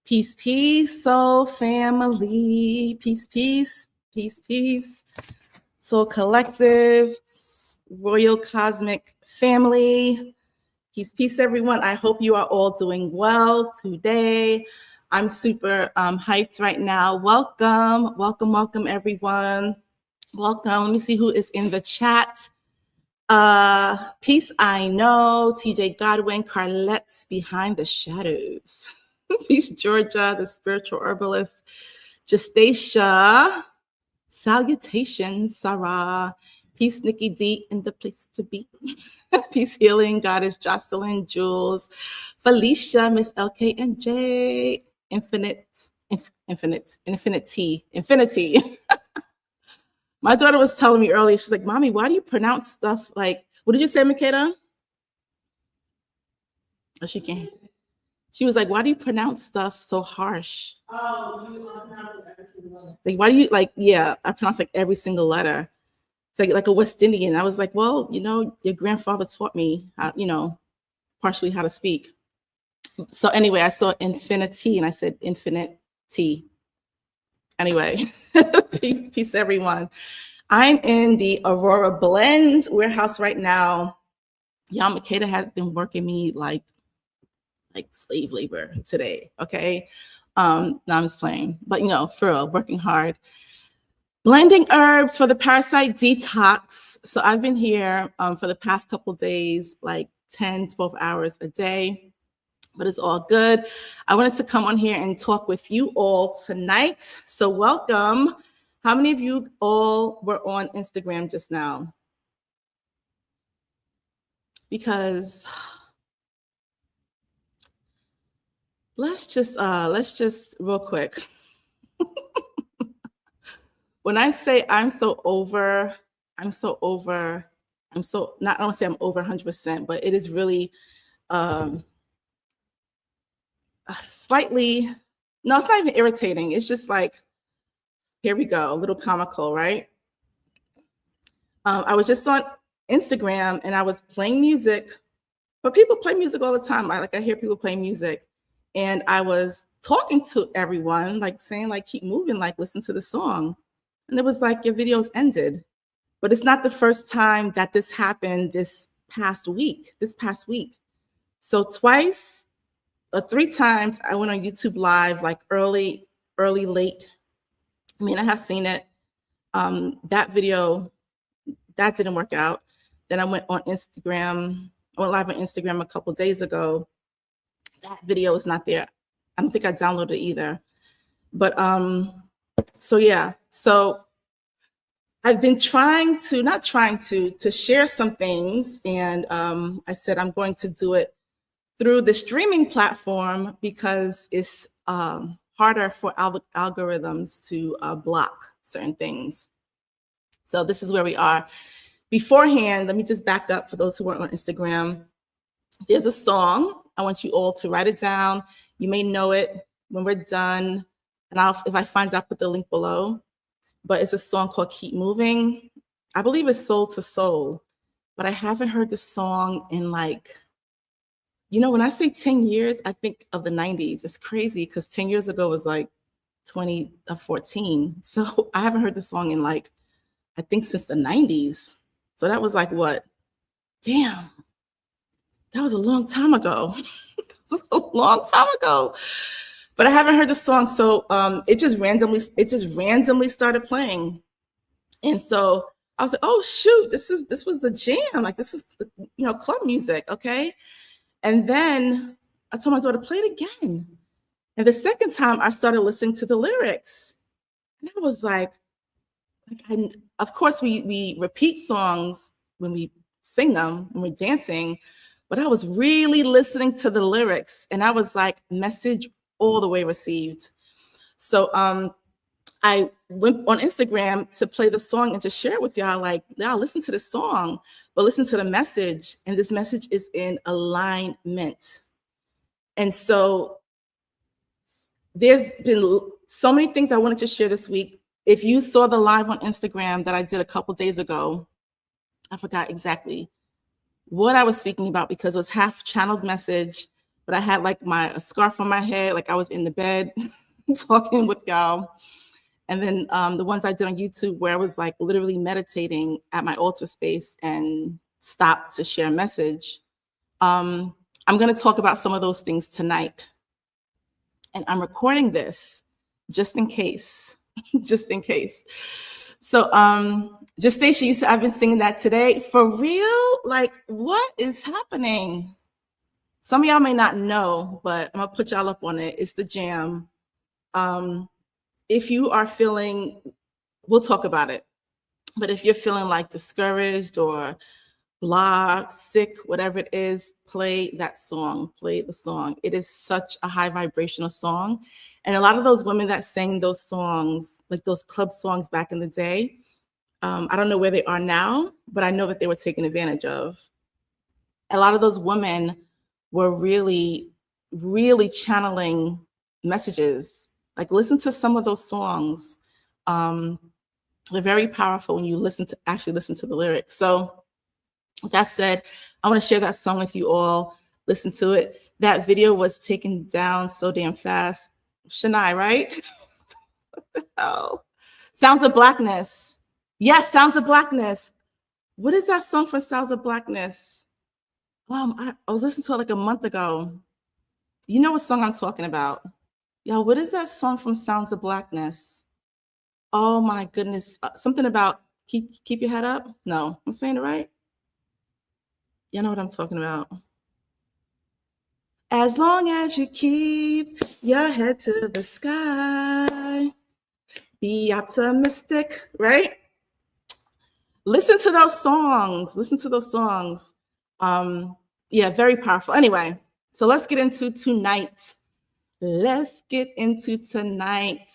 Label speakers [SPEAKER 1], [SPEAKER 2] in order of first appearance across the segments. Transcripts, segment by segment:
[SPEAKER 1] Peace, peace, soul family. Peace, peace, peace, peace. Soul collective, royal cosmic family. Peace, peace, everyone. I hope you are all doing well today. I'm super hyped right now. Welcome, welcome, welcome, everyone. Welcome. Let me see who is in the chat. Peace, I know. TJ Godwin, Carlette's Behind the Shadows. Peace, Georgia, the spiritual herbalist. Justacia. Salutations, Sarah. Peace, Nikki D, in the place to be. Peace, healing, Goddess Jocelyn, Jules, Felicia, Miss LK and J, infinity. My daughter was telling me earlier, she's like, Mommy, why do you pronounce stuff like, what did you say, Makeda? Oh, she can't. She was like, why do you pronounce stuff so harsh? Oh, you pronounce it every single letter. Like, why do you, like, yeah, I pronounce like every single letter. It's like a West Indian. I was like, well, you know, your grandfather taught me, how, you know, partially how to speak. So anyway, I saw infinity and I said infinite T. Anyway, peace, everyone. I'm in the Aurora Blend warehouse right now. Y'all, Makeda has been working me like slave labor today, okay? No, I'm just playing, but you know, for real, working hard. Blending herbs for the parasite detox. So I've been here for the past couple days, like 10, 12 hours a day, but it's all good. I wanted to come on here and talk with you all tonight. So welcome. How many of you all were on Instagram just now? Because let's just real quick. When I say I'm so over, not, I don't say I'm over 100%, but it is really slightly, no, it's not even irritating. It's just like, here we go, a little comical, right? I was just on Instagram and I was playing music, but people play music all the time. I hear people play music. And I was talking to everyone, like saying, like, keep moving, like, listen to the song. And it was like, your video's ended. But it's not the first time that this happened this past week. So twice or three times I went on YouTube Live, like early, late. I mean, I have seen it. That video, that didn't work out. Then I went on Instagram. I went live on Instagram a couple days ago. That video is not there. I don't think I downloaded it either. But so yeah. So I've been not trying to share some things. And I said I'm going to do it through the streaming platform because it's harder for algorithms to block certain things. So this is where we are. Beforehand, let me just back up for those who weren't on Instagram. There's a song. I want you all to write it down. You may know it when we're done. And if I find it, I'll put the link below. But it's a song called Keep Moving. I believe it's Soul to Soul. But I haven't heard the song in like, you know, when I say 10 years, I think of the 90s. It's crazy because 10 years ago was like 2014. So I haven't heard the song in like, I think since the 90s. So that was like what? Damn. That was a long time ago. But I haven't heard the song. So it just randomly started playing. And so I was like, oh shoot, this was the jam. Like this is, you know, club music. Okay. And then I told my daughter, play it again. And the second time I started listening to the lyrics. And I was like of course we repeat songs when we sing them, when we're dancing, but I was really listening to the lyrics and I was like, message all the way received. So I went on Instagram to play the song and just share it with y'all, like, y'all listen to the song, but listen to the message. And this message is in alignment. And so there's been so many things I wanted to share this week. If you saw the live on Instagram that I did a couple days ago, I forgot exactly what I was speaking about because it was half channeled message, but I had like a scarf on my head, like I was in the bed talking with y'all. And then the ones I did on YouTube where I was like literally meditating at my altar space and stopped to share a message. I'm going to talk about some of those things tonight. And I'm recording this just in case, just in case. So Gestation, you said I've been singing that today. For real? Like, what is happening? Some of y'all may not know, but I'm gonna put y'all up on it. It's the jam. If you are feeling, we'll talk about it. But if you're feeling like discouraged or blocked, sick, whatever it is, play that song, play the song. It is such a high vibrational song. And a lot of those women that sang those songs, like those club songs back in the day, I don't know where they are now, but I know that they were taken advantage of. A lot of those women were really, really channeling messages. Like listen to some of those songs. They're very powerful when you actually listen to the lyrics. So with that said, I want to share that song with you all. Listen to it. That video was taken down so damn fast. Shania, right? What the hell? Sounds of Blackness. Yes, Sounds of Blackness. What is that song for Sounds of Blackness? I was listening to it like a month ago. You know what song I'm talking about. Yo, what is that song from Sounds of Blackness? Oh my goodness. Something about keep your head up? No, I'm saying it right. You know what I'm talking about. As long as you keep your head to the sky, be optimistic, right? Listen to those songs. Listen to those songs. Yeah, very powerful. Anyway, so let's get into tonight. Let's get into tonight.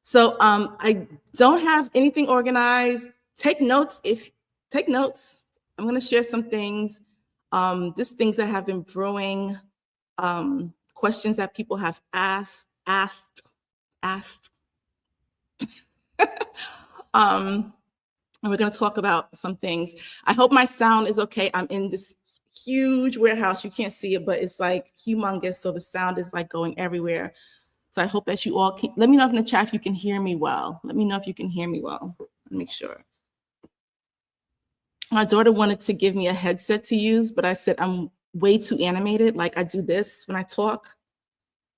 [SPEAKER 1] So I don't have anything organized. Take notes. Take notes. I'm going to share some things, just things that have been brewing, questions that people have asked. And we're going to talk about some things. I hope my sound is okay. I'm in this huge warehouse. You can't see it, but it's like humongous. So the sound is like going everywhere. So I hope that you all can, let me know in the chat if you can hear me well. Let me know if you can hear me well. Make sure. My daughter wanted to give me a headset to use, but I said I'm way too animated. Like I do this when I talk.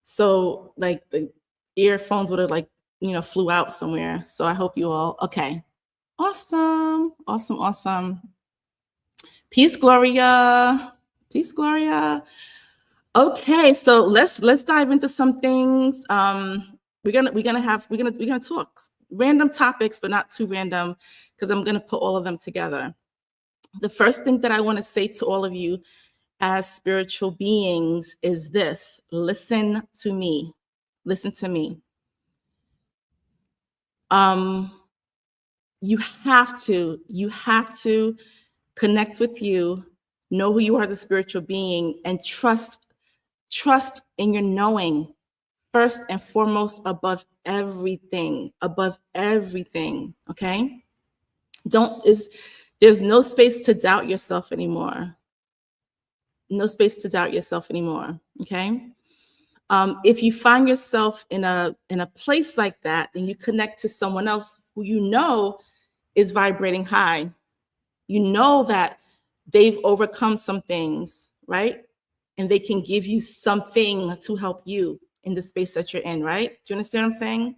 [SPEAKER 1] So like the earphones would have like, flew out somewhere. So I hope you all, okay. Awesome. Awesome. Awesome. Peace, Gloria. Peace, Gloria. Okay, so let's dive into some things. We're gonna talk random topics, but not too random, because I'm gonna put all of them together. The first thing that I want to say to all of you as spiritual beings is this: listen to me. Listen to me. You have to connect with you, know who you are as a spiritual being, and trust in your knowing first and foremost, above everything, okay? There's no space to doubt yourself anymore. No space to doubt yourself anymore, okay? If you find yourself in a place like that, then you connect to someone else who you know is vibrating high. You know that they've overcome some things, right? And they can give you something to help you in the space that you're in, right? Do you understand what I'm saying?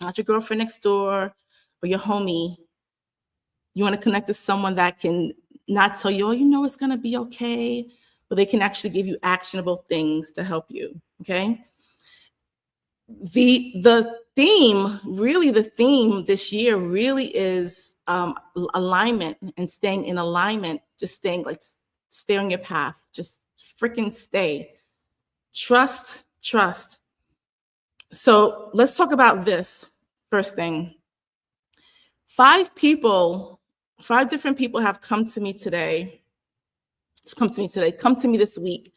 [SPEAKER 1] Not your girlfriend next door or your homie. You want to connect to someone that can not tell you, oh, it's going to be okay, but they can actually give you actionable things to help you, okay? The theme this year really is alignment and staying in alignment, just stay on your path, just freaking stay. Trust. So let's talk about this first thing. 5 different people have come to me this week.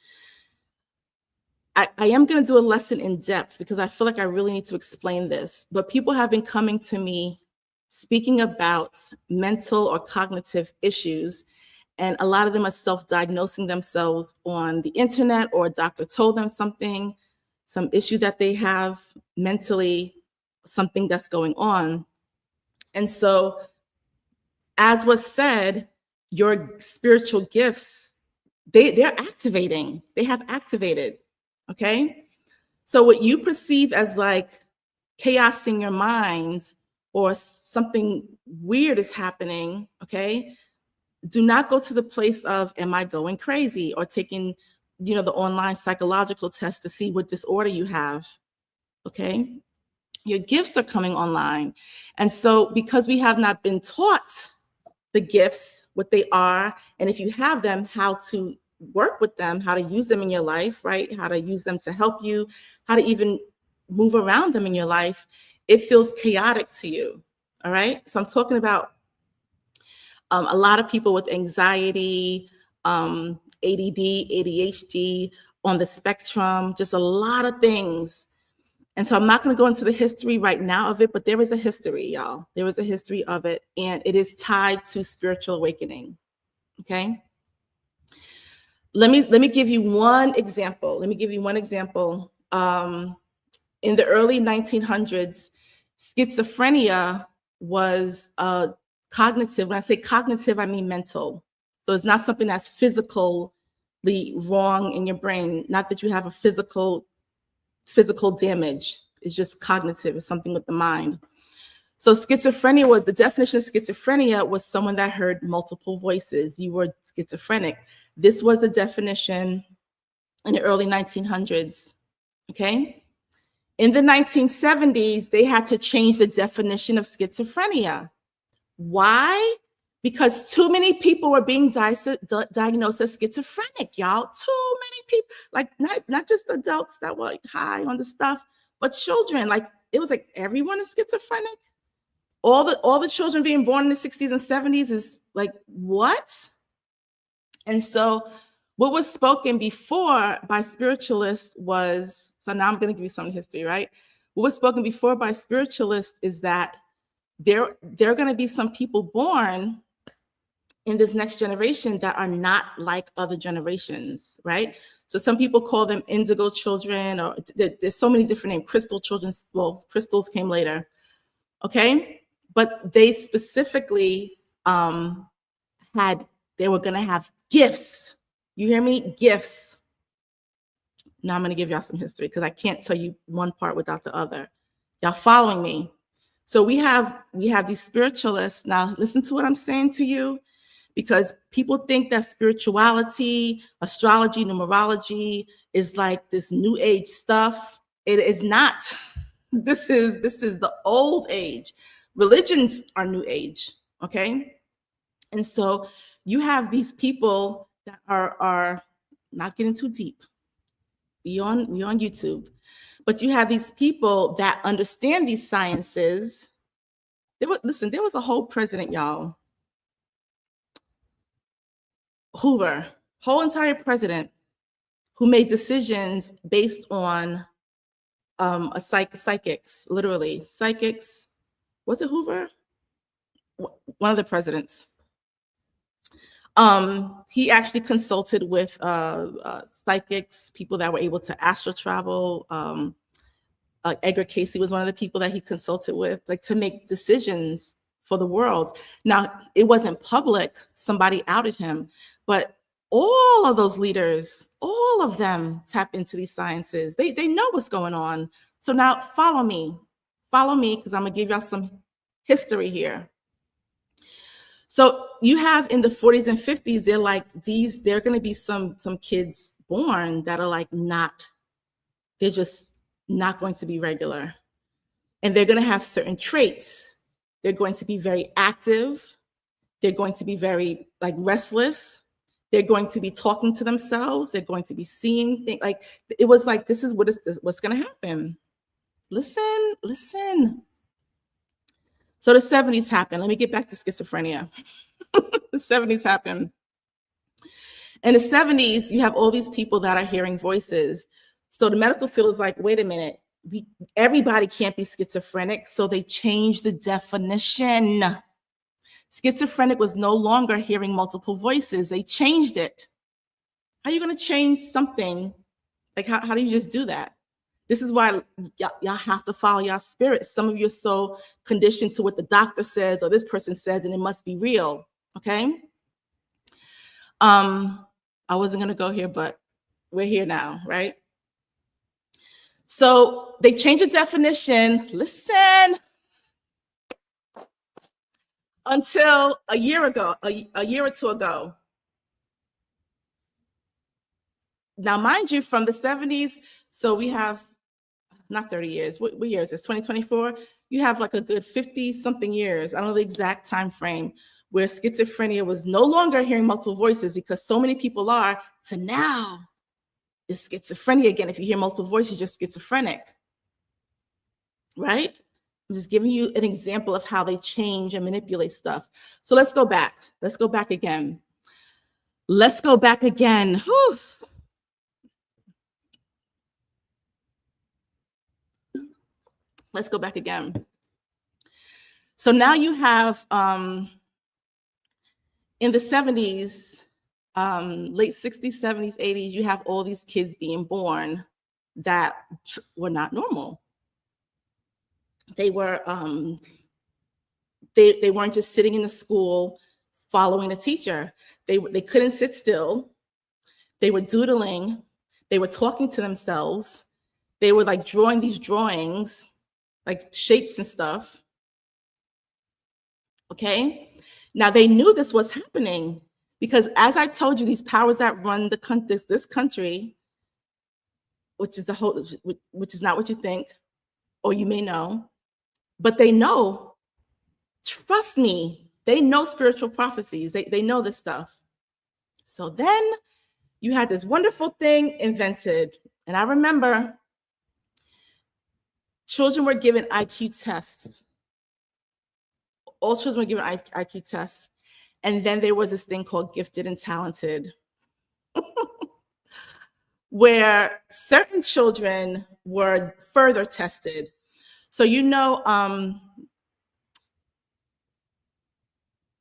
[SPEAKER 1] I am going to do a lesson in depth because I feel like I really need to explain this, but people have been coming to me speaking about mental or cognitive issues, And a lot of them are self-diagnosing themselves on the internet, or a doctor told them something, some issue that they have mentally, something that's going on. And so, as was said, your spiritual gifts, they're activating. They have activated, okay? So what you perceive as like chaos in your mind or something weird is happening, okay? Do not go to the place of, am I going crazy, or taking, the online psychological test to see what disorder you have, okay? Your gifts are coming online. And so because we have not been taught the gifts, what they are, and if you have them, how to work with them, how to use them in your life, right? How to use them to help you, how to even move around them in your life, it feels chaotic to you, all right? So I'm talking about a lot of people with anxiety, ADD, ADHD, on the spectrum, just a lot of things. And so I'm not going to go into the history right now of it, but there is a history, y'all. There is a history of it, and it is tied to spiritual awakening, okay? Let me give you one example. In the early 1900s, schizophrenia was cognitive. When I say cognitive, I mean mental. So it's not something that's physically wrong in your brain. Not that you have a physical damage. It's just cognitive. It's something with the mind. So schizophrenia, the definition of schizophrenia was someone that heard multiple voices. You were schizophrenic. This was the definition in the early 1900s, okay? In the 1970s, they had to change the definition of schizophrenia. Why? Because too many people were being diagnosed as schizophrenic, y'all. Too many people, like not just adults that were high on the stuff, but children. Like it was like everyone is schizophrenic. All the children being born in the 60s and 70s is like, what? And so what was spoken before by spiritualists was, so now I'm going to give you some history, right? What was spoken before by spiritualists is that there are going to be some people born in this next generation that are not like other generations, right? So some people call them indigo children, or there's so many different names, crystal children. Well, crystals came later, okay? But they specifically they were going to have gifts. You hear me? Gifts. Now I'm going to give y'all some history because I can't tell you one part without the other. Y'all following me? So we have these spiritualists. Now listen to what I'm saying to you, because people think that spirituality, astrology, numerology is like this new age stuff. It is not. This is the old age. Religions are new age, okay? And so you have these people that are not getting too deep. We on YouTube. But you have these people that understand these sciences. There was a whole president, y'all. Hoover, whole entire president, who made decisions based on psychics, literally. Psychics. Was it Hoover? One of the presidents. He actually consulted with psychics, people that were able to astral travel. Edgar Cayce was one of the people that he consulted with, like, to make decisions for the world. Now, it wasn't public. Somebody outed him, but all of those leaders, all of them tap into these sciences. They know what's going on. So now follow me, because I'm gonna give y'all some history here. So you have in the 40s and 50s, there are going to be some kids born that are like they're just not going to be regular. And they're going to have certain traits. They're going to be very active. They're going to be very restless. They're going to be talking to themselves. They're going to be seeing things. Like, it was like, this is what's going to happen. Listen. So the 70s happened. Let me get back to schizophrenia. The 70s happened. In the 70s, you have all these people that are hearing voices. So the medical field is like, wait a minute, everybody can't be schizophrenic. So they changed the definition. Schizophrenic was no longer hearing multiple voices. They changed it. How are you going to change something? Like, how do you just do that? This is why y'all have to follow your spirit. Some of you are so conditioned to what the doctor says or this person says, and it must be real, okay? I wasn't going to go here, but we're here now, right? So they changed the definition, listen, until a year ago, a year or two ago. Now, mind you, from the 70s, so we have not 30 years. What year is this? 2024? You have like a good 50-something years. I don't know the exact time frame where schizophrenia was no longer hearing multiple voices, because so many people are, to now it's schizophrenia again. If you hear multiple voices, you're just schizophrenic, right? I'm just giving you an example of how they change and manipulate stuff. So let's go back. Let's go back again. Let's go back again. Whew. Let's go back again. So now you have, in the 70s, late 60s, 70s, 80s, you have all these kids being born that were not normal. They were, they weren't just sitting in the school following the teacher. They couldn't sit still. They were doodling. They were talking to themselves. They were like drawing these drawings, like shapes and stuff. Okay. Now they knew this was happening because, as I told you, these powers that run this country, which is which is not what you think, or you may know, but they know. Trust me, they know spiritual prophecies. They know this stuff. So then you had this wonderful thing invented, and I remember children were given IQ tests. All children were given IQ tests. And then there was this thing called gifted and talented, where certain children were further tested. So, you know,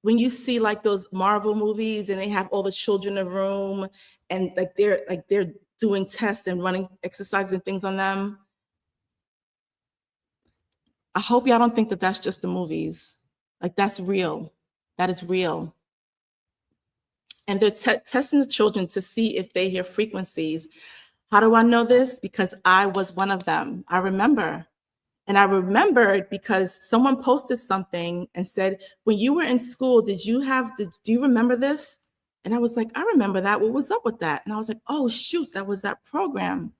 [SPEAKER 1] when you see like those Marvel movies and they have all the children in a room and they're doing tests and running exercises and things on them. I hope y'all don't think that that's just the movies. Like, that's real. That is real. And they're testing the children to see if they hear frequencies. How do I know this? Because I was one of them. I remember. And I remembered because someone posted something and said, when you were in school, do you remember this? And I was like, I remember that. What was up with that? And I was like, oh, shoot, that was that program.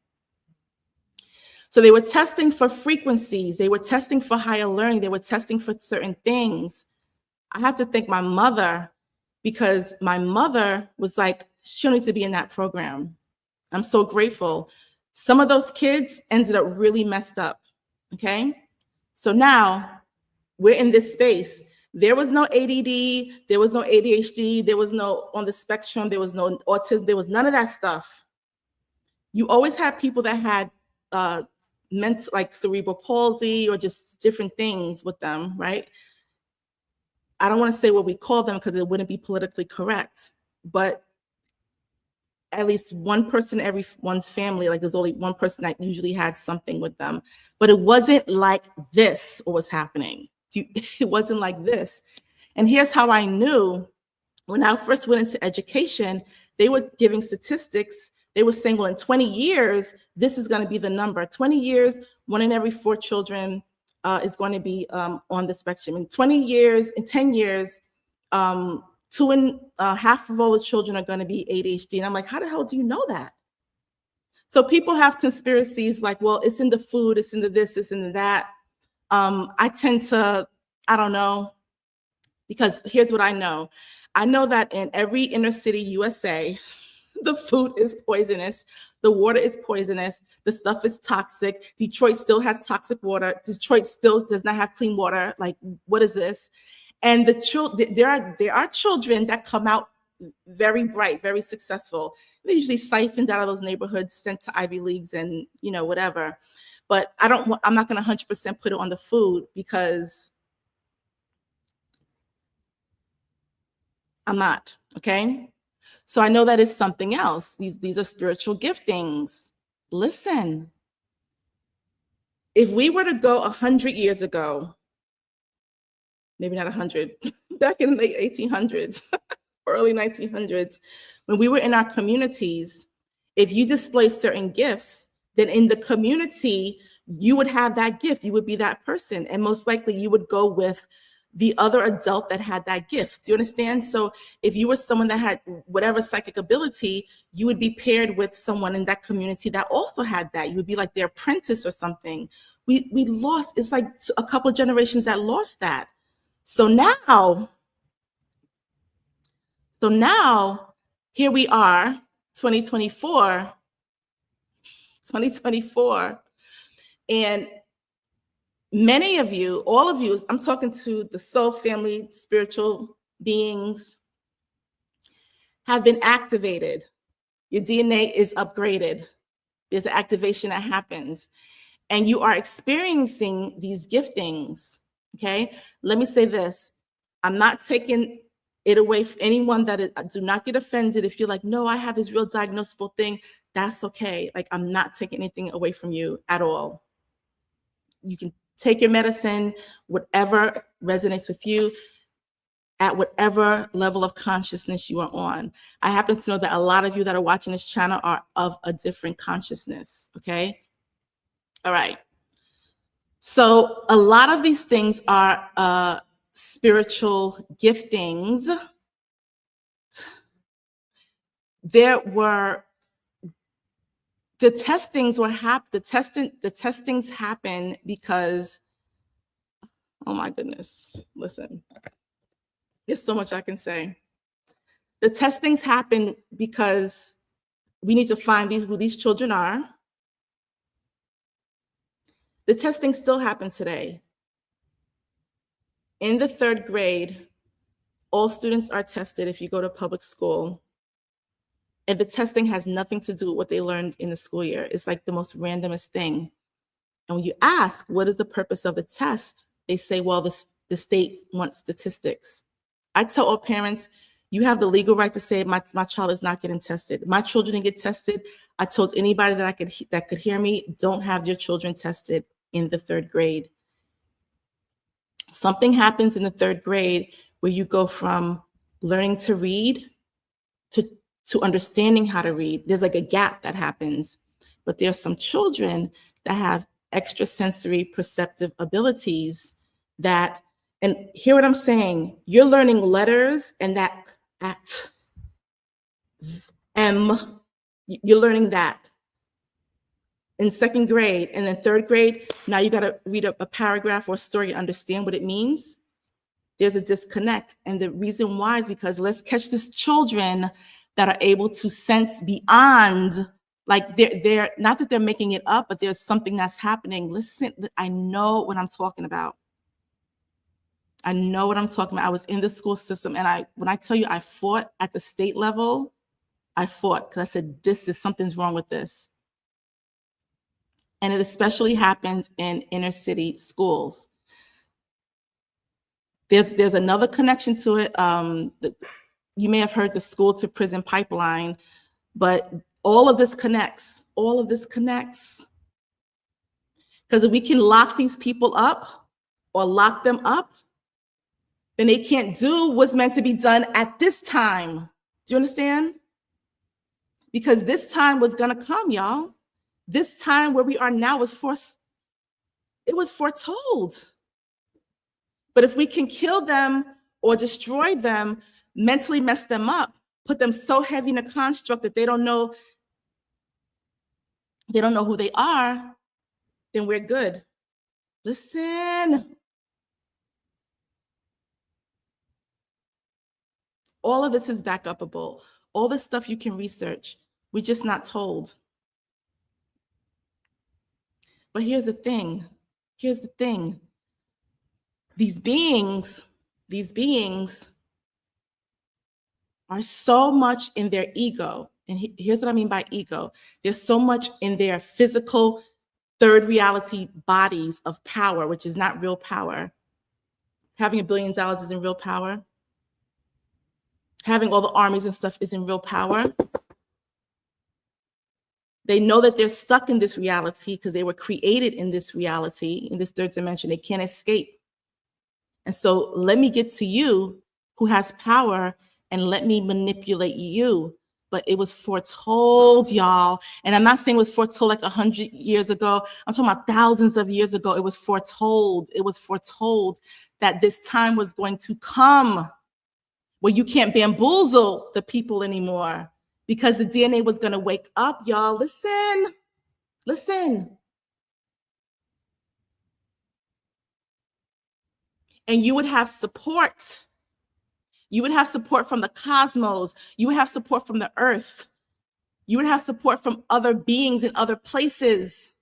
[SPEAKER 1] So they were testing for frequencies. They were testing for higher learning. They were testing for certain things. I have to thank my mother, because my mother was like, she needs to be in that program. I'm so grateful. Some of those kids ended up really messed up. Okay. So now we're in this space. There was no ADD. There was no ADHD. There was no on the spectrum. There was no autism. There was none of that stuff. You always had people that had mental, like cerebral palsy or just different things with them, right? I don't want to say what we call them because it wouldn't be politically correct, but at least one person every one's family, like there's only one person that usually had something with them, but it wasn't like this what was happening. It wasn't like this. And here's how I knew. When I first went into education, they were giving statistics. They were saying, well, in 20 years, this is going to be the number. 20 years, 1 in every 4 children is going to be on the spectrum. In 10 years, 2.5 of all the children are going to be ADHD. And I'm like, how the hell do you know that? So people have conspiracies like, well, it's in the food, it's in the this, it's in the that. I tend to, I don't know, because here's what I know. I know that in every inner city USA, the food is poisonous. The water is poisonous. The stuff is toxic. Detroit still has toxic water. Detroit still does not have clean water. Like, what is this? And there are children that come out very bright, very successful. They're usually siphoned out of those neighborhoods, sent to Ivy Leagues and, whatever. But I'm not going to 100% put it on the food, because I'm not, okay? So I know that is something else. These are spiritual giftings. Listen, if we were to go 100 years ago, maybe not 100, back in the 1800s, early 1900s, when we were in our communities, if you display certain gifts, then in the community, you would have that gift. You would be that person. And most likely you would go with the other adult that had that gift. Do you understand? So if you were someone that had whatever psychic ability, you would be paired with someone in that community that also had that. You would be like their apprentice or something. We lost, it's like a couple of generations that lost that. So now here we are, 2024, and many of you, all of you, I'm talking to the soul family, spiritual beings, have been activated. Your DNA is upgraded. There's an activation that happens, and you are experiencing these giftings, okay? Let me say this. I'm not taking it away from anyone that is, do not get offended if you're like, no, I have this real diagnosable thing. That's okay. Like, I'm not taking anything away from you at all. You can take your medicine, whatever resonates with you, at whatever level of consciousness you are on. I happen to know that a lot of you that are watching this channel are of a different consciousness, okay? All right. So a lot of these things are spiritual giftings. The testings happen because, oh my goodness, listen, there's so much I can say. The testings happen because we need to find who these children are. The testing still happens today. In the 3rd grade, all students are tested if you go to public school. And the testing has nothing to do with what they learned in the school year. It's like the most randomest thing. And when you ask, what is the purpose of the test? They say, well, the state wants statistics. I tell all parents, you have the legal right to say, my child is not getting tested. My children didn't get tested. I told anybody that could hear me, don't have your children tested in the 3rd grade. Something happens in the 3rd grade where you go from learning to read to understanding how to read. There's like a gap that happens, but there's some children that have extrasensory perceptive abilities that, and hear what I'm saying, you're learning letters and that at M, you're learning that in 2nd grade, and then 3rd grade, now you got to read a paragraph or a story to understand what it means. There's a disconnect. And the reason why is because let's catch these children that are able to sense beyond, like they're not that they're making it up, but there's something that's happening. Listen, I know what I'm talking about. I know what I'm talking about. I was in the school system, and when I tell you I fought at the state level, I fought because I said, something's wrong with this. And it especially happens in inner city schools. There's another connection to it. You may have heard the school to prison pipeline, but all of this connects. All of this connects. Because if we can lock these people up or lock them up, then they can't do what's meant to be done at this time. Do you understand? Because this time was gonna come, y'all. This time where we are now was foretold. But if we can kill them or destroy them, mentally mess them up, put them so heavy in a construct that they don't know who they are, then we're good. Listen. All of this is back upable. All this stuff you can research. We're just not told. But here's the thing. Here's the thing. These beings are so much in their ego. And here's what I mean by ego. There's so much in their physical 3rd reality bodies of power, which is not real power. Having $1 billion isn't real power. having all the armies and stuff isn't real power. They know that they're stuck in this reality because they were created in this reality, in this third dimension. They can't escape. And so let me get to you who has power and let me manipulate you. But it was foretold, y'all. And I'm not saying it was foretold like 100 years ago. I'm talking about thousands of years ago. It was foretold. It was foretold that this time was going to come where you can't bamboozle the people anymore because the DNA was going to wake up, y'all. Listen, listen. And you would have support. You would have support from the cosmos. You would have support from the earth. You would have support from other beings in other places.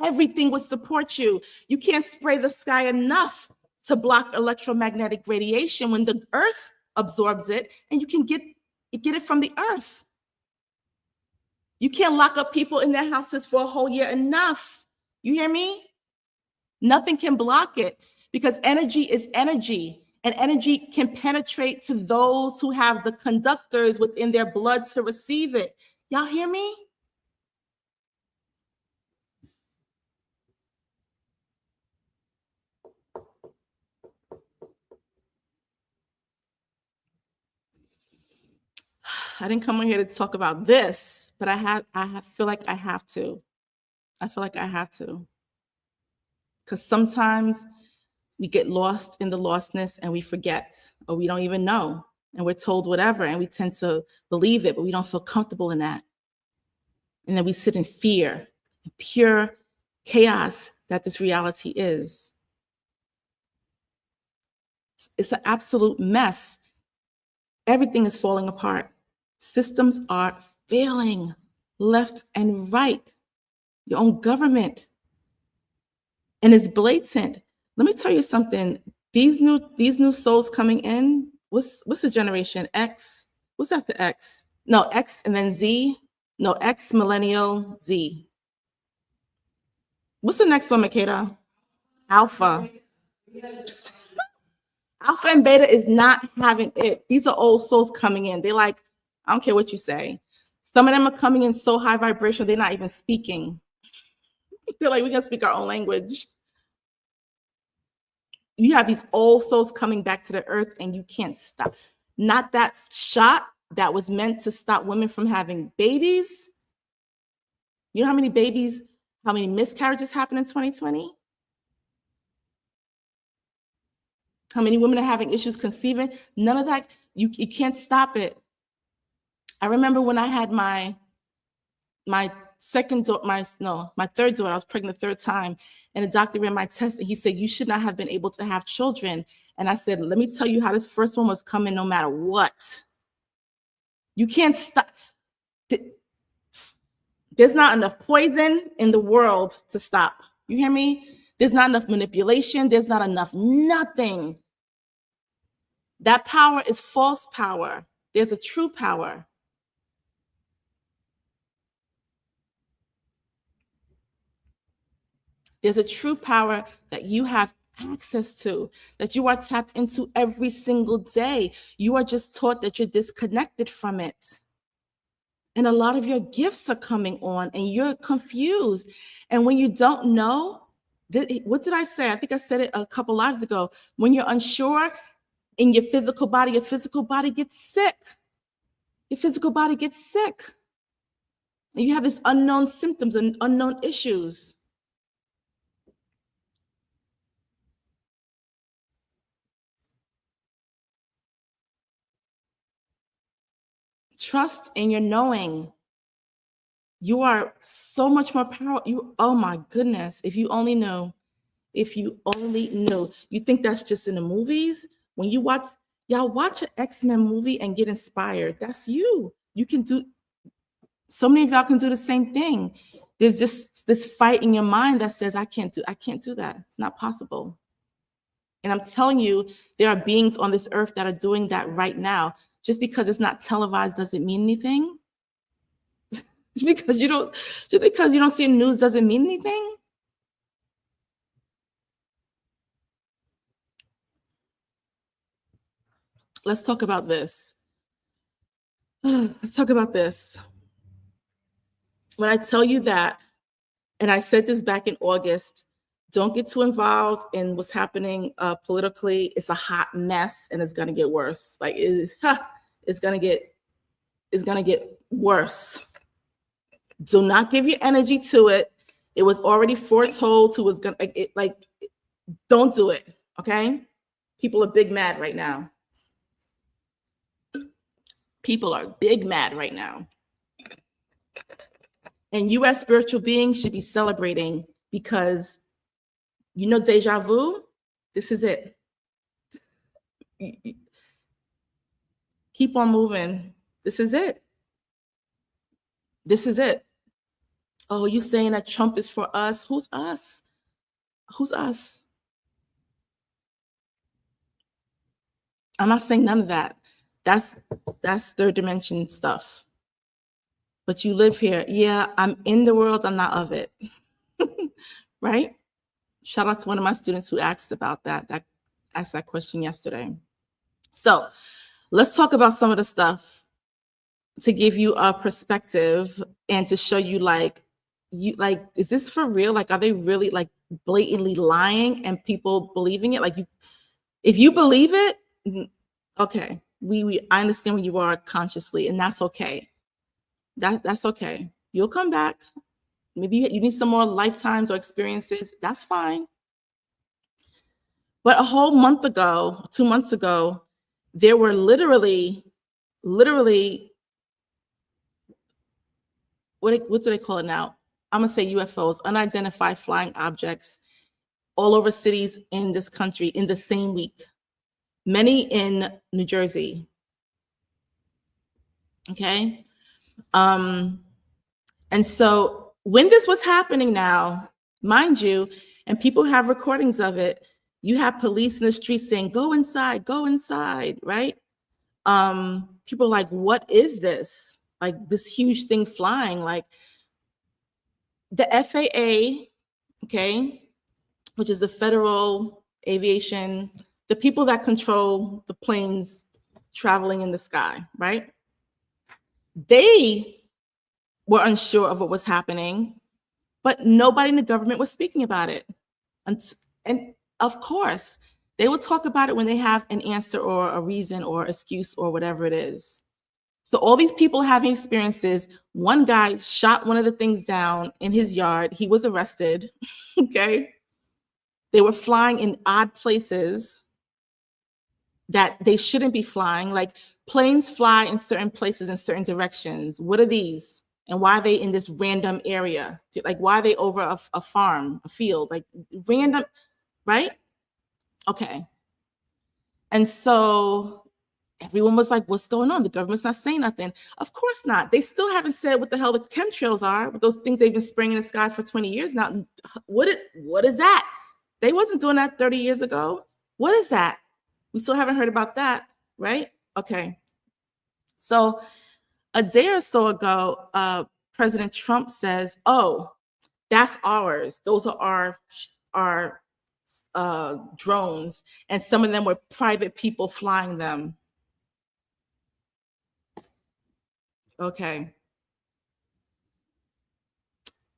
[SPEAKER 1] Everything would support you. You can't spray the sky enough to block electromagnetic radiation when the earth absorbs it, and you can get it from the earth. You can't lock up people in their houses for a whole year enough. You hear me? Nothing can block it because energy is energy, and energy can penetrate to those who have the conductors within their blood to receive it. Y'all hear me? I didn't come on here to talk about this, but I feel like I have to. I feel like I have to. Because sometimes we get lost in the lostness and we forget, or we don't even know, and we're told whatever, and we tend to believe it, but we don't feel comfortable in that. And then we sit in fear, in pure chaos that this reality is. It's an absolute mess. Everything is falling apart. Systems are failing left and right. Your own government. And it's blatant. Let me tell you something. These new souls coming in, what's the generation? X? What's after X? No, X and then Z. No, X, millennial, Z. What's the next one, Makeda? Alpha. Alpha and beta is not having it. These are old souls coming in. They're like, I don't care what you say. Some of them are coming in so high vibration, they're not even speaking. They're like, we can speak our own language. You have these old souls coming back to the earth and you can't stop. Not that shot that was meant to stop women from having babies. You know how many babies, how many miscarriages happened in 2020? How many women are having issues conceiving? None of that. You can't stop it. I remember when I had my third daughter, I was pregnant the third time, and the doctor ran my test and he said, you should not have been able to have children. And I said, let me tell you how this first one was coming no matter what. You can't stop. There's not enough poison in the world to stop. You hear me? There's not enough manipulation. There's not enough nothing. That power is false power. There's a true power. There's a true power that you have access to, that you are tapped into every single day. You are just taught that you're disconnected from it. And a lot of your gifts are coming on and you're confused. And when you don't know, what did I say? I think I said it a couple lives ago. When you're unsure in your physical body gets sick. Your physical body gets sick. And you have these unknown symptoms and unknown issues. Trust in your knowing. You are so much more powerful. Oh my goodness. If you only knew. If you only knew. You think that's just in the movies? When you watch an X-Men movie and get inspired. That's you. You can do, so many of y'all can do the same thing. There's just this fight in your mind that says, I can't do that. It's not possible. And I'm telling you, there are beings on this earth that are doing that right now. Just because it's not televised doesn't mean anything. Just because you don't see news doesn't mean anything. let's talk about this. Let's talk about this. When I tell you that, and I said this back in August, don't get too involved in what's happening politically. It's a hot mess, and it's going to get worse. Like it's going to get worse. Do not give your energy to it. It was already foretold who was going to, don't do it, okay? People are big mad right now. People are big mad right now. And you as spiritual beings should be celebrating because, you know, deja vu, this is it. Keep on moving. This is it. This is it. Oh, you saying that Trump is for us? Who's us? Who's us? I'm not saying none of that. That's third dimension stuff. But you live here. Yeah, I'm in the world. I'm not of it. Right? Shout out to one of my students who asked about that asked that question yesterday. So let's talk about some of the stuff to give you a perspective and to show you is this for real? Like, are they really like blatantly lying and people believing it? Like, if you believe it, okay, I understand where you are consciously, and that's okay. That's okay. You'll come back. Maybe you need some more lifetimes or experiences. That's fine. But a whole month ago, 2 months ago, there were literally, what do they call it now? I'm gonna say UFOs, unidentified flying objects, all over cities in this country in the same week. Many in New Jersey. Okay. And so when this was happening now, mind you, and people have recordings of it, you have police in the streets saying, go inside, right? People are like, what is this? Like this huge thing flying, like the FAA, okay, which is the Federal Aviation, the people that control the planes traveling in the sky, right? They were unsure of what was happening, but nobody in the government was speaking about it. And of course, they will talk about it when they have an answer or a reason or excuse or whatever it is. So all these people having experiences, one guy shot one of the things down in his yard. He was arrested, okay? They were flying in odd places that they shouldn't be flying. Like planes fly in certain places in certain directions. What are these? And why are they in this random area? Like, why are they over a farm, a field? Like random, right? Okay. And so everyone was like, what's going on? The government's not saying nothing. Of course not. They still haven't said what the hell the chemtrails are, but those things they've been spraying in the sky for 20 years now. What is that? They wasn't doing that 30 years ago. What is that? We still haven't heard about that, right? Okay. So a day or so ago, President Trump says, oh, that's ours. Those are our drones. And some of them were private people flying them. Okay.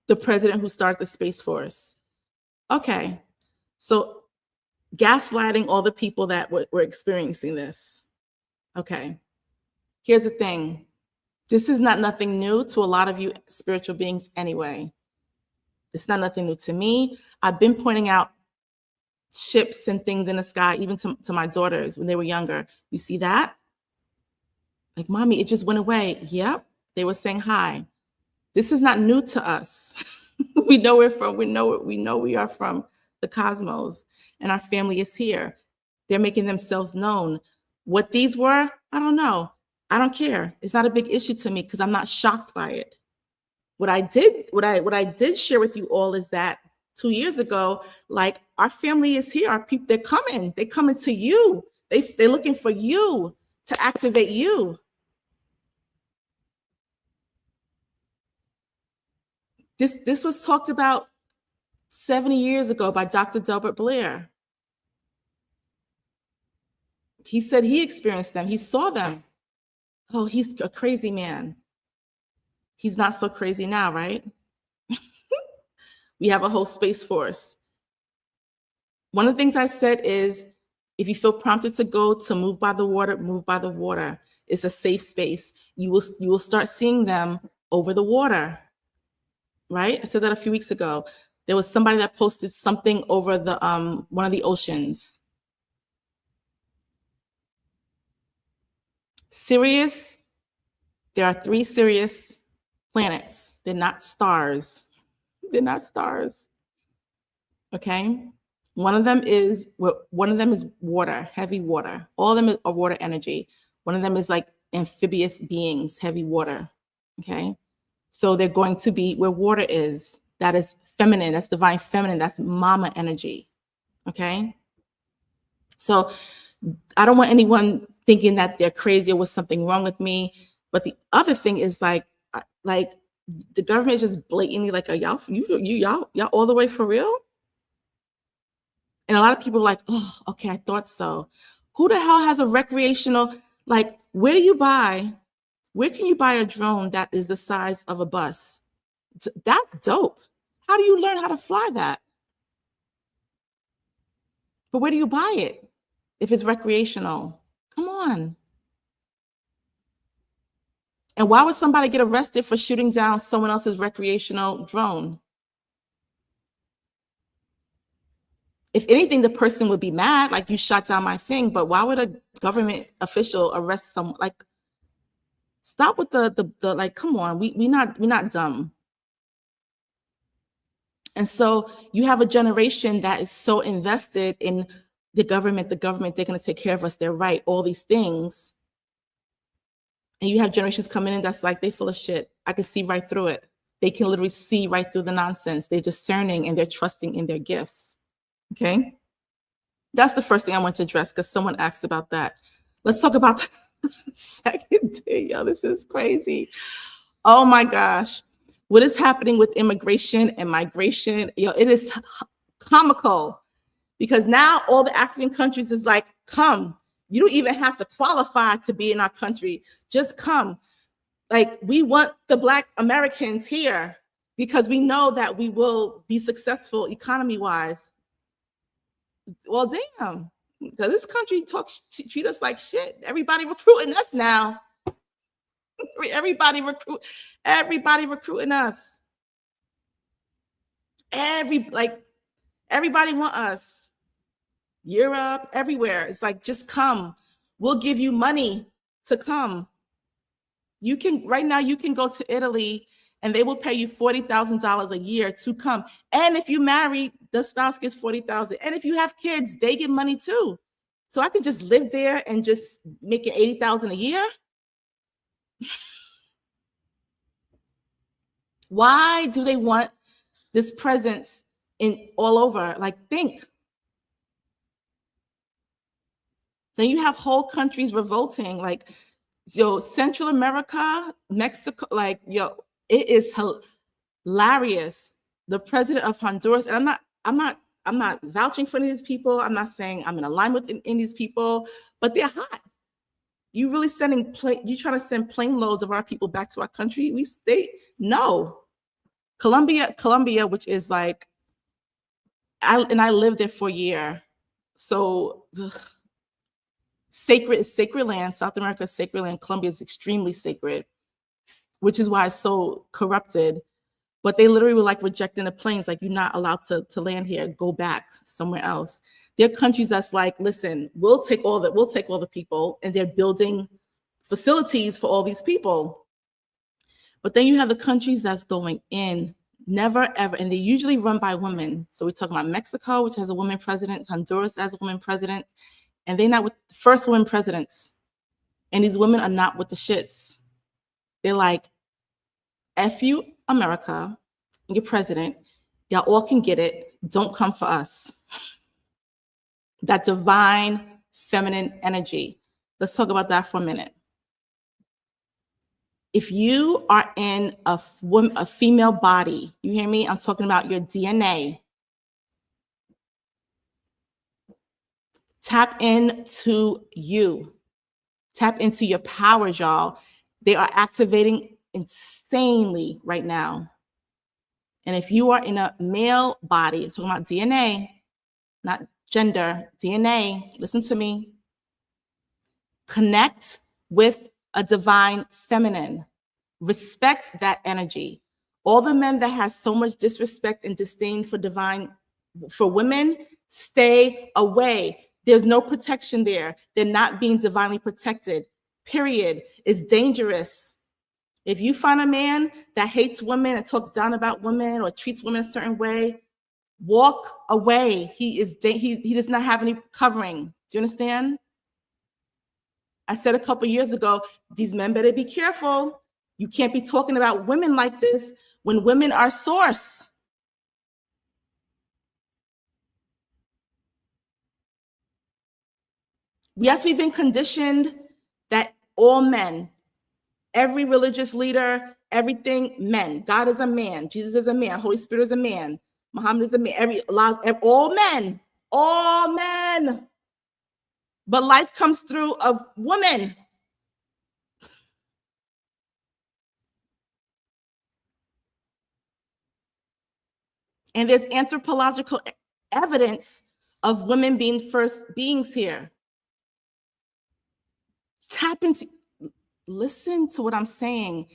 [SPEAKER 1] The president who started the Space Force. Okay. So gaslighting all the people that were experiencing this. Okay. Here's the thing. This is not nothing new to a lot of you spiritual beings anyway. It's not nothing new to me. I've been pointing out ships and things in the sky, even to my daughters when they were younger. You see that? Like, mommy, it just went away. Yep. They were saying hi. This is not new to us. We know we're from, we know we are from the cosmos, and our family is here. They're making themselves known. What these were, I don't know. I don't care. It's not a big issue to me because I'm not shocked by it. What I did share with you all is that 2 years ago, like, our family is here. Our people, they're coming to you. They're looking for you to activate you. This was talked about 70 years ago by Dr. Delbert Blair. He said he experienced them. He saw them. Oh, he's a crazy man. He's not so crazy now, right? We have a whole space force. One of the things I said is, if you feel prompted to go to move by the water, move by the water. It's a safe space. You will start seeing them over the water, right? I said that a few weeks ago. There was somebody that posted something over the one of the oceans. Sirius, there are 3 Sirius planets. They're not stars. They're not stars. Okay? One of them is water, heavy water. All of them are water energy. One of them is like amphibious beings, heavy water. Okay? So they're going to be where water is. That is feminine. That's divine feminine. That's mama energy. Okay? So I don't want anyone thinking that they're crazy or was something wrong with me. But the other thing is like the government is just blatantly like, are y'all all the way for real? And a lot of people are like, oh, okay, I thought so. Who the hell has a recreational, like, where can you buy a drone that is the size of a bus? That's dope. How do you learn how to fly that? But where do you buy it if it's recreational? Come on. And why would somebody get arrested for shooting down someone else's recreational drone? If anything, the person would be mad, like, you shot down my thing, but why would a government official arrest someone? Like, stop with the like, come on, we're not dumb. And so you have a generation that is so invested in the government, they're going to take care of us, they're right, all these things. And you have generations coming in that's like, they full of shit. I can see right through it. They can literally see right through the nonsense. They're discerning and they're trusting in their gifts. Okay? That's the first thing I want to address because someone asked about that. Let's talk about the second thing. Yo, this is crazy. Oh my gosh. What is happening with immigration and migration? Yo, it is comical because now all the African countries is like, come. You don't even have to qualify to be in our country. Just come. Like, we want the Black Americans here because we know that we will be successful economy-wise. Well, damn, because this country treat us like shit. Everybody recruiting us now. Everybody recruiting us. Everybody want us. Europe, everywhere. It's like, just come. We'll give you money to come. Right now you can go to Italy and they will pay you $40,000 a year to come. And if you marry, the spouse gets $40,000. And if you have kids, they get money too. So I can just live there and just make it $80,000 a year. Why do they want this presence in all over? Like, think. Then you have whole countries revolting, like, yo, Central America, Mexico, like, yo, it is hilarious. The president of Honduras, and I'm not vouching for any of these people. I'm not saying I'm in alignment with any of these people, but they're hot. You really you trying to send plane loads of our people back to our country? No. Colombia, which is like, I lived there for a year. So sacred land. South America is sacred land. Colombia is extremely sacred, which is why it's so corrupted. But they literally were like rejecting the planes, like, you're not allowed to land here, go back somewhere else. There are countries that's like, listen, we'll take all the people, and they're building facilities for all these people. But then you have the countries that's going in, never ever, and they usually run by women. So we're talking about Mexico, which has a woman president, Honduras has a woman president, and they're not with the first women presidents. And these women are not with the shits. They're like, F you, America, and your president, y'all all can get it. Don't come for us. That divine feminine energy. Let's talk about that for a minute. If you are in a female body, you hear me? I'm talking about your DNA. Tap into you. Tap into your powers, y'all. They are activating insanely right now. And if you are in a male body, I'm talking about DNA, not gender, DNA, listen to me. Connect with a divine feminine. Respect that energy. All the men that has so much disrespect and disdain for women, stay away. There's no protection there. They're not being divinely protected, period. It's dangerous. If you find a man that hates women and talks down about women or treats women a certain way, walk away. He does not have any covering. Do you understand? I said a couple years ago, these men better be careful. You can't be talking about women like this when women are source. Yes, we've been conditioned that all men, every religious leader, everything, men. God is a man. Jesus is a man. Holy Spirit is a man. Muhammad is a man. All men, all men. But life comes through a woman. And there's anthropological evidence of women being first beings here. Tap into, listen to what I'm saying.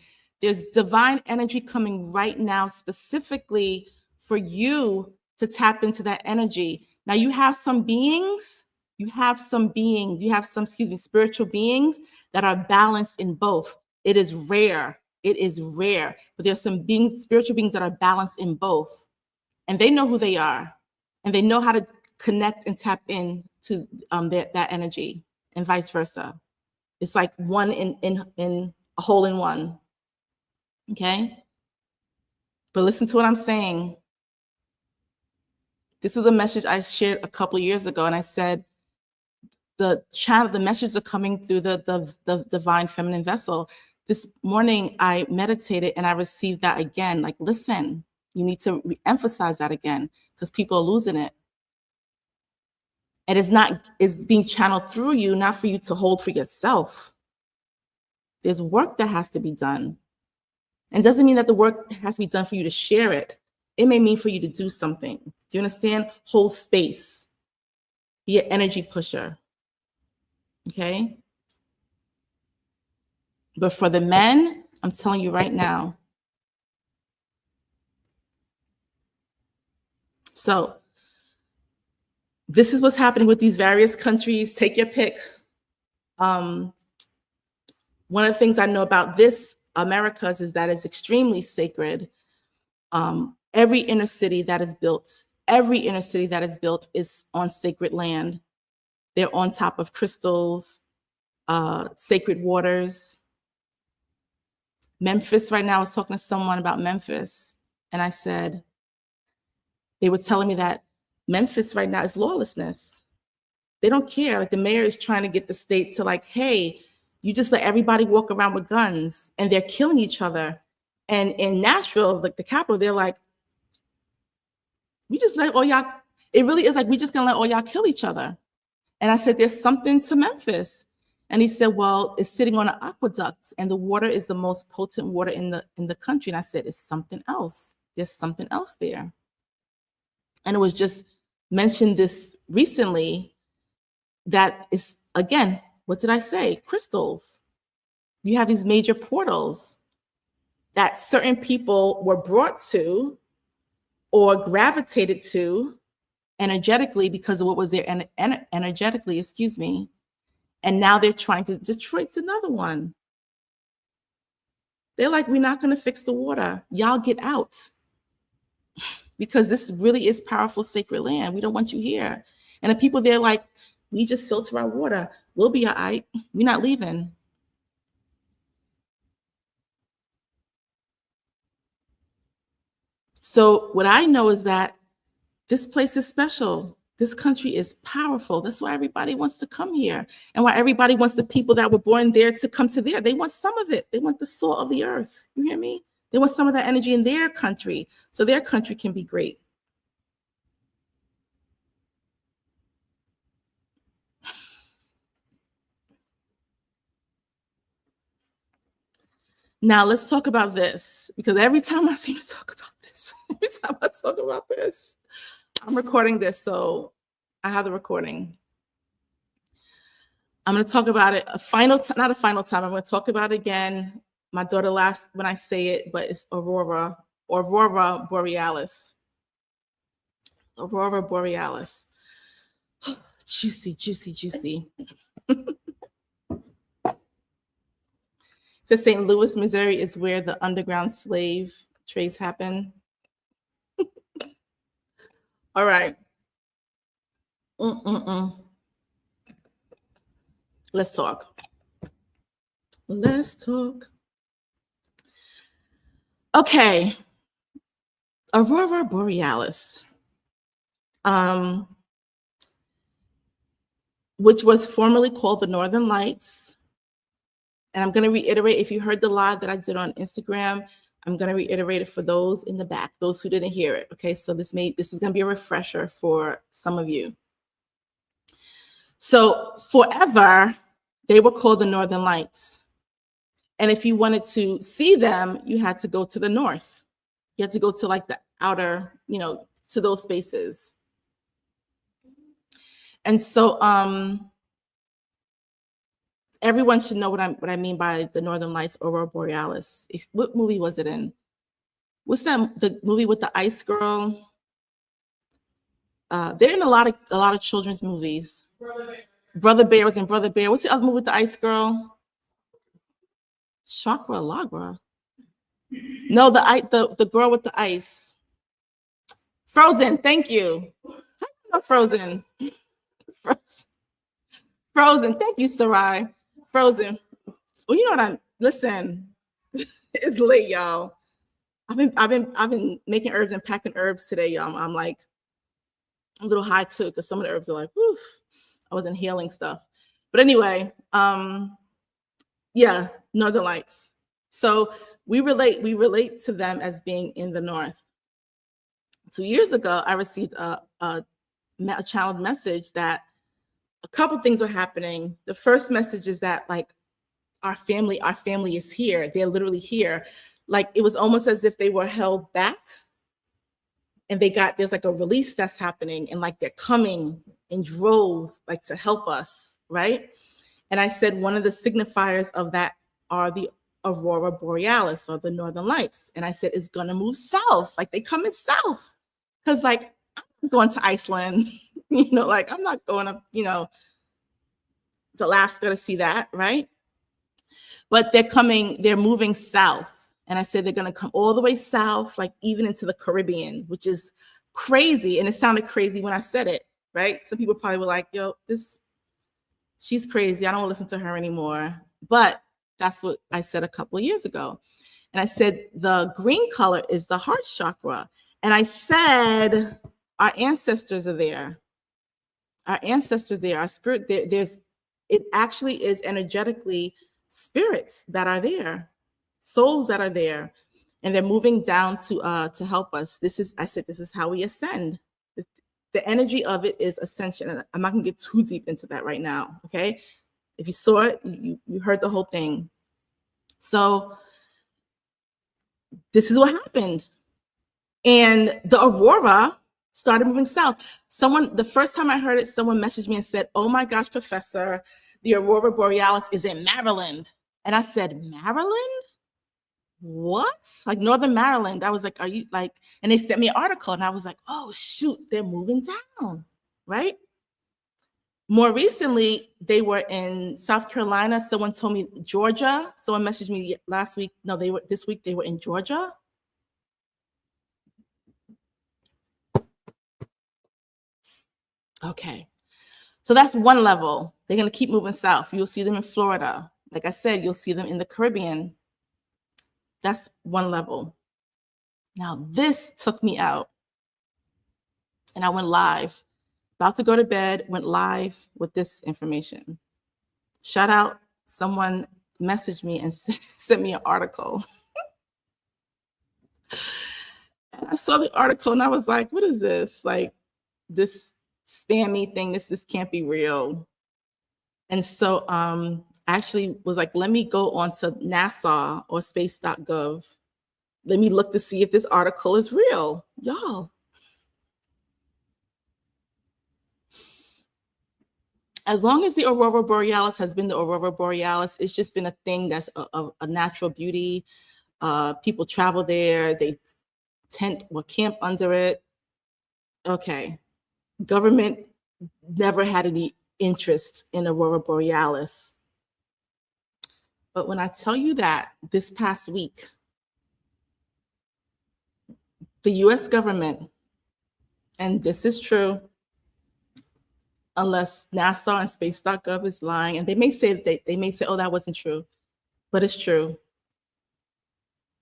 [SPEAKER 1] There's divine energy coming right now specifically for you to tap into that energy. Now you have some spiritual beings that are balanced in both. It is rare, but there's some spiritual beings that are balanced in both. And they know who they are, and they know how to connect and tap into that energy, and vice versa. It's like one in a hole in one. Okay? But listen to what I'm saying. This is a message I shared a couple of years ago, and I said the messages are coming through the divine feminine vessel. This morning I meditated and I received that again. Like, listen, you need to emphasize that again because people are losing it. And it's being channeled through you, not for you to hold for yourself. There's work that has to be done. And it doesn't mean that the work has to be done for you to share it. It may mean for you to do something. Do you understand? Hold space. Be an energy pusher. Okay? But for the men, I'm telling you right now. So this is what's happening with these various countries. Take your pick. One of the things I know about this Americas is that it's extremely sacred. Every inner city that is built is on sacred land. They're on top of crystals, sacred waters. Memphis right now, I was talking to someone about Memphis, and I said, they were telling me that Memphis right now is lawlessness. They don't care. Like the mayor is trying to get the state to like, hey, you just let everybody walk around with guns and they're killing each other. And in Nashville, like the capital, they're like, we just let all y'all, it really is like, we just gonna let all y'all kill each other. And I said, there's something to Memphis. And he said, well, it's sitting on an aqueduct and the water is the most potent water in the country. And I said, it's something else. There's something else there. And it was just mentioned this recently that is, again, what did I say? Crystals. You have these major portals that certain people were brought to or gravitated to energetically because of what was there energetically, excuse me. And now they're trying to, Detroit's another one. They're like, we're not going to fix the water. Y'all get out. Because this really is powerful sacred land. We don't want you here. And the people there like, we just filter our water. We'll be all right. We're not leaving. So what I know is that this place is special. This country is powerful. That's why everybody wants to come here. And why everybody wants the people that were born there to come to there. They want some of it. They want the salt of the earth. You hear me? They want some of that energy in their country so their country can be great. Now let's talk about this, because every time I seem to talk about this, I'm recording this, so I have the recording. I'm going to talk about it not a final time. I'm going to talk about it again. My daughter laughs when I say it, but it's Aurora Borealis. Aurora Borealis. Juicy, juicy, juicy. It says St. Louis, Missouri is where the underground slave trades happen. All right. Let's talk. Okay. Aurora Borealis, which was formerly called the Northern Lights. And I'm going to reiterate, if you heard the live that I did on Instagram, I'm going to reiterate it for those in the back, those who didn't hear it. Okay, so this is going to be a refresher for some of you. So forever, they were called the Northern Lights. And if you wanted to see them, you had to go to the north. You had to go to like the outer, to those spaces. And so everyone should know what I mean by the Northern Lights, Aurora Borealis. What movie was it in? What's the movie with the ice girl? They're in a lot of children's movies. Brother Bear was in Brother Bear. What's the other movie with the ice girl? Chakra Lagra. No, the girl with the ice. Frozen. Thank you. Frozen. Frozen. Thank you, Sarai. Frozen. Well, you know what listen. It's late, y'all. I've been making herbs and packing herbs today, y'all. I'm like a little high too, because some of the herbs are like, woof. I was inhaling stuff. But anyway, yeah, Northern Lights. So we relate to them as being in the north. 2 years ago, I received a child message that a couple things were happening. The first message is that like our family is here. They're literally here. Like it was almost as if they were held back, and there's like a release that's happening, and like they're coming in droves, like to help us, right? And I said one of the signifiers of that are the Aurora Borealis, or the Northern Lights. And I said it's gonna move south, like they coming south, because like I'm going to Iceland, like I'm not going up, to Alaska to see that, right? But they're moving south. And I said they're going to come all the way south, like even into the Caribbean, which is crazy. And it sounded crazy when I said it, right? Some people probably were like, yo, she's crazy. I don't want to listen to her anymore. But that's what I said a couple of years ago. And I said the green color is the heart chakra. And I said our ancestors are there. Our ancestors there, our spirit, it actually is energetically spirits that are there, souls that are there, and they're moving down to help us. I said this is how we ascend. The energy of it is ascension, and I'm not gonna get too deep into that right now. Okay, if you saw it, you heard the whole thing. So this is what happened, and the Aurora started moving south. The first time I heard it, someone messaged me and said, "Oh my gosh, Professor, the Aurora Borealis is in Maryland." And I said, "Maryland? What? Like Northern Maryland?" I was like, "Are you like," and they sent me an article and I was like, "Oh shoot, they're moving down," right? More recently, they were in South Carolina. Someone told me Georgia. Someone messaged me last week. No, this week they were in Georgia. Okay. So that's one level. They're going to keep moving south. You'll see them in Florida. Like I said, you'll see them in the Caribbean. That's one level. Now, this took me out. And I went live. About to go to bed, went live with this information. Shout out, someone messaged me and sent me an article. And I saw the article and I was like, what is this? Like this spammy thing, this can't be real. And so actually was like, let me go onto NASA or space.gov. Let me look to see if this article is real. Y'all. As long as the Aurora Borealis has been the Aurora Borealis, it's just been a thing that's a natural beauty. People travel there, they tent or camp under it. Okay. Government never had any interest in Aurora Borealis. But when I tell you that this past week, the US government, and this is true, unless NASA and space.gov is lying, and they may say oh, that wasn't true, but it's true.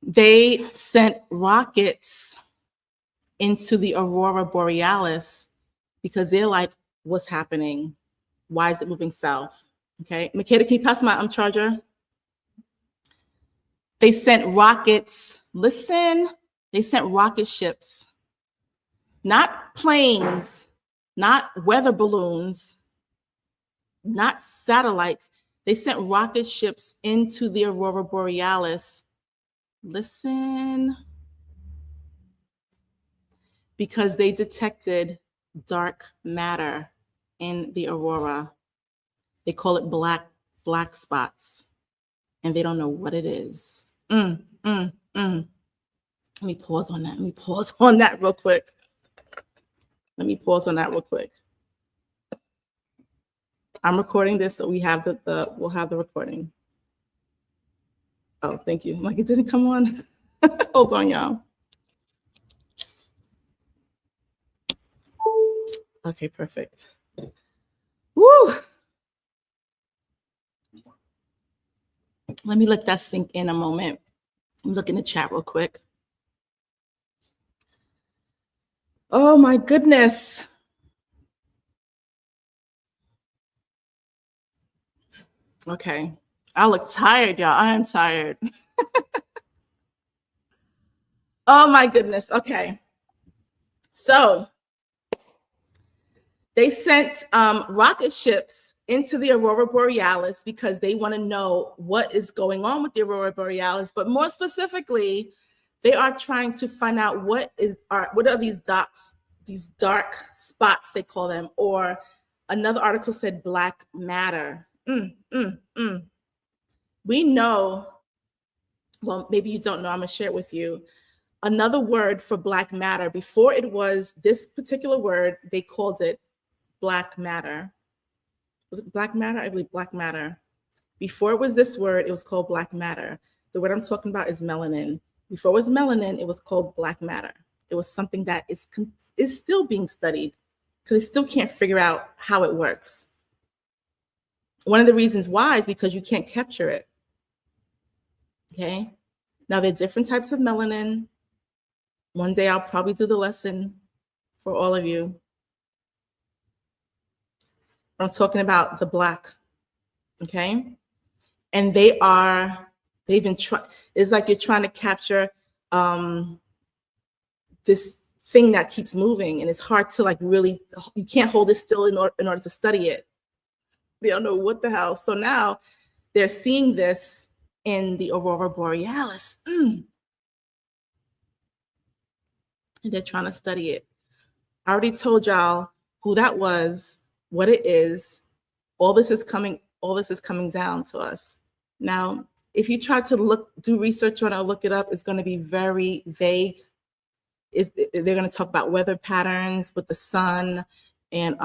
[SPEAKER 1] They sent rockets into the Aurora Borealis because they're like, what's happening? Why is it moving south? Okay, Makeda, can you pass my charger? They sent rockets, listen, they sent rocket ships, not planes, not weather balloons, not satellites. They sent rocket ships into the Aurora Borealis. Listen, because they detected dark matter in the aurora. They call it black spots, and they don't know what it is. Let me pause on that. Let me pause on that real quick. I'm recording this, so we have we'll have the recording. Oh, thank you. Like, it didn't come on. Hold on, y'all. Okay, perfect. Woo! Let me let that sink in a moment. I'm looking at the chat real quick. Oh my goodness. Okay. I look tired, y'all. I am tired. Oh my goodness. Okay. So they sent rocket ships into the Aurora Borealis because they want to know what is going on with the Aurora Borealis. But more specifically, they are trying to find out what are these dots, these dark spots, they call them, or another article said black matter. We know, well, maybe you don't know, I'm gonna share it with you. Another word for black matter, before it was this particular word, they called it black matter. Was it black matter? I believe black matter. Before it was this word, it was called black matter. The word I'm talking about is melanin. Before it was melanin, it was called black matter. It was something that is still being studied because they still can't figure out how it works. One of the reasons why is because you can't capture it. Okay. Now, there are different types of melanin. One day I'll probably do the lesson for all of you. I'm talking about the black. Okay. And they've been trying, it's like you're trying to capture this thing that keeps moving, and it's hard to like really, you can't hold it still in order to study it. They don't know what the hell. So now they're seeing this in the Aurora Borealis. And they're trying to study it. I already told y'all who that was, what it is. All this is coming down to us. Now, if you try to do research on it or look it up, it's going to be very vague. They're going to talk about weather patterns with the sun and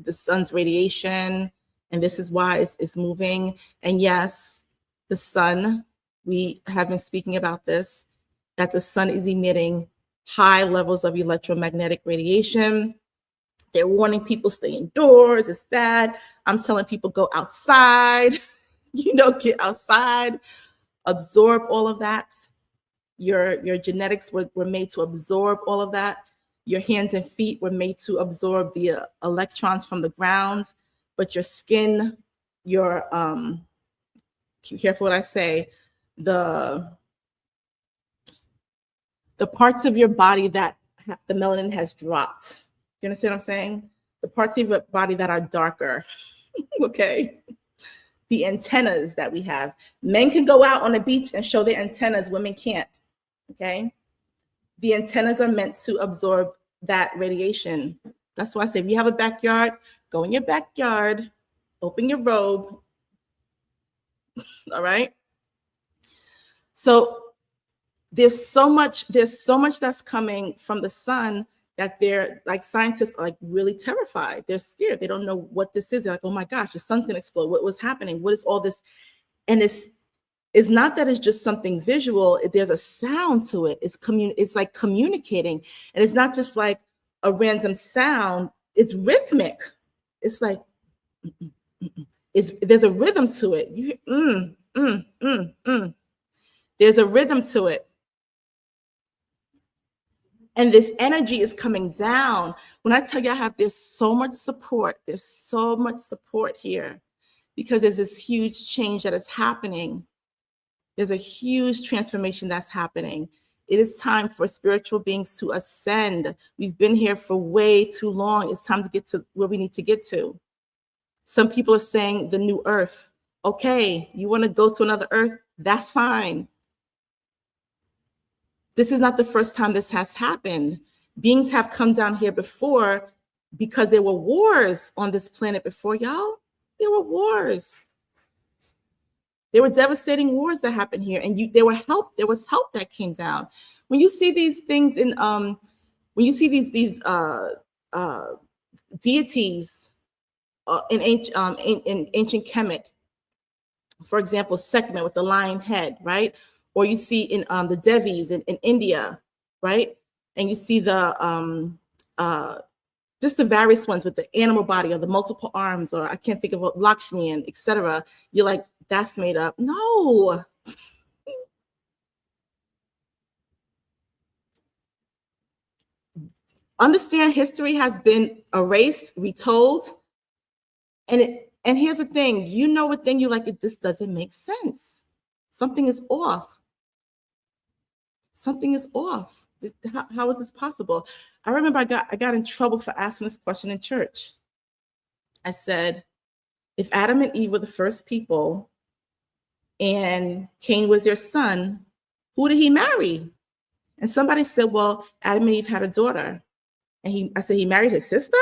[SPEAKER 1] the sun's radiation, and this is why it's moving. And yes, the sun, we have been speaking about this, that the sun is emitting high levels of electromagnetic radiation. They're warning people stay indoors, it's bad. I'm telling people go outside, get outside, absorb all of that. Your genetics were made to absorb all of that. Your hands and feet were made to absorb the electrons from the ground, but your skin, be careful what I say, the parts of your body that the melanin has dropped. You understand what I'm saying? The parts of your body that are darker, okay? the antennas that we have. Men can go out on the beach and show their antennas, women can't, okay? The antennas are meant to absorb that radiation. That's why I say, if you have a backyard, go in your backyard, open your robe, all right? So there's so much that's coming from the sun that they're like, scientists are like really terrified. They're scared. They don't know what this is. They're like, oh my gosh, the sun's gonna explode. What was happening? What is all this? And it's not that it's just something visual. There's a sound to it. It's like communicating. And it's not just like a random sound. It's rhythmic. It's like, there's a rhythm to it. You hear, There's a rhythm to it. And this energy is coming down. When I tell you there's so much support. There's so much support here because there's this huge change that is happening. There's a huge transformation that's happening. It is time for spiritual beings to ascend. We've been here for way too long. It's time to get to where we need to get to. Some people are saying the new earth. Okay, you want to go to another earth? That's fine. This is not the first time this has happened. Beings have come down here before because there were wars on this planet before, y'all. There were wars. There were devastating wars that happened here, and there was help that came down. When you see these things in when you see these deities in ancient Kemet, for example, Sekhmet with the lion head, right? Or you see in the Devis in India, right? And you see the just the various ones with the animal body or the multiple arms, or I can't think of what, Lakshmi and etc. You're like, that's made up. No. Understand history has been erased, retold. And here's the thing, you know what thing, you're like, this doesn't make sense. Something is off. Something is off. How is this possible? I remember I got in trouble for asking this question in church. I said, if Adam and Eve were the first people and Cain was their son, who did he marry? And somebody said, well, Adam and Eve had a daughter. And I said, he married his sister?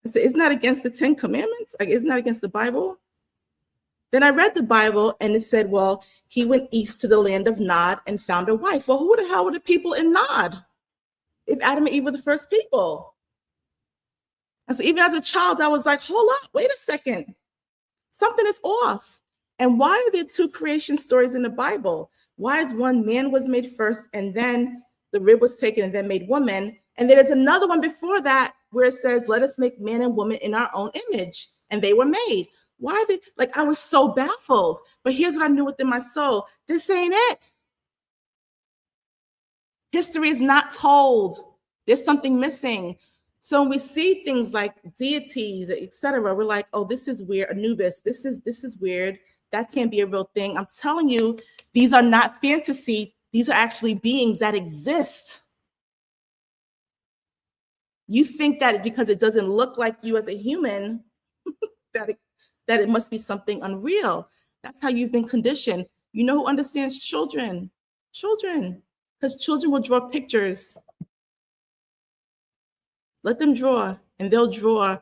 [SPEAKER 1] I said, isn't that against the 10 Commandments? Like, isn't that against the Bible? Then I read the Bible and it said, well, he went east to the land of Nod and found a wife. Well, who the hell were the people in Nod if Adam and Eve were the first people? And so even as a child, I was like, hold up, wait a second. Something is off. And why are there two creation stories in the Bible? Why is one man was made first and then the rib was taken and then made woman? And then there's another one before that where it says, let us make man and woman in our own image. And they were made. Why are they, like, I was so baffled. But here's what I knew within my soul. This ain't it. History is not told. There's something missing. So when we see things like deities, etc., we're like, oh, this is weird. Anubis, this is weird. That can't be a real thing. I'm telling you, these are not fantasy. These are actually beings that exist. You think that because it doesn't look like you as a human, that it must be something unreal. That's how you've been conditioned. You know who understands children? Children. Because children will draw pictures. Let them draw, and they'll draw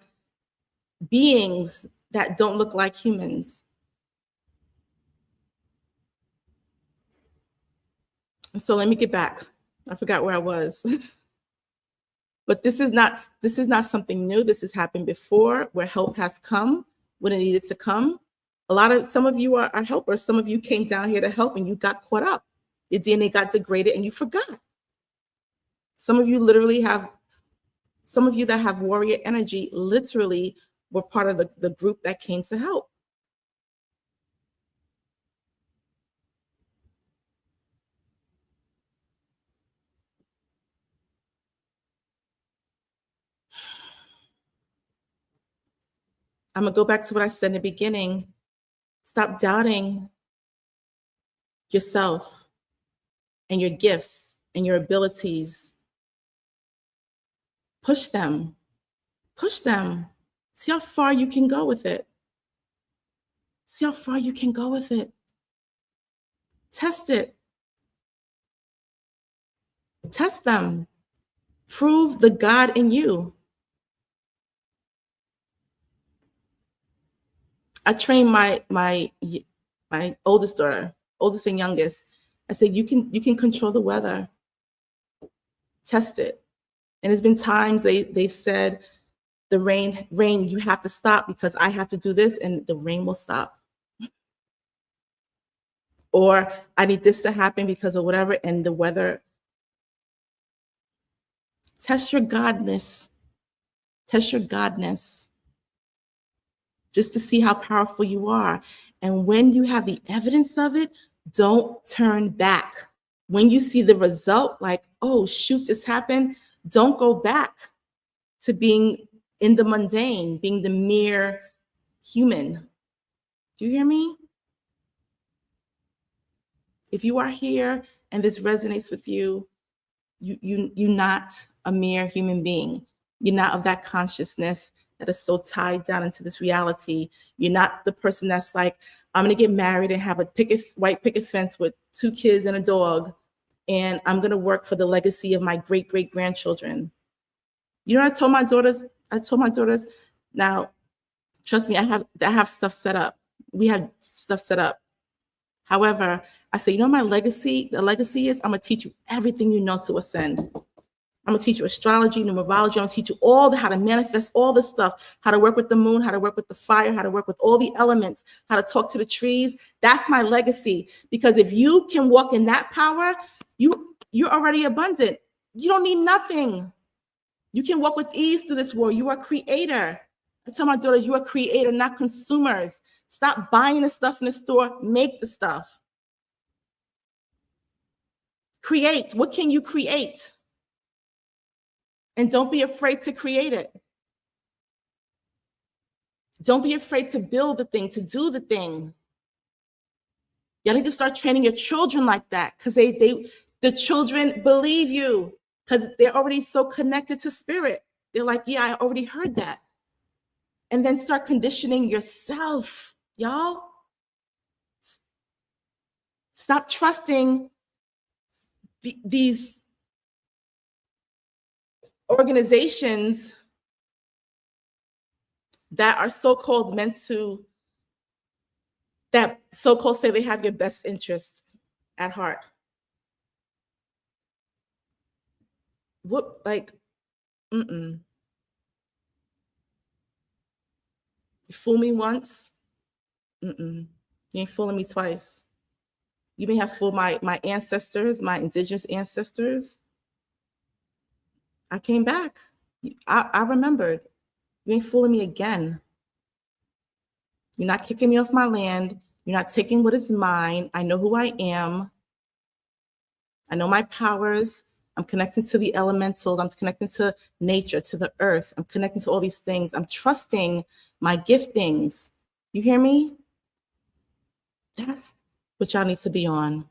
[SPEAKER 1] beings that don't look like humans. So let me get back. I forgot where I was. But this is not something new. This has happened before, where help has come when it needed to come. Some of you are helpers. Some of you came down here to help and you got caught up. Your DNA got degraded and you forgot. Some of you that have warrior energy literally were part of the group that came to help. I'm going to go back to what I said in the beginning. Stop doubting yourself and your gifts and your abilities. Push them. Push them. See how far you can go with it. See how far you can go with it. Test it. Test them. Prove the God in you. I trained my oldest daughter, oldest and youngest. I said, you can control the weather. Test it. And there's been times they've said, the rain, you have to stop because I have to do this, and the rain will stop. Or I need this to happen because of whatever, and the weather. Test your godness. Test your godness. Just to see how powerful you are. And when you have the evidence of it, don't turn back. When you see the result, like, oh, shoot, this happened, don't go back to being in the mundane, being the mere human. Do you hear me? If you are here and this resonates with you, you're not a mere human being. You're not of that consciousness that is so tied down into this reality. You're not the person that's like, I'm going to get married and have a white picket fence with 2 kids and a dog, and I'm going to work for the legacy of my great-great-grandchildren. You know what I told my daughters? Now, trust me, I have stuff set up. We have stuff set up. However, I say, you know, the legacy is, I'm going to teach you everything you know to ascend. I'm going to teach you astrology, numerology. I'm going to teach you how to manifest all this stuff, how to work with the moon, how to work with the fire, how to work with all the elements, how to talk to the trees. That's my legacy. Because if you can walk in that power, you're already abundant. You don't need nothing. You can walk with ease through this world. You are a creator. I tell my daughters, you are a creator, not consumers. Stop buying the stuff in the store. Make the stuff. Create. What can you create? And don't be afraid to create it. Don't be afraid to build the thing, to do the thing. You need to start training your children like that, because the children believe you, because they're already so connected to spirit. They're like, yeah, I already heard that. And then start conditioning yourself, y'all. Stop trusting these organizations that are so-called say they have your best interest at heart. You fool me once, you ain't fooling me twice. You may have fooled my ancestors, my indigenous ancestors. I came back. I remembered. You ain't fooling me again. You're not kicking me off my land. You're not taking what is mine. I know who I am. I know my powers. I'm connecting to the elementals. I'm connecting to nature, to the earth. I'm connecting to all these things. I'm trusting my giftings. You hear me? That's what y'all need to be on.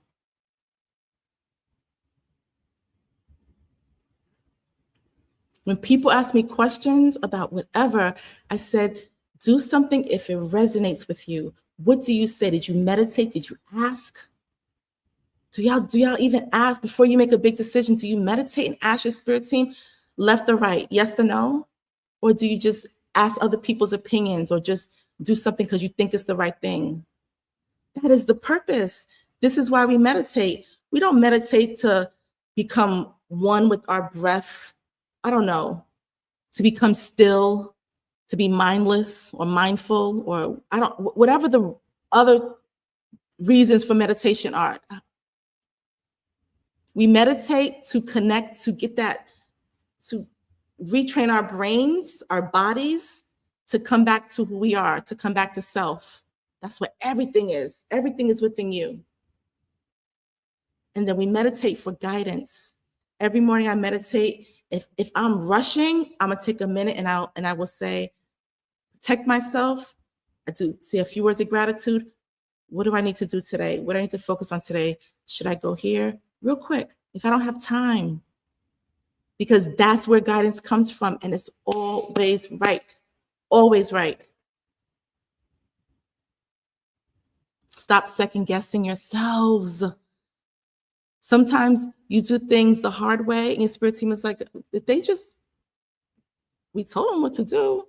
[SPEAKER 1] When people ask me questions about whatever, I said, do something if it resonates with you. What do you say? Did you meditate? Did you ask? Do y'all even ask before you make a big decision? Do you meditate and ask your spirit team left or right, yes or no? Or do you just ask other people's opinions, or just do something because you think it's the right thing? That is the purpose. This is why we meditate. We don't meditate to become one with our breath. I don't know, to become still, to be mindless or mindful, or whatever the other reasons for meditation are. We meditate to connect, to get that, to retrain our brains, our bodies, to come back to who we are, to come back to self. That's what everything is. Everything is within you. And then we meditate for guidance. Every morning I meditate. If I'm rushing, I'm gonna take a minute and I will say, protect myself. I do say a few words of gratitude. What do I need to do today? What do I need to focus on today? Should I go here? Real quick, if I don't have time. Because that's where guidance comes from, and it's always right. Always right. Stop second guessing yourselves. Sometimes you do things the hard way, and your spirit team is like, we told them what to do.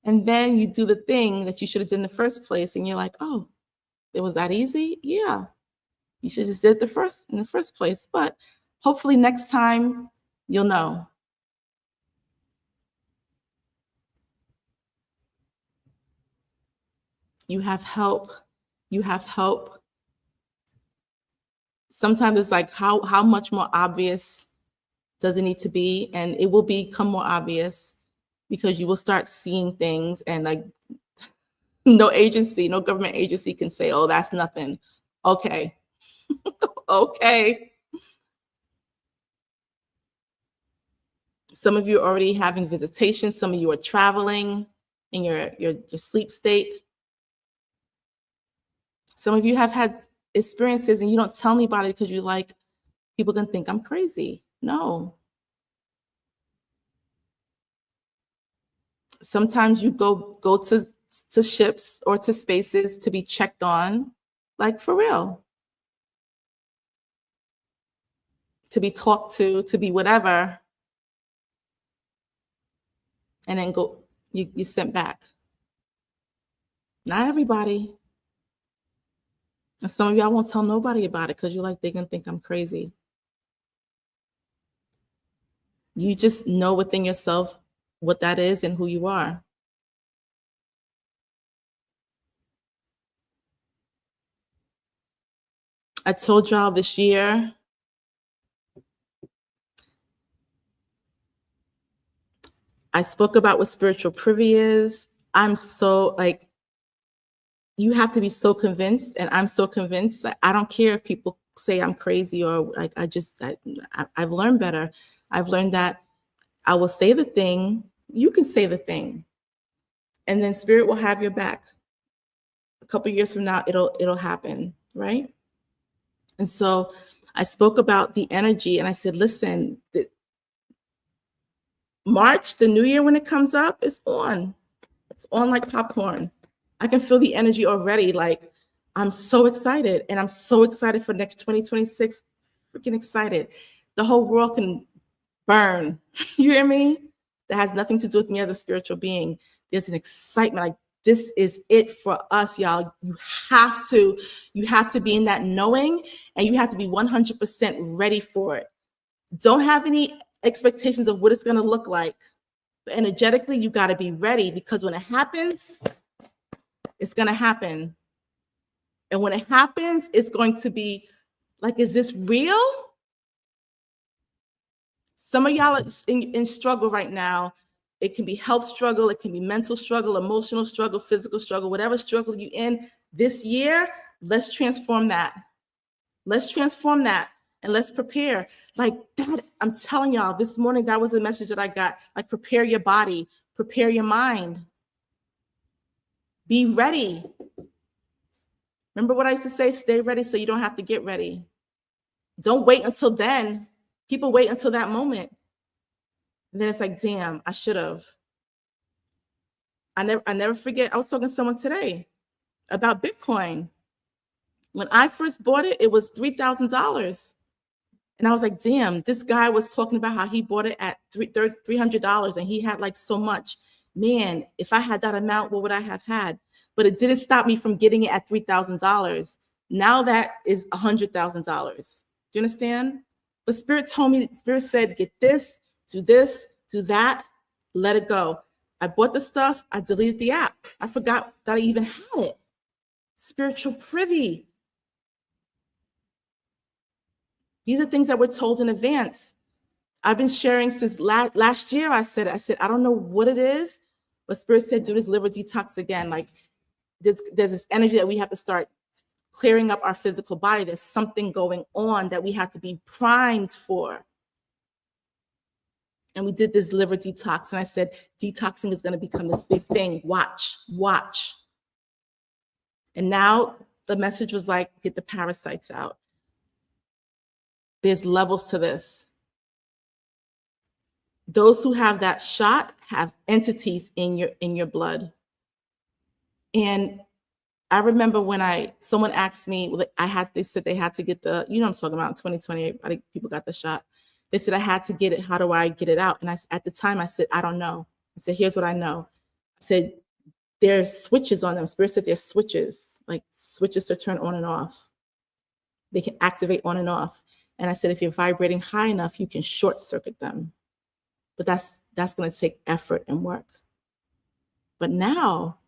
[SPEAKER 1] And then you do the thing that you should have done in the first place, and you're like, oh, it was that easy? Yeah. You should have just did it in the first place. But hopefully next time you'll know. You have help. You have help. Sometimes it's like, how much more obvious does it need to be? And it will become more obvious because you will start seeing things, and like no government agency can say, oh, that's nothing. Okay. Okay. Some of you are already having visitations. Some of you are traveling in your sleep state. Some of you have had experiences and you don't tell me about it because you're like, people can think I'm crazy. No. Sometimes you go to ships or to spaces to be checked on, like for real. To be talked to be whatever. And then you sent back. Not everybody. And some of y'all won't tell nobody about it because you're like, they're gonna think I'm crazy. You just know within yourself what that is and who you are. I told y'all this year, I spoke about what spiritual privy is. I'm so like, you have to be so convinced, and I'm so convinced. I don't care if people say I'm crazy or like, I've learned better. I've learned that I will say the thing, you can say the thing, and then spirit will have your back. A couple years from now, it'll happen, right? And so I spoke about the energy, and I said, listen, March, the new year, when it comes up, it's on. It's on like popcorn. I can feel the energy already. Like, I'm so excited, and I'm so excited for next 2026. Freaking excited. The whole world can burn. You hear me? That has nothing to do with me as a spiritual being. There's an excitement. Like, this is it for us, y'all. You have to be in that knowing, and you have to be 100% ready for it. Don't have any expectations of what it's going to look like. But energetically, you got to be ready, because when it happens, it's going to happen. And when it happens, it's going to be like, is this real? Some of y'all are in struggle right now. It can be health struggle. It can be mental struggle, emotional struggle, physical struggle, whatever struggle you're in this year. Let's transform that. Let's transform that, and let's prepare. Like that, I'm telling y'all, this morning, that was a message that I got. Like, prepare your body, prepare your mind. Be ready. Remember what I used to say? Stay ready so you don't have to get ready. Don't wait until then. People wait until that moment. And then it's like, damn, I should have. I never forget. I was talking to someone today about Bitcoin. When I first bought it, it was $3,000. And I was like, damn, this guy was talking about how he bought it at $300 and he had like so much. Man, if I had that amount, what would I have had? But it didn't stop me from getting it at $3,000. Now that is $100,000. Do you understand? But Spirit said, get this, do that, let it go. I bought the stuff, I deleted the app. I forgot that I even had it. Spiritual privy. These are things that we're told in advance. I've been sharing since last year. I said, I don't know what it is, but Spirit said, do this liver detox again. Like, there's this energy that we have to start clearing up our physical body. There's something going on that we have to be primed for. And we did this liver detox. And I said, detoxing is going to become this big thing. Watch. And now the message was like, get the parasites out. There's levels to this. Those who have that shot have entities in your blood. And I remember when someone asked me, they said they had to get the, you know what I'm talking about, in 2020, I think people got the shot. They said I had to get it. How do I get it out? And at the time I said, I don't know. I said, here's what I know. I said, there's switches on them. Spirit said there's switches, like switches to turn on and off. They can activate on and off. And I said, if you're vibrating high enough, you can short circuit them. But that's going to take effort and work. But now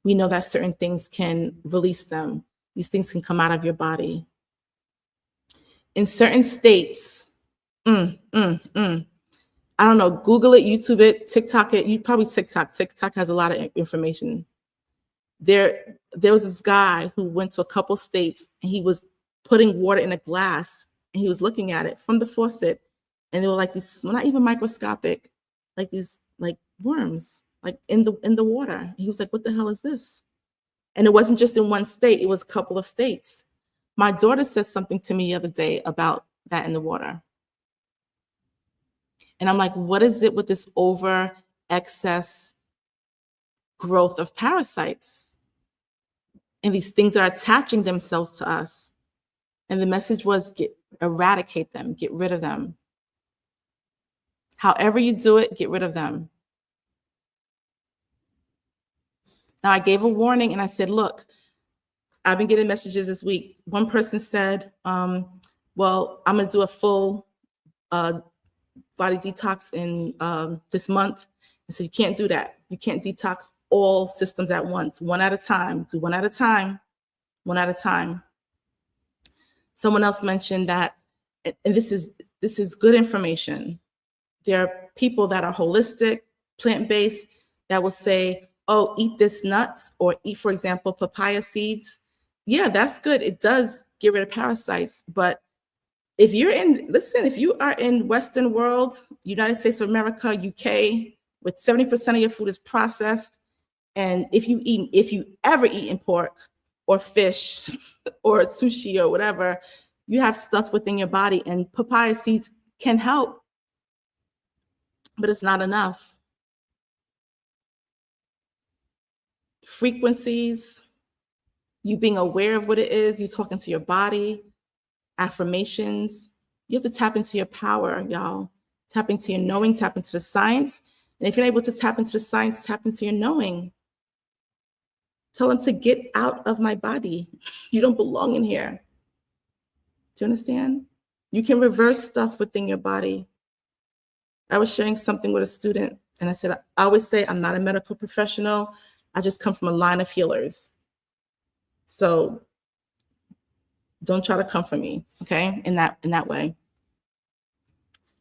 [SPEAKER 1] we know that certain things can release them. These things can come out of your body. In certain states, I don't know, Google it, YouTube it, TikTok it. You probably TikTok. TikTok has a lot of information. There was this guy who went to a couple states and he was putting water in a glass and he was looking at it from the faucet. And they were like these, well, not even microscopic, like these like worms, like in the water. And he was like, what the hell is this? And it wasn't just in one state, it was a couple of states. My daughter said something to me the other day about that in the water. And I'm like, what is it with this over excess growth of parasites? And these things are attaching themselves to us. And the message was eradicate them, get rid of them. However you do it, get rid of them. Now I gave a warning and I said, look, I've been getting messages this week. One person said, well, I'm gonna do a full body detox in this month. I said, you can't do that. You can't detox all systems at once, one at a time. Do one at a time, one at a time. Someone else mentioned that, and this is good information. There are people that are holistic, plant-based, that will say, oh, eat this nuts, or eat, for example, papaya seeds. Yeah, that's good. It does get rid of parasites. But if you are in Western world, United States of America, UK, with 70% of your food is processed, and if you ever eaten pork or fish or sushi or whatever, you have stuff within your body, and papaya seeds can help, but it's not enough. Frequencies, you being aware of what it is, you talking to your body, affirmations. You have to tap into your power, y'all. Tap into your knowing, tap into the science. And if you're able to tap into the science, tap into your knowing. Tell them to get out of my body. You don't belong in here. Do you understand? You can reverse stuff within your body. I was sharing something with a student, and I said, I always say I'm not a medical professional. I just come from a line of healers. So don't try to come for me, okay? In that way.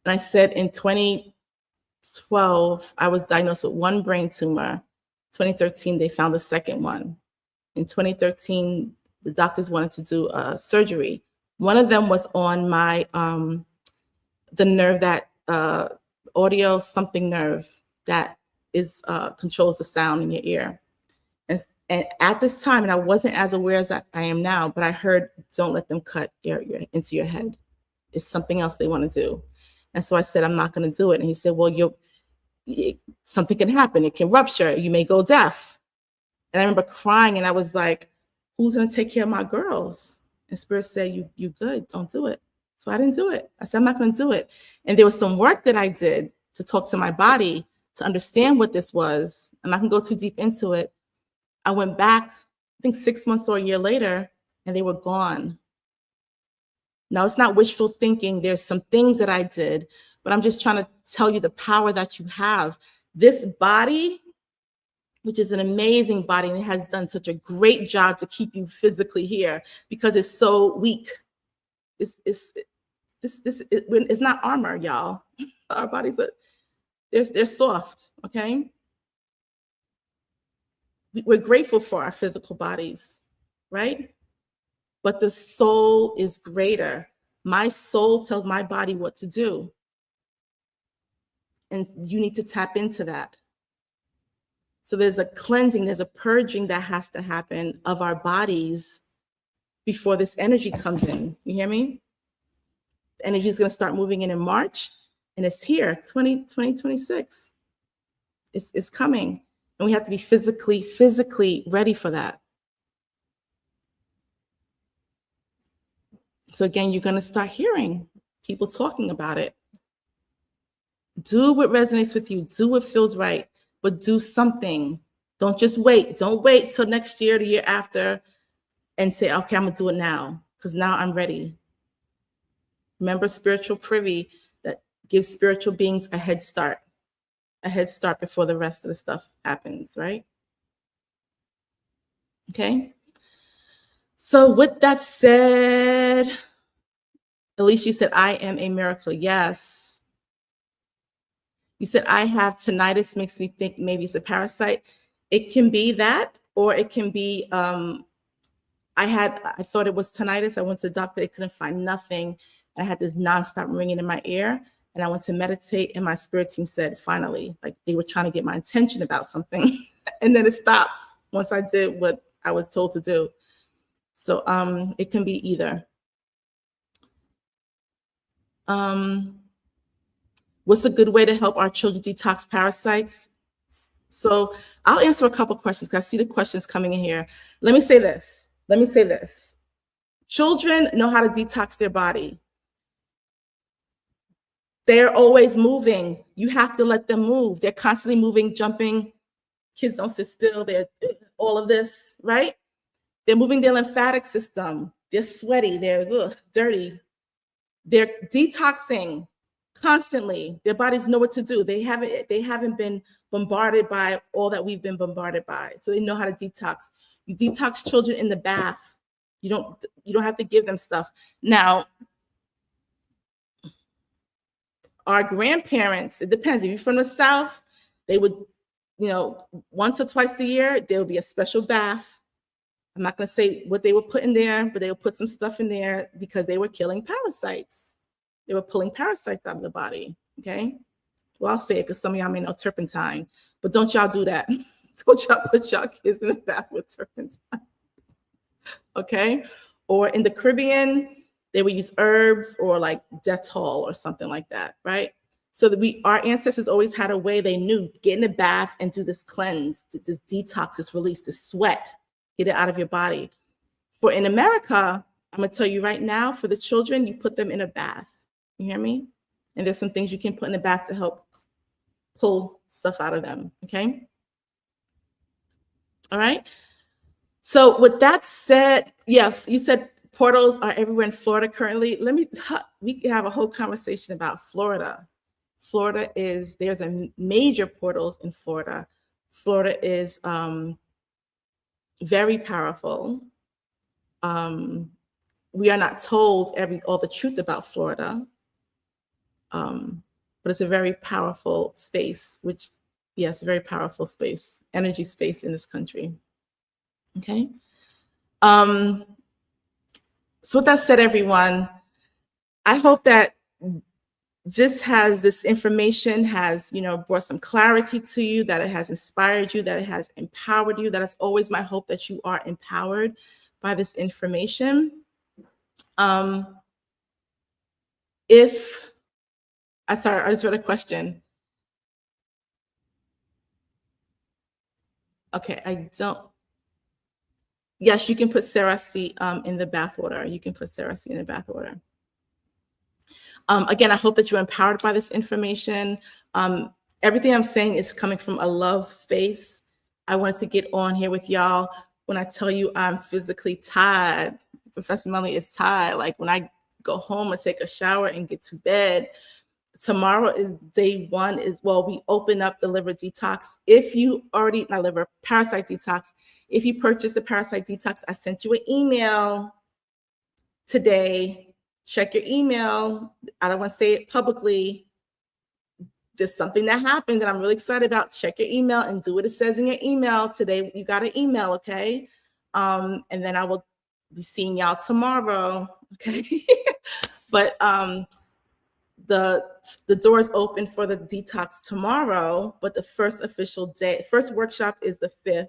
[SPEAKER 1] And I said in 2012, I was diagnosed with one brain tumor. 2013, they found the second one. In 2013, the doctors wanted to do a surgery. One of them was on my, the nerve that, audio something nerve that controls the sound in your ear. And at this time, and I wasn't as aware as I am now, but I heard, don't let them cut into your head. It's something else they want to do. And so I said, I'm not going to do it. And he said, well, something can happen. It can rupture. You may go deaf. And I remember crying, and I was like, who's going to take care of my girls? And Spirit said, you good, don't do it. So I didn't do it. I said, I'm not going to do it. And there was some work that I did to talk to my body to understand what this was. I'm not going to go too deep into it. I went back, I think 6 months or a year later, and they were gone. Now, it's not wishful thinking. There's some things that I did, but I'm just trying to tell you the power that you have. This body, which is an amazing body, and it has done such a great job to keep you physically here because it's so weak. It's not armor, y'all. Our bodies they're soft, okay? We're grateful for our physical bodies, right? But the soul is greater. My soul tells my body what to do. And you need to tap into that. So there's a cleansing, there's a purging that has to happen of our bodies before this energy comes in. You hear me? The energy is going to start moving in March, and it's here, 2026. It's coming. And we have to be physically ready for that. So again, you're going to start hearing people talking about it. Do what resonates with you. Do what feels right, but do something. Don't just wait. Don't wait till next year, the year after, and say, okay, I'm going to do it now because now I'm ready. Remember spiritual privy that gives spiritual beings a head start before the rest of the stuff happens, right? Okay. So with that said, Alicia, you said, I am a miracle. Yes. You said, I have tinnitus, makes me think maybe it's a parasite. It can be that, or it can be, I thought it was tinnitus. I went to the doctor, they couldn't find nothing. I had this nonstop ringing in my ear, and I went to meditate, and my spirit team said, finally, like they were trying to get my attention about something. And then it stopped once I did what I was told to do. So it can be either. What's a good way to help our children detox parasites? So I'll answer a couple questions because I see the questions coming in here. Let me say this. Children know how to detox their body. They're always moving. You have to let them move. They're constantly moving, jumping. Kids don't sit still. They're all of this, right? They're moving their lymphatic system. They're sweaty. They're dirty. They're detoxing constantly. Their bodies know what to do. They haven't been bombarded by all that we've been bombarded by. So they know how to detox. You detox children in the bath. You don't have to give them stuff. Now, our grandparents, it depends. If you're from the South, they would, once or twice a year, there will be a special bath. I'm not going to say what they would put in there, but they would put some stuff in there because they were killing parasites. They were pulling parasites out of the body, okay? Well, I'll say it because some of y'all may know turpentine, but don't y'all do that. Don't y'all put y'all kids in the bath with turpentine, okay? Or in the Caribbean, they would use herbs or like Dettol or something like that, right? So that our ancestors always had a way they knew, get in the bath and do this cleanse, this detox, this release, this sweat, get it out of your body. For in America, I'm gonna tell you right now, for the children, you put them in a bath. You hear me? And there's some things you can put in the bath to help pull stuff out of them, okay? All right. So with that said, yes, you said portals are everywhere in Florida currently. We can have a whole conversation about Florida. There's a major portals in Florida. Florida is very powerful. We are not told all the truth about Florida, but it's a very powerful space, very powerful space, energy space in this country. Okay. So with that said, everyone, I hope that this information has, brought some clarity to you, that it has inspired you, that it has empowered you. That is always my hope, that you are empowered by this information. I just read a question. Okay, yes, you can put Cerasee in the bathwater. You can put Cerasee in the bathwater. Again, I hope that you're empowered by this information. Everything I'm saying is coming from a love space. I wanted to get on here with y'all when I tell you I'm physically tired. Professor Melanie is tired. Like when I go home and take a shower and get to bed, tomorrow is day one. We open up the liver detox. If you already, not liver, parasite detox. If you purchase the parasite detox, I sent you an email today. Check your email. I don't want to say it publicly. Just something that happened that I'm really excited about. Check your email and do what it says in your email. Today, you got an email, okay? And then I will be seeing y'all tomorrow, okay? But the doors open for the detox tomorrow, but the first workshop is the 5th,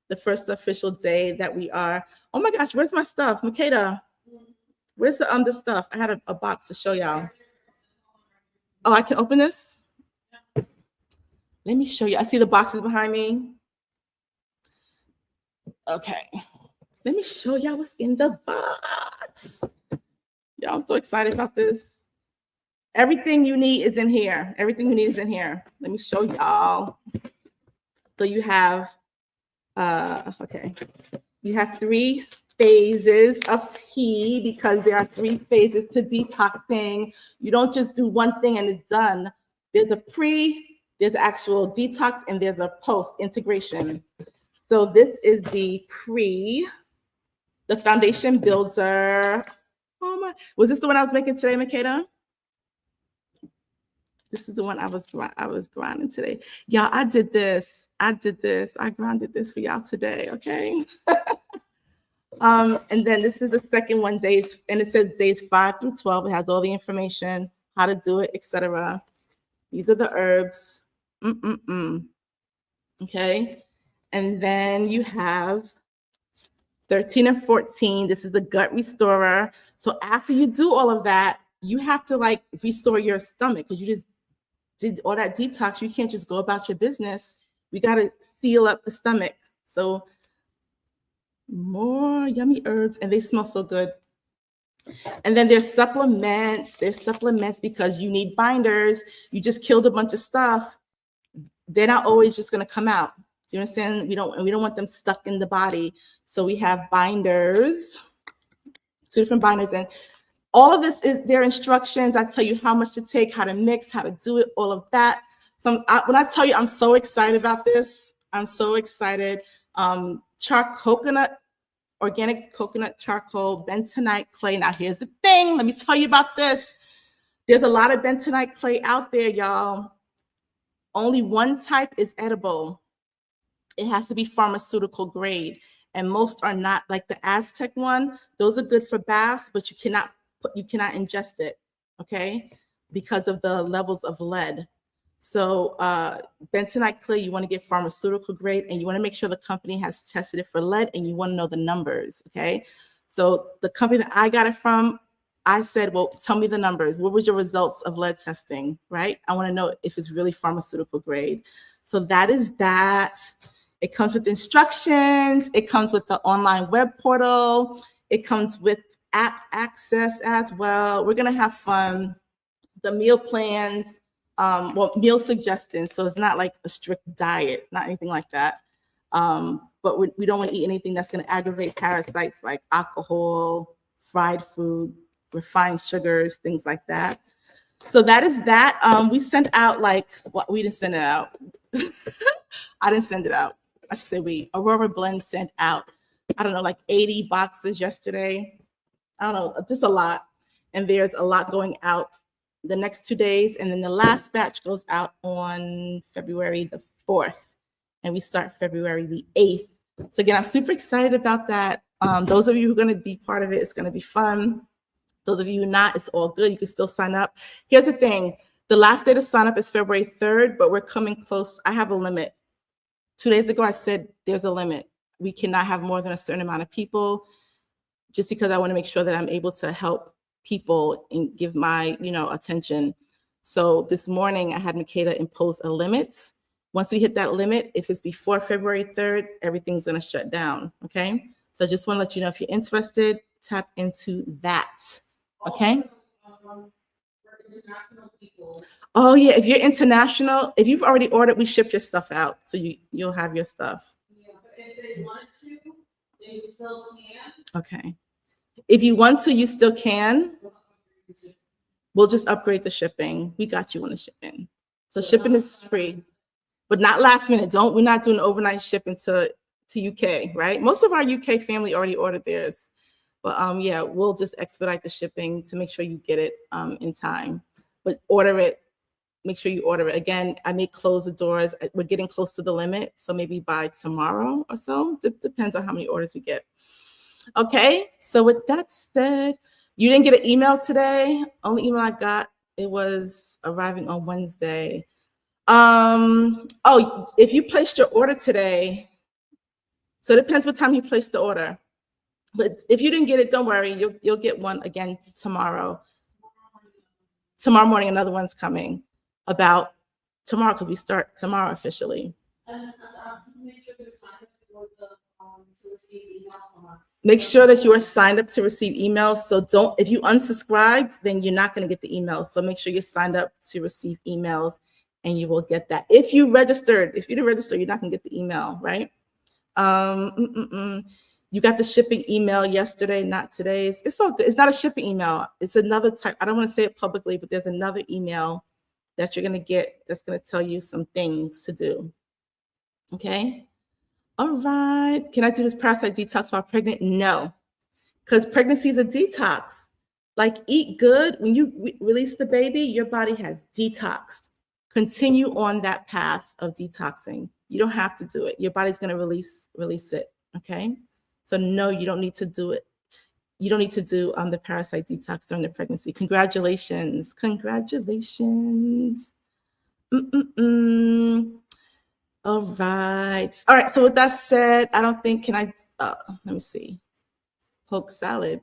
[SPEAKER 1] the first official day that we are. Oh my gosh, where's my stuff? Makeda, where's the stuff? I had a box to show y'all. Oh, I can open this? Let me show you. I see the boxes behind me. Okay. Let me show y'all what's in the box. Yeah, I'm so excited about this. Everything you need is in here. Everything you need is in here. Let me show y'all. So you have, okay, you have 3 phases of tea because there are 3 phases to detoxing. You don't just do one thing and it's done. There's a pre, there's actual detox, and there's a post integration. So this is the pre, the foundation builder. Oh my, was this the one I was making today, Makeda? This is the one I was grinding today. Y'all, I did this. I grinded this for y'all today, okay? And then this is the second one, days, and it says days 5 through 12. It has all the information, how to do it, etc. These are the herbs. Okay. And then you have 13 and 14. This is the gut restorer. So after you do all of that, you have to like restore your stomach because you just did all that detox. You can't just go about your business. We got to seal up the stomach. So more yummy herbs, and they smell so good. And then there's supplements. There's supplements because you need binders. You just killed a bunch of stuff. They're not always just going to come out. Do you understand? We don't want them stuck in the body. So we have binders, 2 different binders, and all of this is their instructions. I tell you how much to take, how to mix, how to do it, all of that. So when I tell you I'm so excited about this, I'm so excited. Coconut, organic coconut charcoal, bentonite clay. Now here's the thing. Let me tell you about this. There's a lot of bentonite clay out there, y'all. Only one type is edible. It has to be pharmaceutical grade. And most are not, like the Aztec one. Those are good for baths, but you cannot ingest it, okay? Because of the levels of lead. So bentonite clay, you want to get pharmaceutical grade, and you want to make sure the company has tested it for lead, and you want to know the numbers, okay? So the company that I got it from, I said, well, tell me the numbers. What was your results of lead testing, right? I want to know if it's really pharmaceutical grade. So that is that. It comes with instructions. It comes with the online web portal. It comes with app access as well. We're going to have fun. The meal plans, meal suggestions. So it's not like a strict diet, not anything like that. But we don't want to eat anything that's going to aggravate parasites like alcohol, fried food, refined sugars, things like that. So that is that. We sent out we didn't send it out. I didn't send it out. I should say Aurora Blend sent out, I don't know, like 80 boxes yesterday. I don't know, just a lot. And there's a lot going out the next 2 days. And then the last batch goes out on February the 4th. And we start February the 8th. So again, I'm super excited about that. Those of you who are going to be part of it, it's going to be fun. Those of you who not, it's all good. You can still sign up. Here's the thing. The last day to sign up is February 3rd, but we're coming close. I have a limit. 2 days ago, I said there's a limit. We cannot have more than a certain amount of people, just because I want to make sure that I'm able to help people and give my, attention. So this morning I had Makeda impose a limit. Once we hit that limit, if it's before February 3rd, everything's going to shut down. Okay. So I just want to let you know, if you're interested, tap into that. Okay. Oh yeah, if you're international, if you've already ordered, we ship your stuff out, so you'll have your stuff. Yeah, but if they want to, they still can. Okay. If you want to, you still can. We'll just upgrade the shipping. We got you on the shipping. So shipping is free, but not last minute. We're not doing overnight shipping to UK, right? Most of our UK family already ordered theirs. But yeah, we'll just expedite the shipping to make sure you get it in time. But order it. Make sure you order it. Again, I may close the doors. We're getting close to the limit. So maybe by tomorrow or so. It depends on how many orders we get. Okay. So with that said, you didn't get an email today. Only email I got, it was arriving on Wednesday. Oh, if you placed your order today, so it depends what time you placed the order. But if you didn't get it, don't worry. You'll get one again tomorrow. Tomorrow morning, another one's coming about tomorrow, because we start tomorrow officially. And make sure to sign up for to receive emails from us. Make sure that you are signed up to receive emails. So if you unsubscribed, then you're not going to get the emails. So make sure you're signed up to receive emails and you will get that. If you didn't register, you're not going to get the email, right? You got the shipping email yesterday, not today's. It's all good. It's not a shipping email. It's another type. I don't want to say it publicly, but there's another email that you're going to get that's going to tell you some things to do. Okay. All right. Can I do this parasite detox while pregnant? No, because pregnancy is a detox. Like, eat good. When you release the baby, your body has detoxed. Continue on that path of detoxing. You don't have to do it. Your body's going to release it. Okay. So no, you don't need to do it. You don't need to do the parasite detox during the pregnancy. Congratulations. Congratulations. All right. So with that said, I don't think, let me see. Poke salad.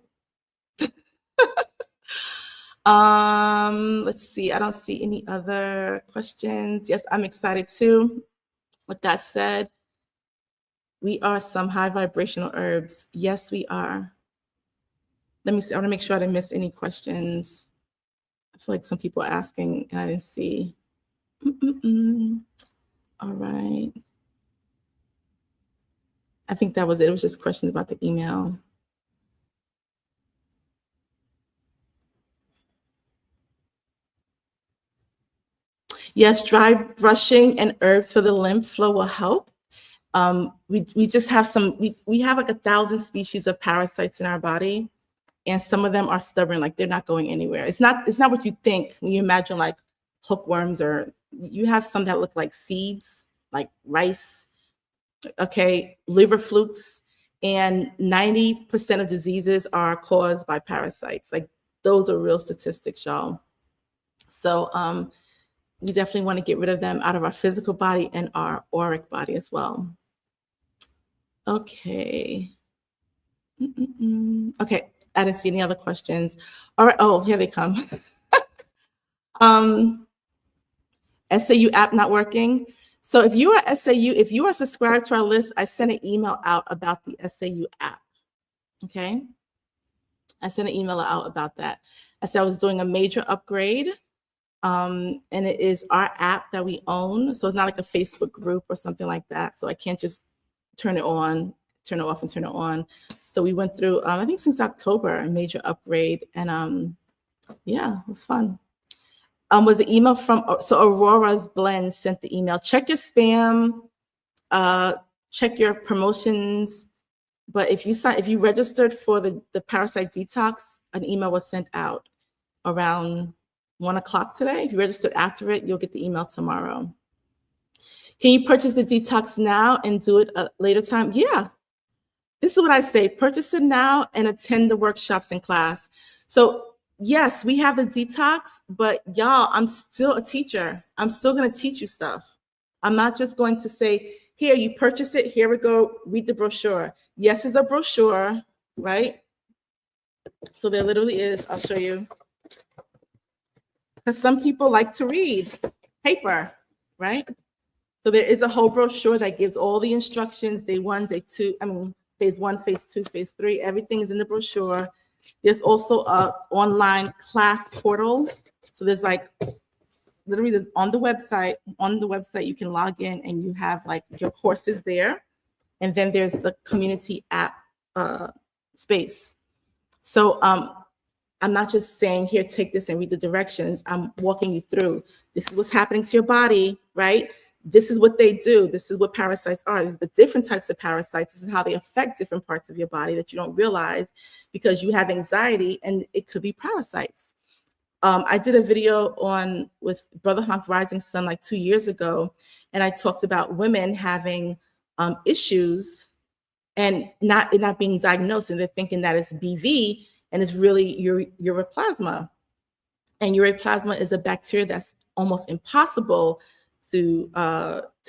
[SPEAKER 1] Let's see. I don't see any other questions. Yes, I'm excited too. With that said, we are some high vibrational herbs. Yes, we are. Let me see. I want to make sure I didn't miss any questions. I feel like some people are asking and I didn't see. All right. I think that was it. It was just questions about the email. Yes, dry brushing and herbs for the lymph flow will help. We just have we have like 1,000 species of parasites in our body, and some of them are stubborn, like they're not going anywhere. It's not what you think when you imagine like hookworms, or you have some that look like seeds, like rice, okay, liver flukes, and 90% of diseases are caused by parasites. Like, those are real statistics, y'all. So we definitely want to get rid of them out of our physical body and our auric body as well. Okay. Okay, I didn't see any other questions. All right, oh, here they come. SAU app not working. So if you are SAU, if you are subscribed to our list, I sent an email out about the SAU app, okay? I sent an email out about that. I said I was doing a major upgrade, and it is our app that we own. So it's not like a Facebook group or something like that. So I can't just turn it on, turn it off, and turn it on. So we went through, I think since October, a major upgrade, and yeah, it was fun. Was the email from, so Aurora's Blend sent the email. Check your spam, check your promotions. But if you registered for the parasite detox, an email was sent out around 1 o'clock today. If you registered after it, you'll get the email tomorrow. Can you purchase the detox now and do it a later time? Yeah. This is what I say, purchase it now and attend the workshops in class. So yes, we have the detox, but y'all, I'm still a teacher. I'm still gonna teach you stuff. I'm not just going to say, here, you purchased it, here we go, read the brochure. Yes, it's a brochure, right? So there literally is, I'll show you. Because some people like to read paper, right? So there is a whole brochure that gives all the instructions, day 1, day 2, phase 1, phase 2, phase 3, everything is in the brochure. There's also a online class portal. So there's like, literally there's on the website, you can log in and you have like your courses there. And then there's the community app space. So I'm not just saying, here, take this and read the directions. I'm walking you through. This is what's happening to your body, right? This is what they do. This is what parasites are. These are the different types of parasites. This is how they affect different parts of your body that you don't realize because you have anxiety, and it could be parasites. I did a video with Brother Honk Rising Sun like 2 years ago, and I talked about women having issues and not being diagnosed, and they're thinking that it's BV, and it's really uroplasma. And uroplasma is a bacteria that's almost impossible to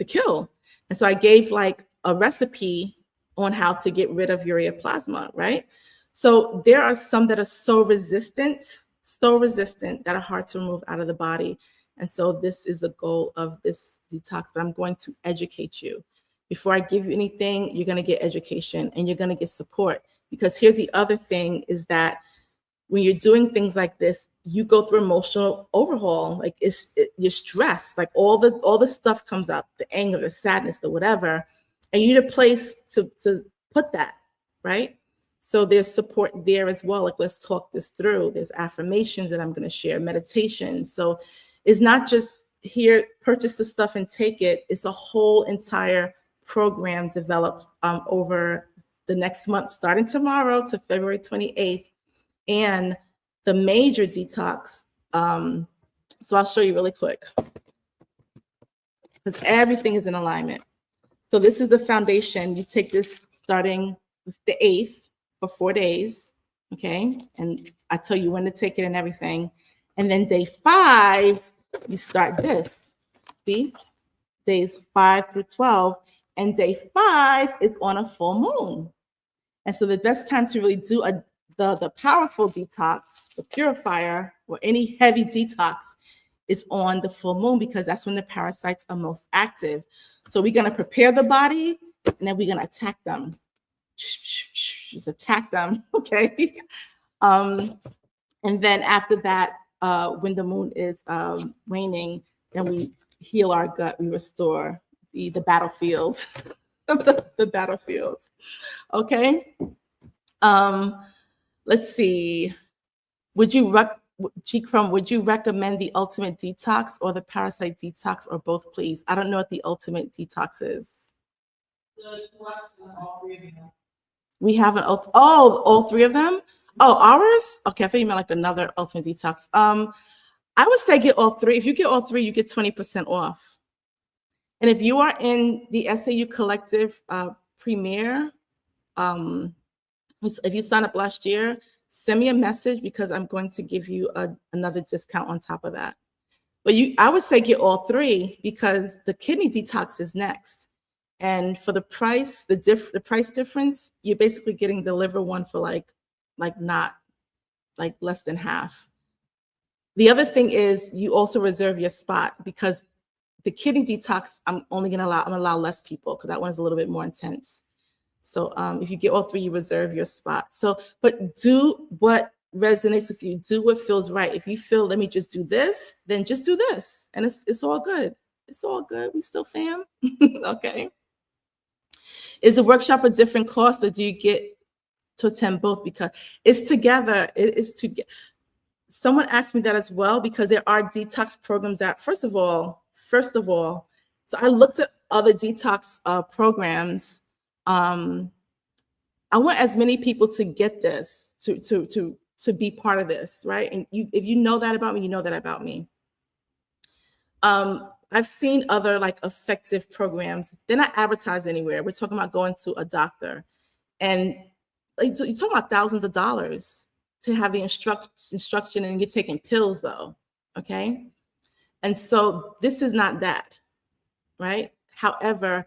[SPEAKER 1] kill. And so I gave like a recipe on how to get rid of uroplasma, right? So there are some that are so resistant that are hard to remove out of the body. And so this is the goal of this detox, but I'm going to educate you. Before I give you anything, you're going to get education and you're going to get support. Because here's the other thing is that when you're doing things like this, you go through emotional overhaul. Like you're stressed, like all the stuff comes up, the anger, the sadness, the whatever, and you need a place to put that, right? So there's support there as well. Like, let's talk this through. There's affirmations that I'm going to share, meditation. So it's not just here, purchase the stuff and take it. It's a whole entire program developed over the next month, starting tomorrow to February 28th. And the major detox. So I'll show you really quick, because everything is in alignment. So this is the foundation. You take this starting with the 8th for 4 days, okay? And I tell you when to take it and everything. And then day 5, you start this. See? Days 5 through 12. And day 5 is on a full moon. And so the best time to really do the powerful detox, the purifier, or any heavy detox is on the full moon, because that's when the parasites are most active. So we're going to prepare the body, and then we're going to attack them. Just attack them, okay? And then after that, when the moon is waning, then we heal our gut, we restore the battlefield, the battlefield, okay? Let's see. Would you recommend the ultimate detox or the parasite detox, or both, please? I don't know what the ultimate detox is. We have an all 3 of them. Oh, ours? Okay, I thought you meant like another ultimate detox. I would say get all 3. If you get all 3, you get 20% off. And if you are in the SAU Collective Premier, if you signed up last year, send me a message, because I'm going to give you another discount on top of that. But I would say get all 3, because the kidney detox is next. And for the price, the price difference, you're basically getting the liver one for like less than half. The other thing is you also reserve your spot, because the kidney detox, I'm going to allow less people, because that one's a little bit more intense. So if you get all 3, you reserve your spot. So, but do what resonates with you. Do what feels right. If you feel, let me just do this, then just do this. And it's all good. It's all good. We still fam. Okay. Is the workshop a different cost, or do you get to attend both? Because it's together. It is together. Someone asked me that as well, because there are detox programs that, first of all, so I looked at other detox programs. I want as many people to get this, to be part of this, right? And if you know that about me, you know that about me. I've seen other like effective programs. They're not advertised anywhere. We're talking about going to a doctor, and you're talking about thousands of dollars to have the instruction, and you're taking pills though, okay? And so this is not that, right? However,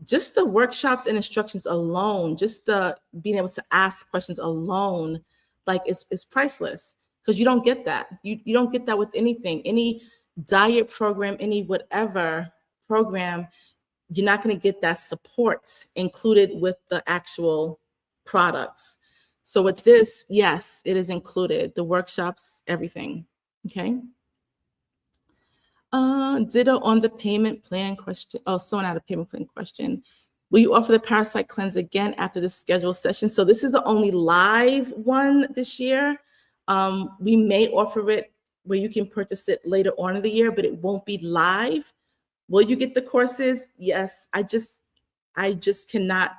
[SPEAKER 1] just the workshops and instructions alone, just the being able to ask questions alone, like it's priceless, because you don't get that. You don't get that with anything, any diet program, any whatever program. You're not going to get that support included with the actual products. So with this, yes, it is included, the workshops, everything. Okay. Ditto on the payment plan question. Oh, someone had a payment plan question. Will you offer the parasite cleanse again after the scheduled session? So this is the only live one this year. We may offer it where you can purchase it later on in the year, but it won't be live. Will you get the courses? Yes. I just cannot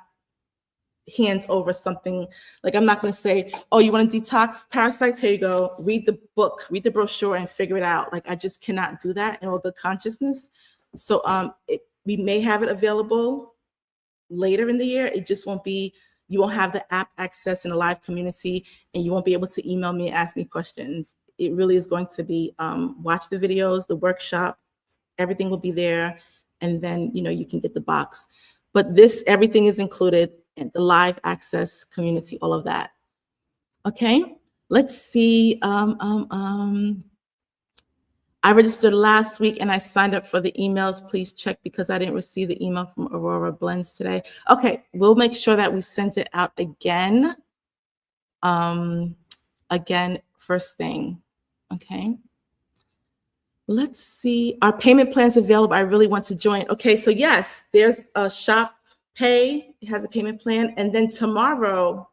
[SPEAKER 1] hand over something. Like, I'm not going to say, oh, you want to detox parasites? Here you go. Read the book, read the brochure, and figure it out. Like, I just cannot do that in all good consciousness. So we may have it available later in the year. It just won't be, you won't have the app access in a live community, and you won't be able to email me and ask me questions. It really is going to be watch the videos, the workshop, everything will be there, and then you can get the box. But this, everything is included, and the live access community, all of that. Okay, let's see. I registered last week and I signed up for the emails. Please check because I didn't receive the email from Aurora Blends today. Okay, we'll make sure that we send it out again. Again, first thing. Okay. Let's see. Are payment plans available? I really want to join. Okay, so yes, there's a Shop Pay. It has a payment plan. And then tomorrow,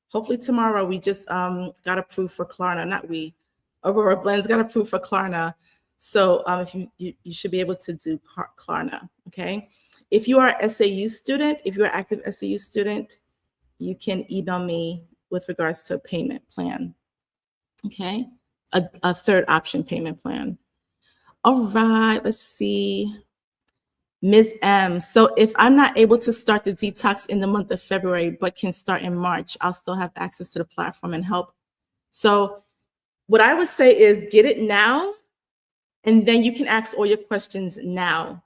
[SPEAKER 1] hopefully tomorrow, we just got approved for Klarna. Not we. Aurora Blends got approved for Klarna. So if you should be able to do Klarna, okay? If you are an SAU student, if you're an active SAU student, you can email me with regards to a payment plan, okay? A third option payment plan. All right, let's see. Ms. M, so if I'm not able to start the detox in the month of February, but can start in March, I'll still have access to the platform and help. So what I would say is get it now, and then you can ask all your questions now.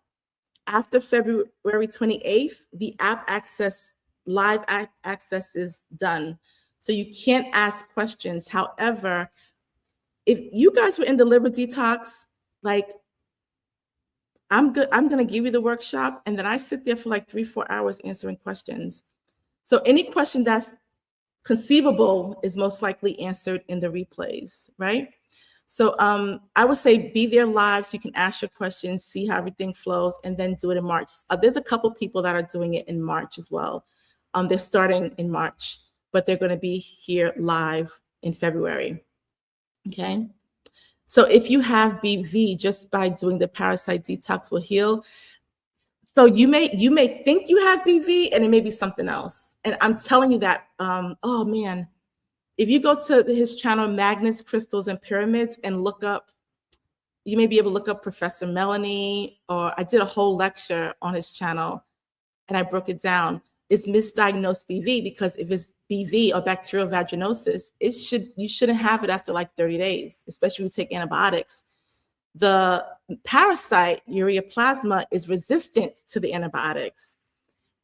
[SPEAKER 1] After February 28th, the app access, live app access is done. So you can't ask questions. However, if you guys were in the liver detox, like I'm going to give you the workshop, and then I sit there for like 3-4 hours answering questions. So any question that's conceivable is most likely answered in the replays, right? So I would say be there live so you can ask your questions, see how everything flows, and then do it in March. There's a couple people that are doing it in March as well. They're starting in March, but they're going to be here live in February. Okay. So if you have BV, just by doing the parasite detox will heal. So you may think you have BV and it may be something else. And I'm telling you that, oh man, if you go to his channel, Magnets, Crystals, and Pyramids, and look up, you may be able to look up Professor Melanie, or I did a whole lecture on his channel and I broke it down. It's misdiagnosed BV because if it's BV or bacterial vaginosis, you shouldn't have it after like 30 days, especially if you take antibiotics. The parasite, ureaplasma, is resistant to the antibiotics.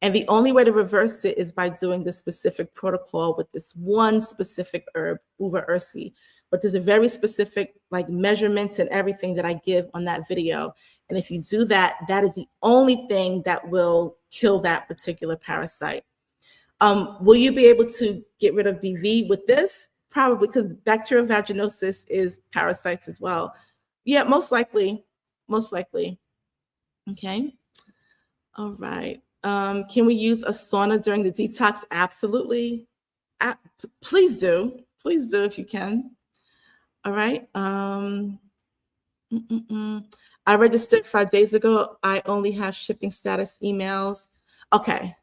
[SPEAKER 1] And the only way to reverse it is by doing the specific protocol with this one specific herb, Uva ursi. But there's a very specific like measurements and everything that I give on that video. And if you do that, that is the only thing that will kill that particular parasite. Will you be able to get rid of BV with this? Probably, because bacterial vaginosis is parasites as well. Yeah, most likely. Okay. All right. Can we use a sauna during the detox? Absolutely. Please do if you can. All right. I registered 5 days ago. I only have shipping status emails. Okay.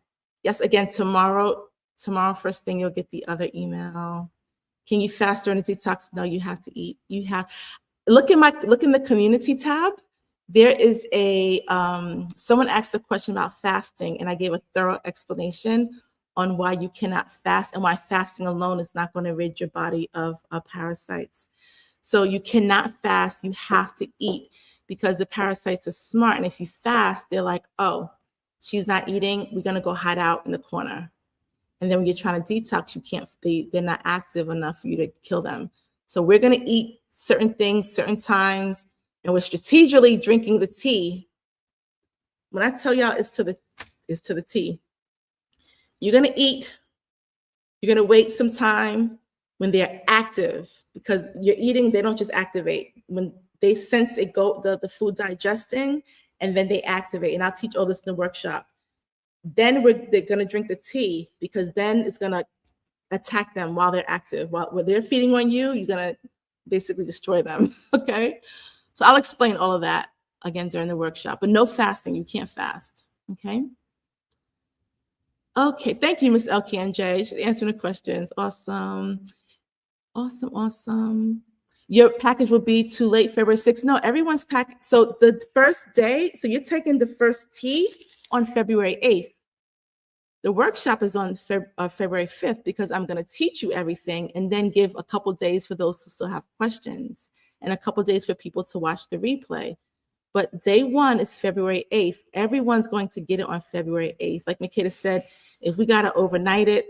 [SPEAKER 1] Yes, again, tomorrow first thing you'll get the other email. Can you fast during the detox? No, you have to eat. Look in the community tab. There is someone asked a question about fasting, and I gave a thorough explanation on why you cannot fast and why fasting alone is not going to rid your body of parasites. So you cannot fast, you have to eat, because the parasites are smart. And if you fast, they're like, oh, she's not eating, we're going to go hide out in the corner. And then when you're trying to detox, they're not active enough for you to kill them. So we're going to eat certain things, certain times, and we're strategically drinking the tea. When I tell y'all it's to the tea, you're going to eat, you're going to wait some time when they're active, because you're eating, they don't just activate. When they sense it the food digesting, and then they activate. And I'll teach all this in the workshop. Then they're going to drink the tea, because then it's going to attack them while they're active. While they're feeding on you, you're going to basically destroy them. Okay. So I'll explain all of that again during the workshop, but no fasting. You can't fast. Okay. Okay. Thank you, Miss LKNJ. She's answering the questions. Awesome. Your package will be too late February 6th. No, everyone's package. So the first day, so you're taking the first tea on February 8th. The workshop is on February 5th, because I'm going to teach you everything and then give a couple days for those who still have questions and a couple days for people to watch the replay. But day one is February 8th. Everyone's going to get it on February 8th. Like Makeda said, if we got to overnight it,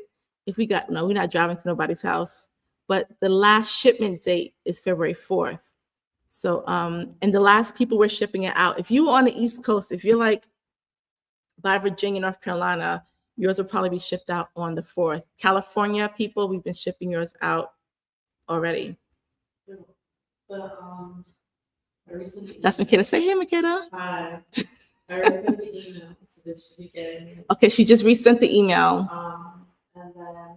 [SPEAKER 1] no, we're not driving to nobody's house. But the last shipment date is February 4th. So, and the last people we're shipping it out. If you on the East Coast, if you're like by Virginia, North Carolina, yours will probably be shipped out on the 4th. California people, we've been shipping yours out already. That's Makeda. Say hey, Makeda.
[SPEAKER 2] Hi. I resent the email, so that should be getting it.
[SPEAKER 1] Okay, she just resent the email.
[SPEAKER 2] And then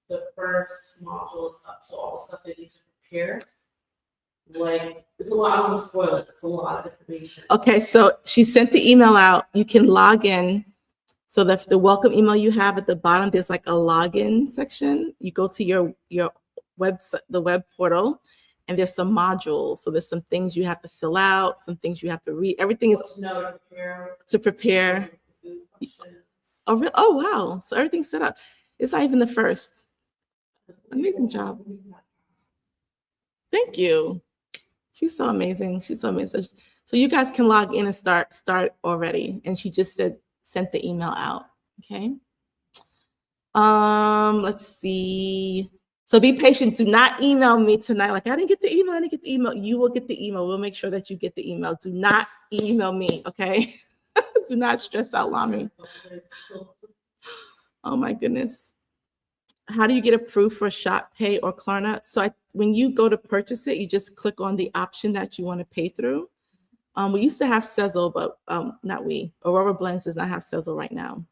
[SPEAKER 2] the first module is up, so all the stuff they need to prepare. Like, it's a lot, I don't want to spoil it, it's a lot of information.
[SPEAKER 1] Okay, so she sent the email out. You can log in. So the welcome email you have at the bottom, there's like a login section. You go to your website, the web portal, and there's some modules. So there's some things you have to fill out, some things you have to read. Everything is to prepare. Oh, wow. So everything's set up. It's not even the first. Amazing job. Thank you. She's so amazing. She's so amazing. So you guys can log in and start already. And she just sent the email out. Okay. Let's see. So be patient. Do not email me tonight. Like, I didn't get the email. I didn't get the email. You will get the email. We'll make sure that you get the email. Do not email me. Okay. Do not stress out, Lami. Oh my goodness. How do you get approved for Shop Pay or Klarna? So when you go to purchase it, you just click on the option that you want to pay through. We used to have Sezzle, but not we. Aurora Blends does not have Sezzle right now.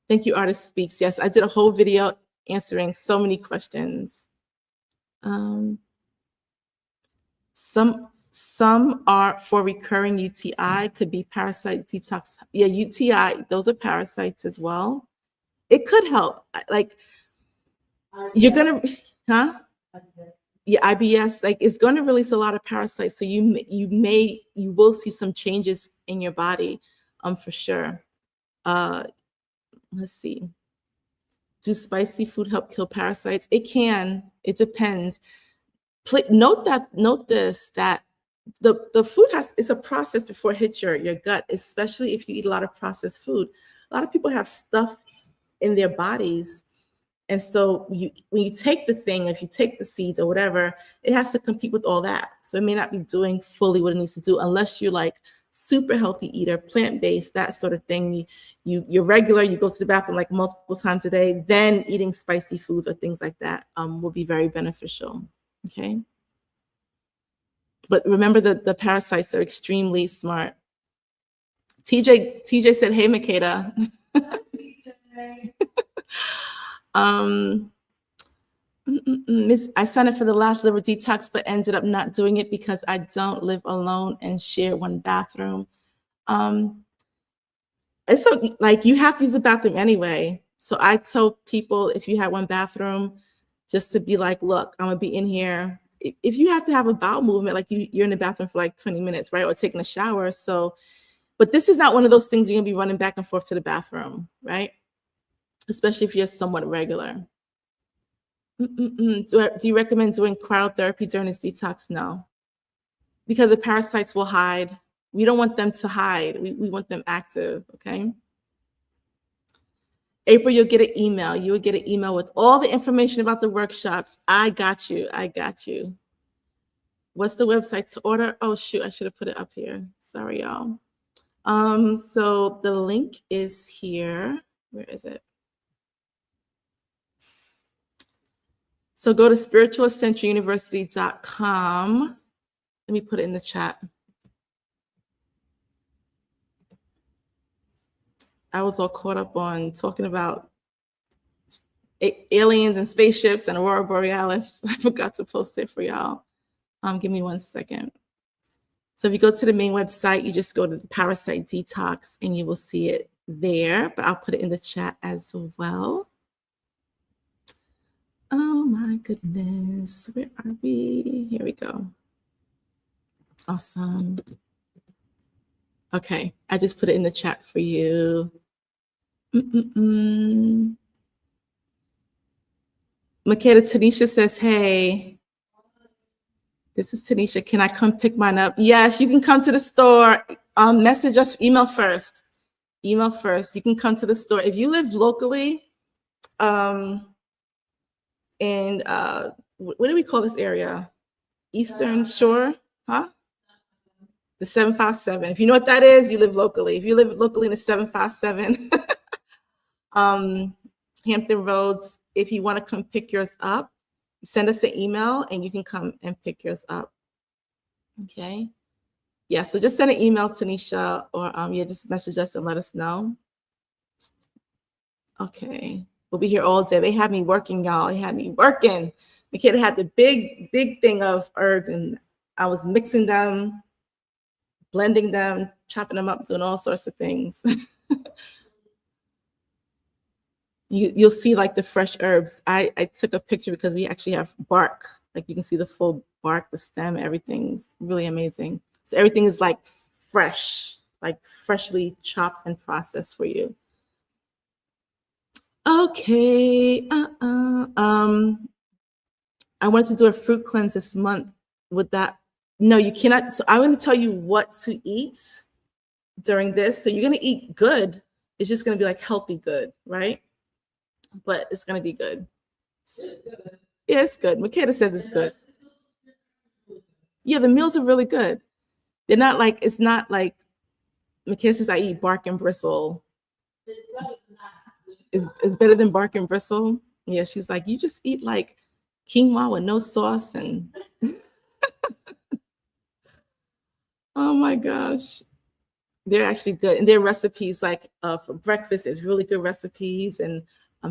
[SPEAKER 1] Thank you, Artist Speaks. Yes, I did a whole video answering so many questions. Some are for recurring UTI, could be parasite detox. Yeah, UTI, those are parasites as well. It could help. Like, you're gonna, huh? Yeah, IBS, like, it's going to release a lot of parasites. So you will see some changes in your body, for sure. Let's see. Do spicy food help kill parasites? It can. It depends. Note this, that the food it's a process before it hits your gut, especially if you eat a lot of processed food. A lot of people have stuff in their bodies. And so when you take the thing, if you take the seeds or whatever, it has to compete with all that. So it may not be doing fully what it needs to do unless you're like super healthy eater, plant-based, that sort of thing. You're regular, you go to the bathroom like multiple times a day, then eating spicy foods or things like that will be very beneficial. Okay. But remember that the parasites are extremely smart. TJ said, hey, Makeda. I signed up for the last liver detox, but ended up not doing it because I don't live alone and share one bathroom. It's so, like, you have to use the bathroom anyway. So I told people, if you had one bathroom, just to be like, look, I'm gonna be in here. If you have to have a bowel movement, like you're in the bathroom for like 20 minutes, right? Or taking a shower. So, but this is not one of those things you're gonna be running back and forth to the bathroom, right? Especially if you're somewhat regular. Do you recommend doing cryotherapy during this detox? No, because the parasites will hide. We don't want them to hide. We want them active, okay? April, you'll get an email. You will get an email with all the information about the workshops. I got you. I got you. What's the website to order? Oh, shoot. I should have put it up here. Sorry, y'all. So the link is here. Where is it? So go to spiritualessentialuniversity.com. Let me put it in the chat. I was all caught up on talking about aliens and spaceships and Aurora Borealis. I forgot to post it for y'all. Give me 1 second. So if you go to the main website, you just go to the parasite detox and you will see it there, but I'll put it in the chat as well. Oh my goodness, where are we? Here we go. Awesome. Okay, I just put it in the chat for you. Makeda, Tanisha says, hey, this is Tanisha. Can I come pick mine up? Yes, you can come to the store. Message us, email first. Email first. You can come to the store. If you live locally, and what do we call this area? Eastern Shore, huh? The 757. If you know what that is, you live locally. If you live locally in the 757, Hampton Roads, if you want to come pick yours up, send us an email and you can come and pick yours up. Okay. Yeah, so just send an email to Nisha or just message us and let us know. Okay. We'll be here all day. They had me working, y'all. They had me working. The kid had the big thing of herbs and I was mixing them, blending them, chopping them up, doing all sorts of things. You'll see like the fresh herbs. I took a picture because we actually have bark. Like you can see the full bark, the stem, everything's really amazing. So everything is like fresh, like freshly chopped and processed for you. Okay. I wanted to do a fruit cleanse this month. Would that? No, you cannot. So I'm going to tell you what to eat during this. So you're going to eat good. It's just going to be like healthy good, right? But it's going to be good. Yeah, it's good. Makeda says it's good. Yeah, the meals are really good. They're not like, it's not like, Makeda says I eat bark and bristle. It's better than bark and bristle. Yeah, she's like, you just eat like quinoa with no sauce and oh my gosh. They're actually good. And their recipes like for breakfast is really good recipes and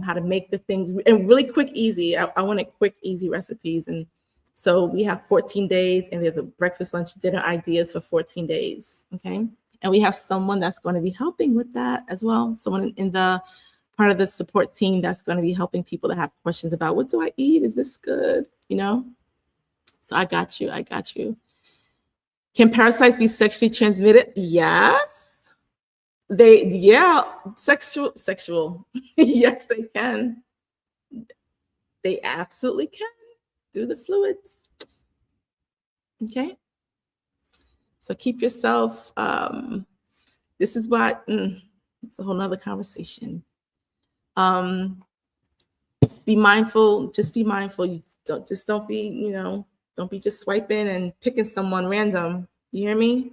[SPEAKER 1] how to make the things and really quick, easy. I wanted quick, easy recipes. And so we have 14 days and there's a breakfast, lunch, dinner ideas for 14 days. Okay. And we have someone that's going to be helping with that as well. Someone in the part of the support team that's going to be helping people that have questions about what do I eat? Is this good? You know? So I got you. I got you. Can parasites be sexually transmitted? Yes. Sexual. Yes, they can. They absolutely can through the fluids. Okay. So keep yourself, this is what, it's a whole nother conversation. Be mindful, just be mindful. You don't be, don't be just swiping and picking someone random. You hear me?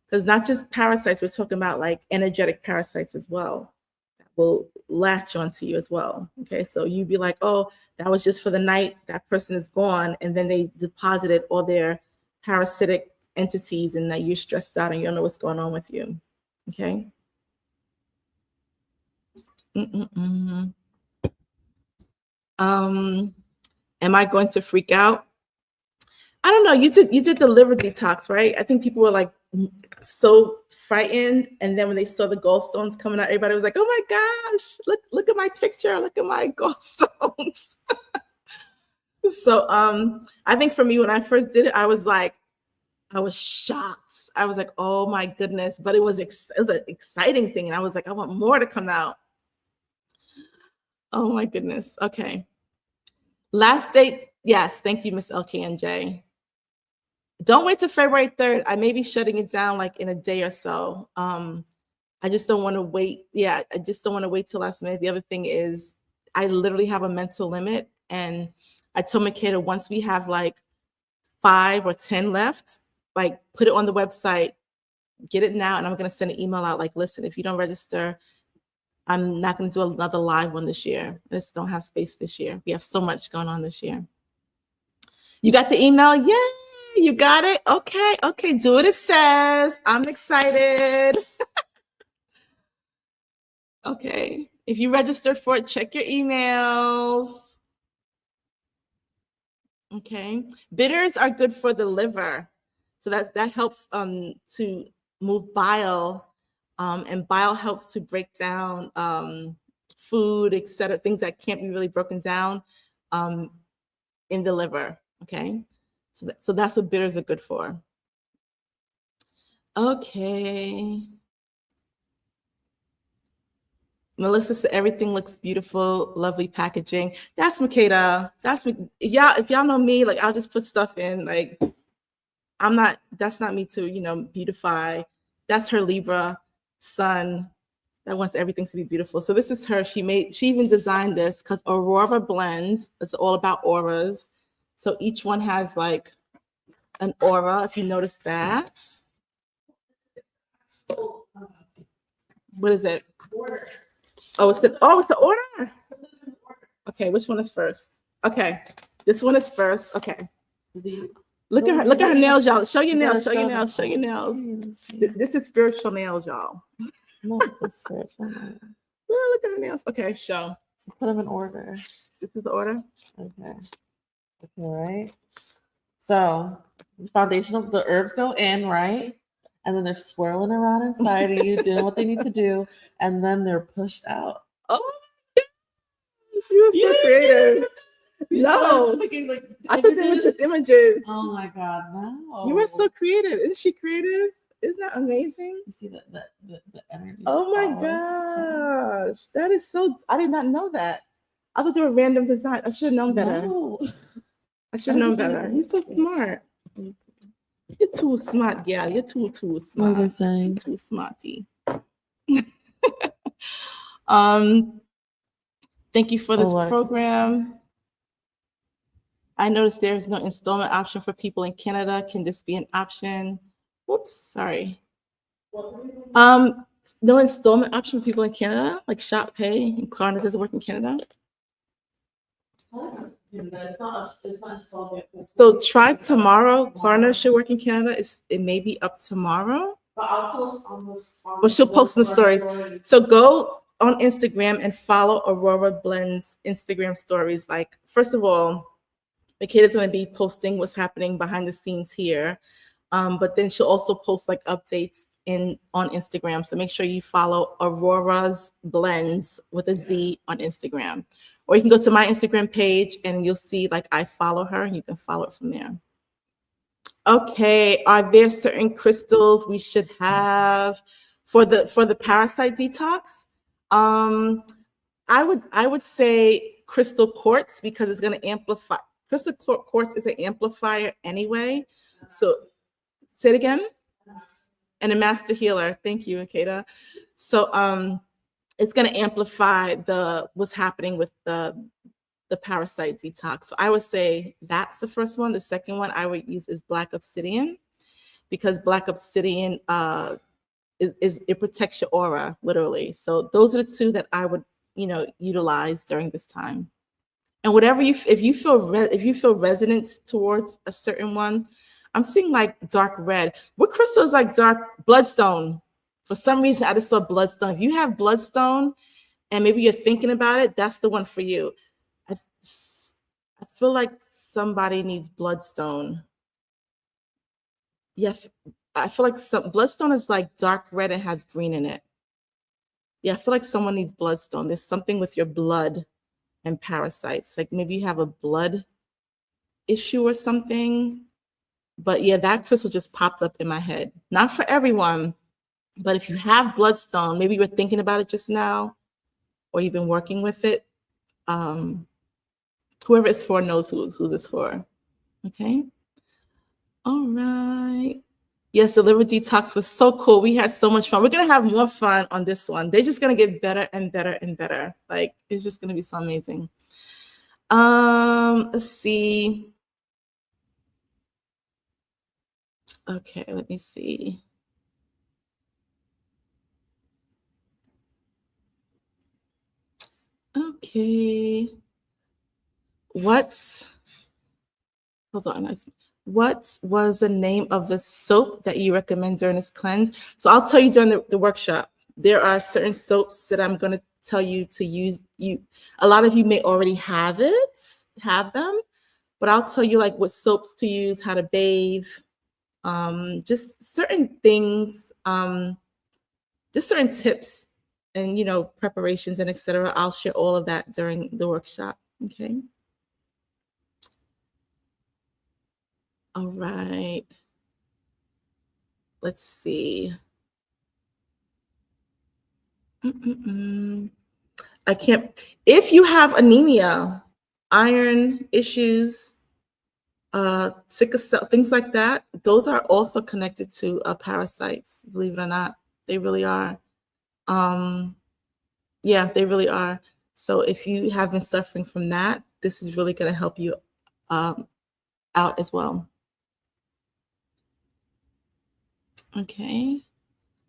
[SPEAKER 1] Because not just parasites, we're talking about like energetic parasites as well that will latch onto you as well. Okay, so you'd be like, oh, that was just for the night, that person is gone, and then they deposited all their parasitic entities and that you're stressed out and you don't know what's going on with you. Okay. Am I going to freak out? I don't know. You did the liver detox, right? I think people were like so frightened, and then when they saw the gallstones coming out, everybody was like, "Oh my gosh, look at my picture, look at my gallstones." So I think for me, when I first did it, I was shocked. I was like, "Oh my goodness!" But it was an exciting thing, and I was like, "I want more to come out." Oh my goodness. Okay. Last date. Yes. Thank you, Miss LKNJ. Don't wait till February 3rd. I may be shutting it down like in a day or so. I just don't want to wait. Yeah, I just don't want to wait till last minute. The other thing is I literally have a mental limit. And I told Makeda once we have like 5 or 10 left, like put it on the website, get it now. And I'm going to send an email out like, listen, if you don't register, I'm not going to do another live one this year. I just don't have space this year. We have so much going on this year. You got the email? Yay! You got it? Okay. Do what it says. I'm excited. Okay. If you registered for it, check your emails. Okay. Bitters are good for the liver. So that helps to move bile. And bile helps to break down food, etc., things that can't be really broken down in the liver. Okay. So that's what bitters are good for. Okay. Melissa said everything looks beautiful, lovely packaging. That's Makeda. Y'all, if y'all know me, like I'll just put stuff in. Like that's not me to, beautify. That's her Libra sun that wants everything to be beautiful. So this is her. She even designed this because Aurora blends. It's all about auras. So each one has like an aura, if you notice that. What is it?
[SPEAKER 2] Order.
[SPEAKER 1] Oh, it's the order. Okay, which one is first? Okay, this one is first. Okay. Look at her nails, y'all. Show your nails, show your nails, show your nails. This is spiritual nails, y'all.
[SPEAKER 2] Not the spiritual.
[SPEAKER 1] Look at her nails. Okay, show.
[SPEAKER 2] So put them in order.
[SPEAKER 1] This is the order.
[SPEAKER 2] Okay. All right. So the foundation of the herbs go in, right? And then they're swirling around inside of you, doing what they need to do, and then they're pushed out.
[SPEAKER 1] Oh, she was so creative. No, I thought they were just images.
[SPEAKER 2] Oh my God, no!
[SPEAKER 1] You were so creative. Isn't she creative? Isn't that amazing?
[SPEAKER 2] You see the energy.
[SPEAKER 1] Oh my gosh, that is so. I did not know that. I thought they were random design. I should have known better.
[SPEAKER 2] No.
[SPEAKER 1] I should have known better. You're so smart. You're too smart, girl. You're too smart.
[SPEAKER 2] What are they saying?
[SPEAKER 1] Too smarty. Thank you for this program. I noticed there is no installment option for people in Canada. Can this be an option? Whoops, sorry. No installment option for people in Canada, like Shop Pay and Klarna doesn't work in Canada.
[SPEAKER 2] It's not installment.
[SPEAKER 1] So try tomorrow. Klarna should work in Canada. It may be up tomorrow.
[SPEAKER 2] But I'll post on this.
[SPEAKER 1] But she'll post in the stories. So go on Instagram and follow Aurora Blend's Instagram stories. Like, first of all, Makita's going to be posting what's happening behind the scenes here. But then she'll also post like updates on Instagram. So make sure you follow Aurora's Blends with a Z on Instagram. Or you can go to my Instagram page and you'll see like I follow her and you can follow it from there. Okay, are there certain crystals we should have for the parasite detox? I would say crystal quartz because it's going to amplify. Crystal quartz is an amplifier anyway. So say it again. And a master healer. Thank you, Akeda. So it's going to amplify what's happening with the parasite detox. So I would say that's the first one. The second one I would use is black obsidian because black obsidian it protects your aura literally. So those are the two that I would utilize during this time. And whatever if you feel resonance towards a certain one, I'm seeing like dark red. What crystal is like dark bloodstone? For some reason, I just saw bloodstone. If you have bloodstone and maybe you're thinking about it, that's the one for you. I feel like somebody needs bloodstone. Yeah, I feel like bloodstone is like dark red and has green in it. Yeah, I feel like someone needs bloodstone. There's something with your blood and parasites. Like maybe you have a blood issue or something. But yeah, that crystal just popped up in my head. Not for everyone, but if you have bloodstone, maybe you were thinking about it just now, or you've been working with it. Whoever it's for knows who this for. Okay. All right. Yes, the liver detox was so cool. We had so much fun. We're gonna have more fun on this one. They're just gonna get better and better and better. Like it's just gonna be so amazing. Let's see. Okay, let me see. Okay. What was the name of the soap that you recommend during this cleanse? So I'll tell you during the workshop. There are certain soaps that I'm going to tell you to use. A lot of you may already have them, but I'll tell you like what soaps to use, how to bathe, just certain things, just certain tips and preparations and etc. I'll share all of that during the workshop. Okay. All right. Let's see. I can't. If you have anemia, iron issues, sickle cell, things like that, those are also connected to parasites. Believe it or not, they really are. Yeah, they really are. So if you have been suffering from that, this is really going to help you out as well. Okay.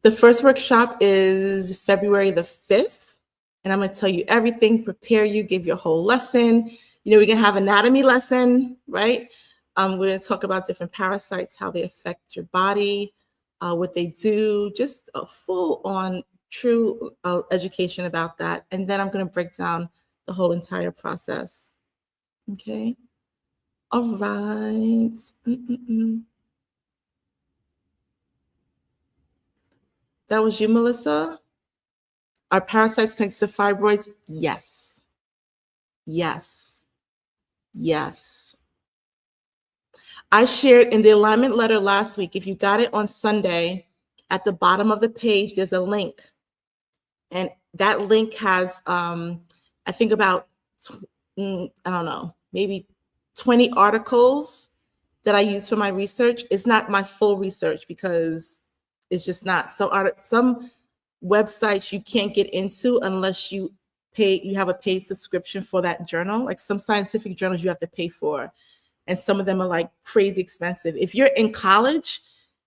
[SPEAKER 1] The first workshop is February the 5th, and I'm going to tell you everything, prepare you, give you a whole lesson. You know, we're going to have anatomy lesson, right? We're going to talk about different parasites, how they affect your body, what they do, just a full-on true education about that. And then I'm going to break down the whole entire process. Okay. All right. That was you, Melissa? Are parasites connected to fibroids? Yes. Yes. Yes. I shared in the alignment letter last week, if you got it on Sunday, at the bottom of the page, there's a link. And that link has, I think about, I don't know, maybe 20 articles that I use for my research. It's not my full research because it's just not. So some websites you can't get into unless you have a paid subscription for that journal. Like some scientific journals you have to pay for. And some of them are like crazy expensive. If you're in college,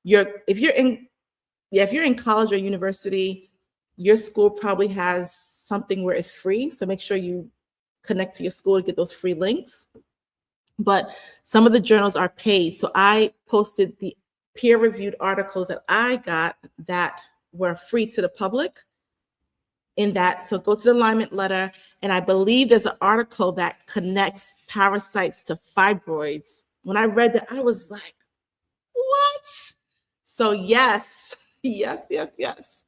[SPEAKER 1] if you're in college or university, your school probably has something where it's free. So make sure you connect to your school to get those free links. But some of the journals are paid. So I posted the peer-reviewed articles that I got that were free to the public in that. So go to the alignment letter, and I believe there's an article that connects parasites to fibroids. When I read that, I was like, what? So yes, yes.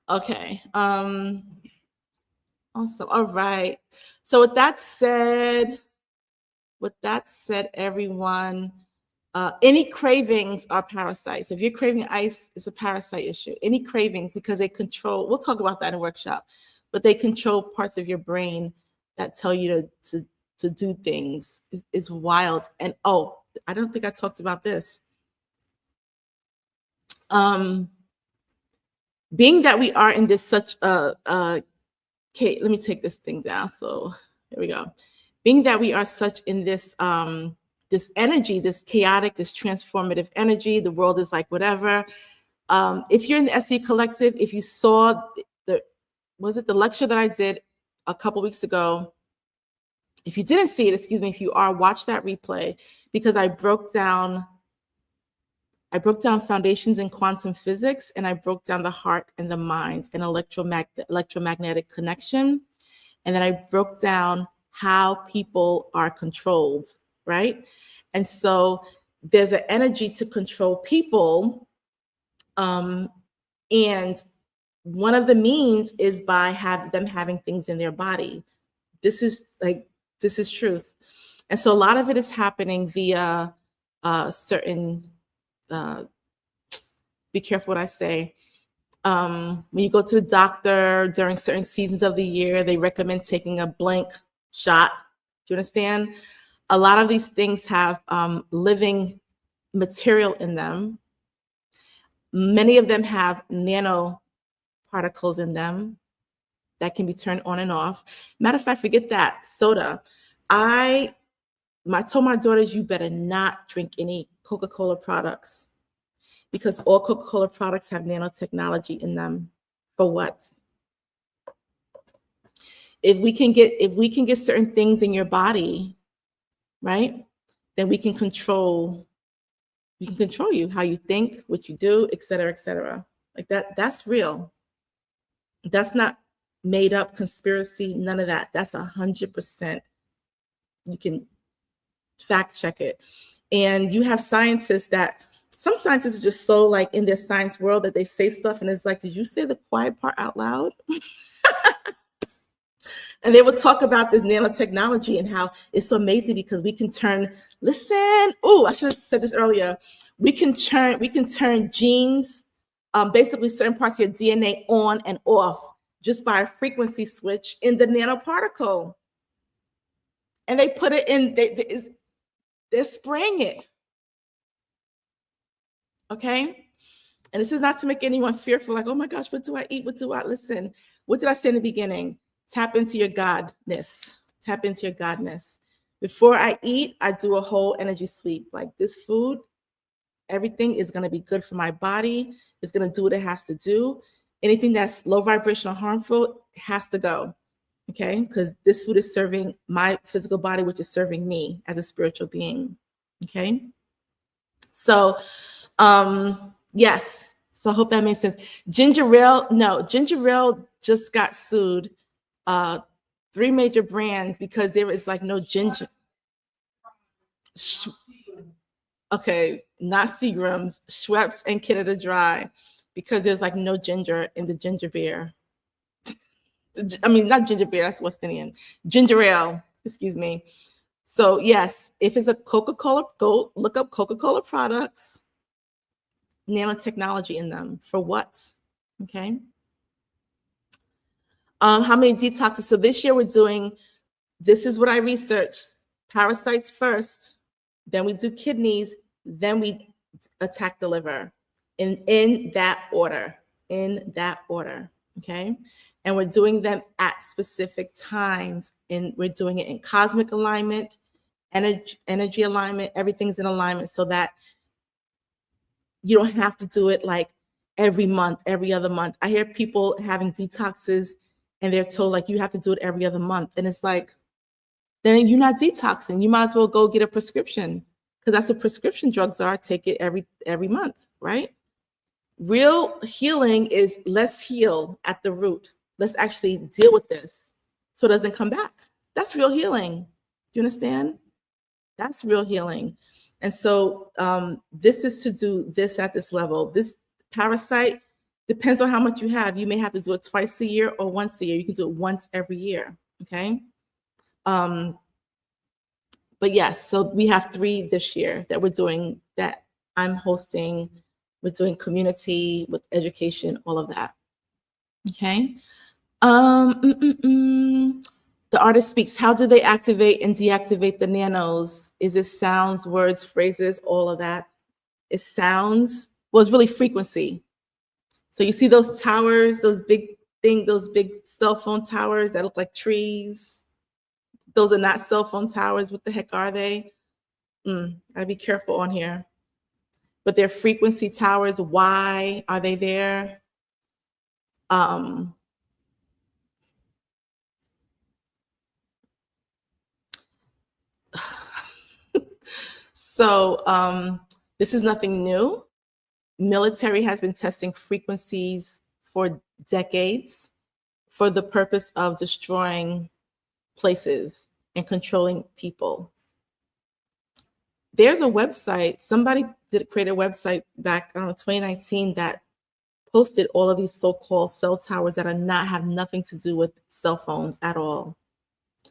[SPEAKER 1] Okay. Awesome. All right. So with that said, everyone, any cravings are parasites. If you're craving ice, it's a parasite issue. Any cravings, because they control, we'll talk about that in workshop, but they control parts of your brain that tell you to do things. It's wild. And oh, I don't think I talked about this. Being that we are in this such a okay, let me take this thing down. So here we go. Being that we are such in this this energy, this chaotic, this transformative energy, the world is like whatever. If you're in the SE Collective, if you saw the lecture that I did a couple weeks ago, if you didn't see it, excuse me, if you are, watch that replay, because I broke down foundations in quantum physics, and I broke down the heart and the mind and electromagnetic connection. And then I broke down how people are controlled, right? And so there's an energy to control people. And one of the means is by them having things in their body. This is truth. And so a lot of it is happening via certain, be careful what I say. When you go to the doctor during certain seasons of the year, they recommend taking a blank shot. Do you understand? A lot of these things have living material in them. Many of them have nanoparticles in them that can be turned on and off. Matter of fact, forget that. Soda. I told my daughters, you better not drink any Coca-Cola products, because all Coca-Cola products have nanotechnology in them. For what? If we can get certain things in your body, right, then we can control you, how you think, what you do, et cetera, et cetera. Like that's real. That's not made up conspiracy, none of that. That's 100%. You can fact check it. And you have scientists some scientists are just so like in their science world that they say stuff and it's like, did you say the quiet part out loud? And they will talk about this nanotechnology and how it's so amazing because we can turn, I should have said this earlier. We can turn genes, basically certain parts of your DNA on and off just by a frequency switch in the nanoparticle. And they put it in, they're spraying it. Okay? And this is not to make anyone fearful, like, oh my gosh, what do I eat? Listen, what did I say in the beginning? Tap into your godness. Tap into your godness. Before I eat, I do a whole energy sweep. Like this food, everything is going to be good for my body. It's going to do what it has to do. Anything that's low vibrational, harmful has to go. Okay, because this food is serving my physical body, which is serving me as a spiritual being. Okay, so yes, so I hope that makes sense. Ginger ale, no, ginger ale just got sued. 3 major brands because there is like no ginger. Okay, not Seagram's, Schweppes and Canada Dry, because there's like no ginger in the ginger beer. I mean, not ginger beer, that's West Indian. Ginger ale, excuse me. So yes, if it's a Coca-Cola, go look up Coca-Cola products, nanotechnology in them. For what? Okay. How many detoxes? So this year we're doing, this is what I researched. Parasites first, then we do kidneys, then we attack the liver in that order, okay? And we're doing them at specific times, and we're doing it in cosmic alignment, energy alignment, everything's in alignment so that you don't have to do it like every month, every other month. I hear people having detoxes and they're told like you have to do it every other month. And it's like, then you're not detoxing. You might as well go get a prescription because that's what prescription drugs are. Take it every month, right? Real healing is let's heal at the root. Let's actually deal with this so it doesn't come back. That's real healing. Do you understand? That's real healing. And so this is to do this at this level. This parasite depends on how much you have. You may have to do it twice a year or once a year. You can do it once every year, okay? But yes, so we have 3 this year that we're doing, that I'm hosting. We're doing community with education, all of that. Okay. The artist speaks. How do they activate and deactivate the nanos? Is it sounds, words, phrases, all of that? It sounds, well, it's really frequency. So you see those towers, those big cell phone towers that look like trees. Those are not cell phone towers. What the heck are they? Gotta be careful on here. But they're frequency towers. Why are they there? So this is nothing new. Military has been testing frequencies for decades for the purpose of destroying places and controlling people. There's a website, somebody did create a website back in 2019 that posted all of these so-called cell towers that have nothing to do with cell phones at all.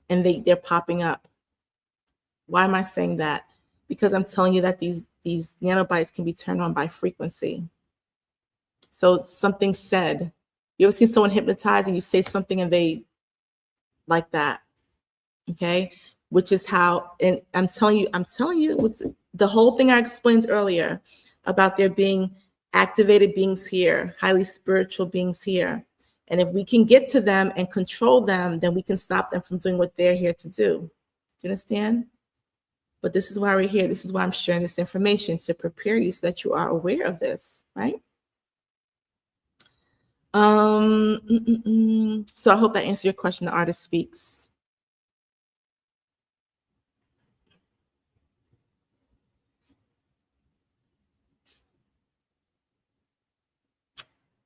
[SPEAKER 1] And they're popping up. Why am I saying that? Because I'm telling you that these nanobites can be turned on by frequency. So something said, you ever seen someone hypnotized and you say something and they like that? Okay, which is how, and I'm telling you, what's the whole thing I explained earlier about there being activated beings here, highly spiritual beings here. And if we can get to them and control them, then we can stop them from doing what they're here to do. Do you understand? But this is why we're here. This is why I'm sharing this information, to prepare you so that you are aware of this, right? So I hope that answered your question. The artist speaks.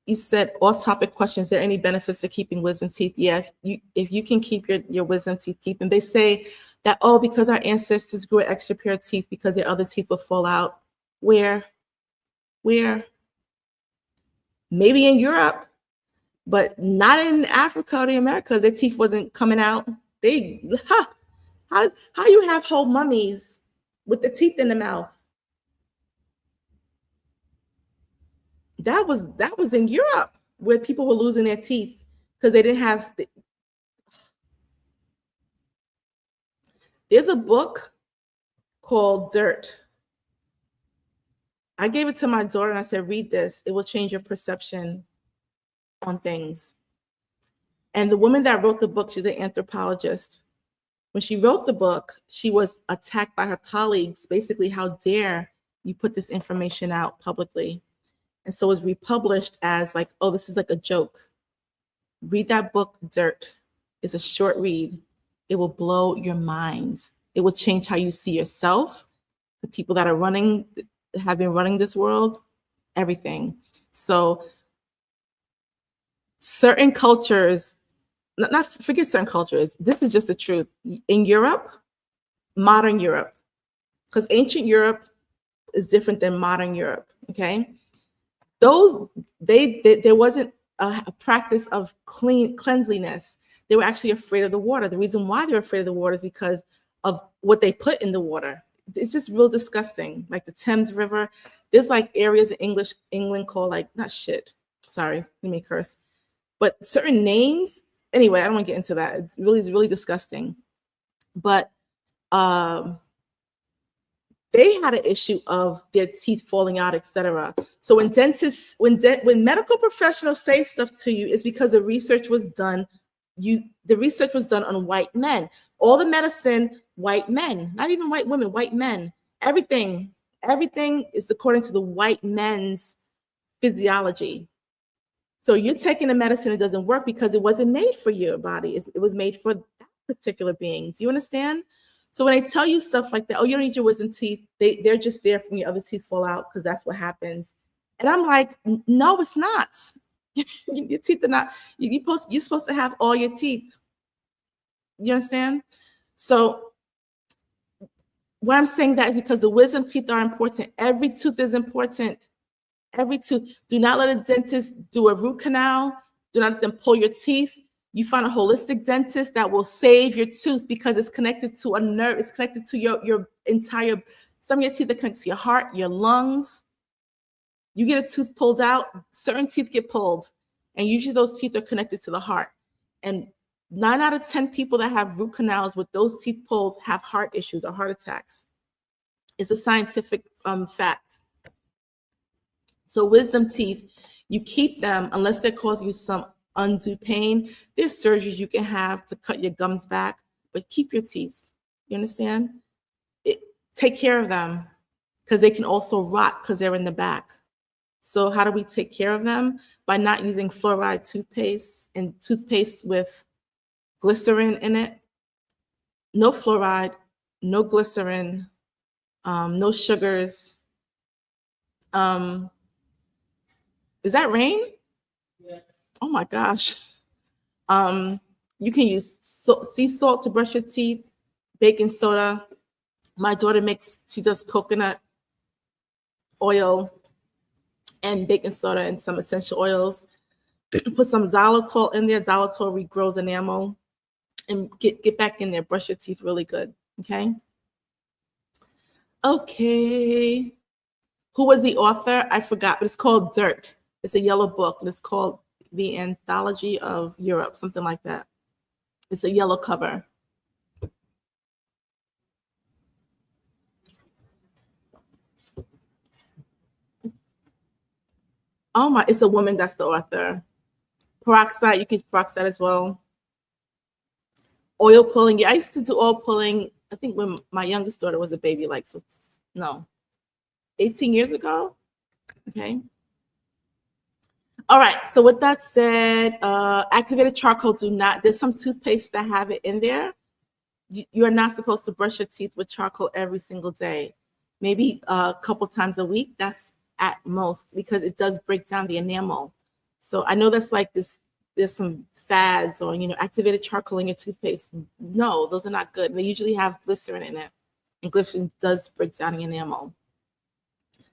[SPEAKER 1] You said off-topic question. Is there any benefits to keeping wisdom teeth? Yeah, if you can keep your wisdom teeth, keep them. They say that, oh, because our ancestors grew an extra pair of teeth because their other teeth would fall out. Where? Maybe in Europe, but not in Africa or the Americas. Their teeth wasn't coming out. How you have whole mummies with the teeth in the mouth? That was in Europe where people were losing their teeth because they didn't have. There's a book called Dirt. I gave it to my daughter and I said, read this. It will change your perception on things. And the woman that wrote the book, she's an anthropologist. When she wrote the book, she was attacked by her colleagues. Basically, how dare you put this information out publicly? And so it was republished as like, oh, this is like a joke. Read that book, Dirt. It's a short read. It will blow your minds. It will change how you see yourself, the people that have been running this world, everything. So certain cultures, not forget certain cultures, this is just the truth. In Europe, modern Europe, because ancient Europe is different than modern Europe, okay? There wasn't a practice of cleanliness. They were actually afraid of the water. The reason why they're afraid of the water is because of what they put in the water. It's just real disgusting. Like the Thames River, there's like areas in England called like, not shit, sorry, let me curse, but certain names. Anyway, I don't want to get into that. It's really disgusting. But they had an issue of their teeth falling out, etc. So when dentists, when medical professionals say stuff to you, it's because the research was done. The research was done on white men. All the medicine, white men, not even white women, white men. Everything is according to the white men's physiology. So you're taking a medicine, it doesn't work because it wasn't made for your body. It was made for that particular being. Do you understand? So when I tell you stuff like that, oh, you don't need your wisdom teeth, they're just there when your other teeth fall out because that's what happens. And I'm like, no, it's not. Your teeth are not, you're supposed to have all your teeth. You understand? So why I'm saying that is because the wisdom teeth are important. Every tooth is important. Every tooth. Do not let a dentist do a root canal. Do not let them pull your teeth. You find a holistic dentist that will save your tooth because it's connected to a nerve. It's connected to your entire, some of your teeth are connected to your heart, your lungs. You get a tooth pulled out, certain teeth get pulled, and usually those teeth are connected to the heart. And 9 out of 10 people that have root canals with those teeth pulled have heart issues or heart attacks. It's a scientific fact. So wisdom teeth, you keep them unless they're causing you some undue pain. There's surgeries you can have to cut your gums back, but keep your teeth. You understand? Take care of them because they can also rot because they're in the back. So how do we take care of them? By not using fluoride toothpaste and toothpaste with glycerin in it. No fluoride, no glycerin, no sugars. Is that rain?
[SPEAKER 2] Yes.
[SPEAKER 1] Oh my gosh. You can use sea salt to brush your teeth, baking soda. My daughter she does coconut oil and baking soda and some essential oils. Put some xylitol in there. Xylitol regrows enamel. And get back in there. Brush your teeth really good. Okay. Okay. Who was the author? I forgot, but it's called Dirt. It's a yellow book, and it's called The Anthology of Europe, something like that. It's a yellow cover. Oh my, it's a woman that's the author. Peroxide, you can use peroxide as well. Oil pulling. Yeah, I used to do oil pulling, I think when my youngest daughter was a baby, like, so no, 18 years ago. Okay. All right. So with that said, activated charcoal, there's some toothpaste that have it in there. You are not supposed to brush your teeth with charcoal every single day. Maybe a couple times a week. That's at most because it does break down the enamel. So I know that's like this, there's some fads on, activated charcoal in your toothpaste. No, those are not good. And they usually have glycerin in it. And glycerin does break down the enamel.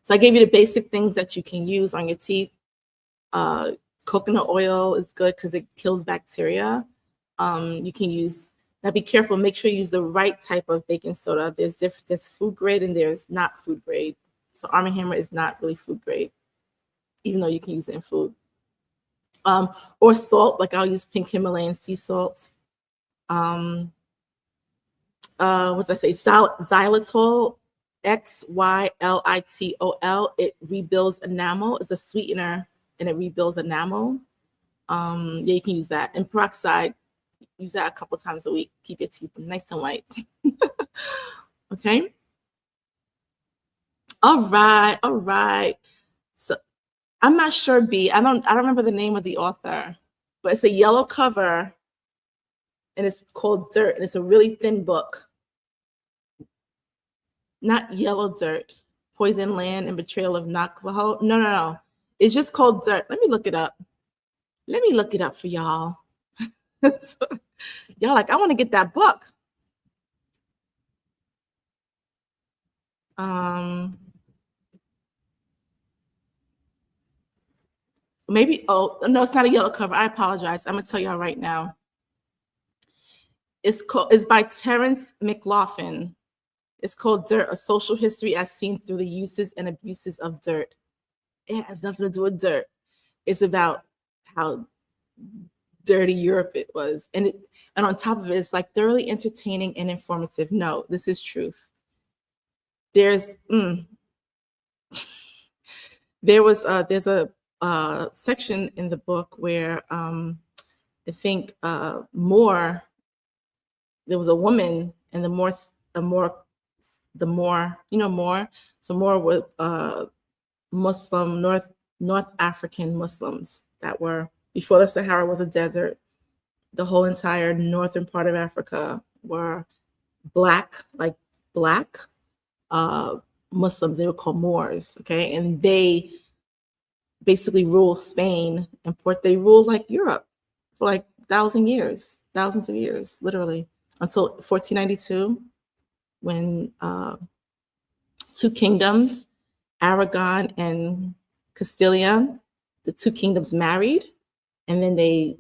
[SPEAKER 1] So I gave you the basic things that you can use on your teeth. Coconut oil is good because it kills bacteria. You can use, now be careful, make sure you use the right type of baking soda. There's food grade and there's not food grade. So Arm & Hammer is not really food grade, even though you can use it in food. Or salt, like I'll use pink Himalayan sea salt. What did I say? Xylitol, Xylitol. It rebuilds enamel. It's a sweetener and it rebuilds enamel. Yeah, you can use that. And peroxide, use that a couple times a week. Keep your teeth nice and white. Okay. All right. So I'm not sure, B. I don't remember the name of the author, but it's a yellow cover and it's called Dirt, and it's a really thin book. Not Yellow Dirt, Poison Land and Betrayal of Navajo. No. It's just called Dirt. Let me look it up. For y'all. So, y'all like, I want to get that book. Maybe, oh, no, it's not a yellow cover. I apologize. I'm going to tell y'all right now. It's by Terrence McLaughlin. It's called Dirt, A Social History as Seen Through the Uses and Abuses of Dirt. It has nothing to do with dirt. It's about how dirty Europe it was. And on top of it, it's like thoroughly entertaining and informative. No, this is truth. There's there's a section in the book where I think Moore, there was a woman, and the Moore, you know, Moore. So Moore was Muslim, North African Muslims that were, before the Sahara was a desert, the whole entire northern part of Africa were black Muslims. They were called Moors, okay? And they basically ruled Spain and they ruled like Europe for like thousands of years, literally, until 1492, when two kingdoms, Aragon and Castilla, the two kingdoms married, and then they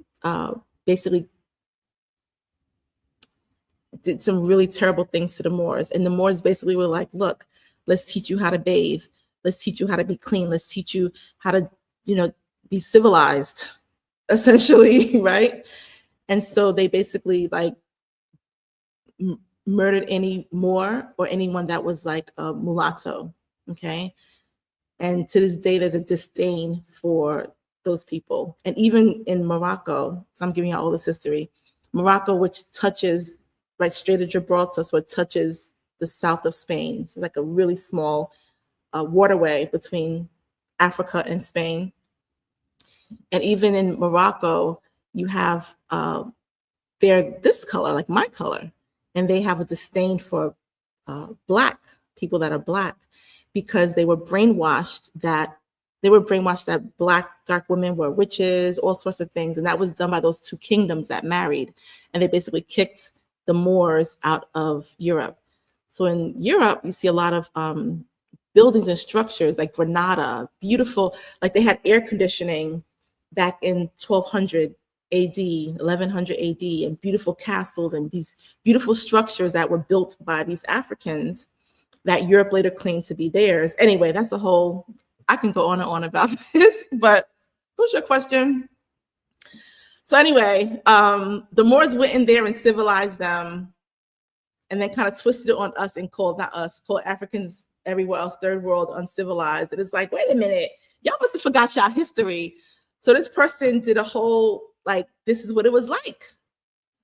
[SPEAKER 1] basically did some really terrible things to the Moors. And the Moors basically were like, look, let's teach you how to bathe. Let's teach you how to be clean. Let's teach you how to, be civilized, essentially, right? And so they basically like murdered any Moor or anyone that was like a mulatto, okay? And to this day, there's a disdain for those people. And even in Morocco, so I'm giving you all this history, Morocco, which touches right straight at Gibraltar, so it touches the south of Spain. It's like a really small waterway between Africa and Spain. And even in Morocco, you have, they're this color, like my color, and they have a disdain for Black people that are Black, because they were brainwashed that Black dark women were witches, all sorts of things. And that was done by those two kingdoms that married. And they basically kicked the Moors out of Europe. So in Europe, you see a lot of buildings and structures like Granada, beautiful, like they had air conditioning back in 1200 AD, 1100 AD, and beautiful castles and these beautiful structures that were built by these Africans that Europe later claimed to be theirs. Anyway, that's a whole, I can go on and on about this, but what's your question? So anyway, the Moors went in there and civilized them, and then kind of twisted it on us and called Africans everywhere else third world, uncivilized. And it's like, wait a minute, y'all must have forgot y'all history. So this person did a whole, like, this is what it was like.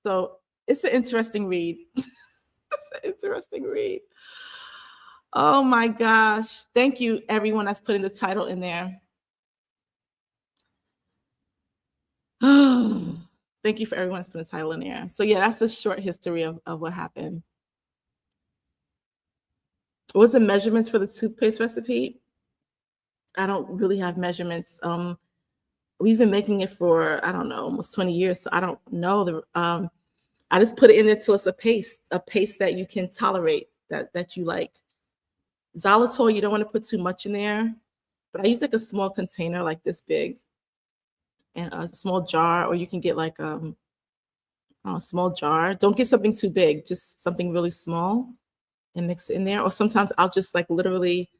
[SPEAKER 1] So it's an interesting read. It's an interesting read. Oh my gosh. Thank you, everyone that's putting the title in there. Thank you for everyone that's putting the title in there. So yeah, that's a short history of what happened. What was the measurements for the toothpaste recipe? I don't really have measurements. We've been making it for, I don't know, almost 20 years. So I don't know. I just put it in there till it's a paste that you can tolerate, that you like. Xylitol, you don't want to put too much in there, but I use like a small container like this big, and a small jar, or you can get like a small jar. Don't get something too big, just something really small, and mix it in there. Or sometimes I'll just like literally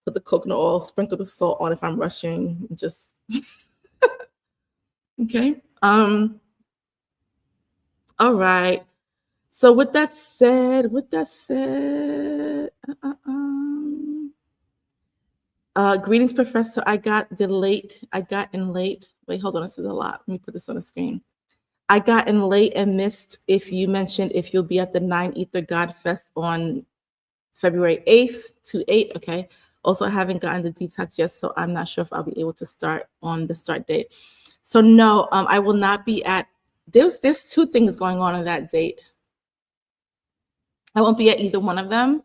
[SPEAKER 1] put the coconut oil, sprinkle the salt on if I'm rushing, and just okay. All right. So with that said, greetings, Professor. I got in late. Wait, hold on. This is a lot. Let me put this on the screen. I got in late and missed if you mentioned if you'll be at the 9 Ether God Fest on February 8th to 8. Okay. Also, I haven't gotten the detox yet, so I'm not sure if I'll be able to start on the start date. So no, I will not be at, there's two things going on that date. I won't be at either one of them.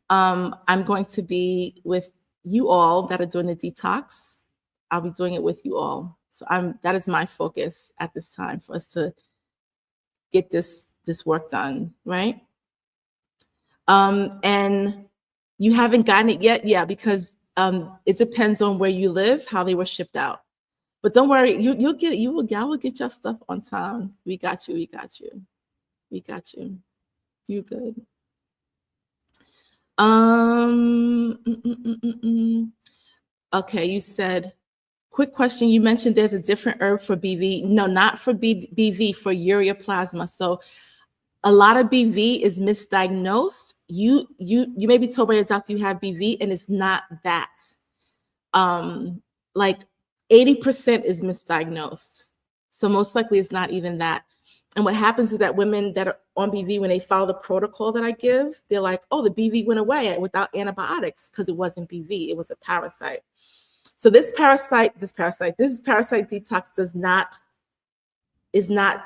[SPEAKER 1] I'm going to be with you all that are doing the detox. I'll be doing it with you all. So that is my focus at this time, for us to get this work done, right? And you haven't gotten it yet? Yeah, because it depends on where you live, how they were shipped out. But don't worry, y'all will get your stuff on time. We got you. You good. Okay, you said, quick question. You mentioned there's a different herb for BV. No, not for BV, for ureaplasma. So a lot of BV is misdiagnosed. You may be told by your doctor you have BV, and it's not that. Like 80% is misdiagnosed. So most likely it's not even that. And what happens is that women that are on BV, when they follow the protocol that I give, they're like, oh, the BV went away without antibiotics, because it wasn't BV, it was a parasite. So this parasite detox is not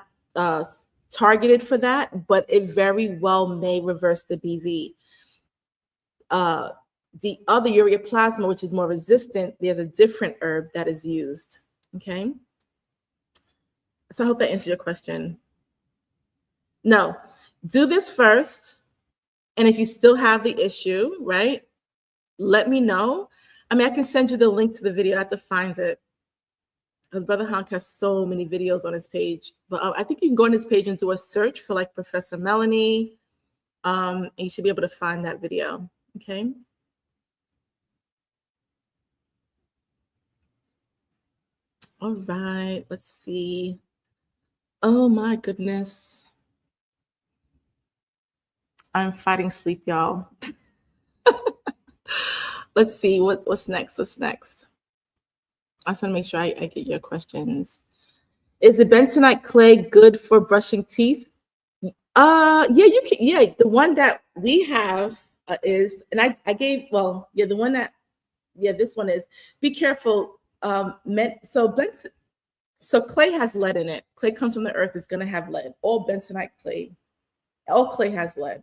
[SPEAKER 1] targeted for that, but it very well may reverse the BV. The other ureaplasma, which is more resistant, there's a different herb that is used. Okay. So I hope that answered your question. No, do this first. And if you still have the issue, right, let me know. I mean, I can send you the link to the video. I have to find it, because Brother Hank has so many videos on his page. But I think you can go on his page and do a search for like Professor Melanie. And you should be able to find that video. Okay. All right. Let's see. Oh my goodness. I'm fighting sleep, y'all. Let's see what's next. I just want to make sure I get your questions. Is the bentonite clay good for brushing teeth? Yeah, you can. Yeah, the one that we have is, and I gave. Well, yeah, the one that, yeah, this one is. Be careful. So clay has lead in it. Clay comes from the earth. It's going to have lead. All bentonite clay, all clay has lead.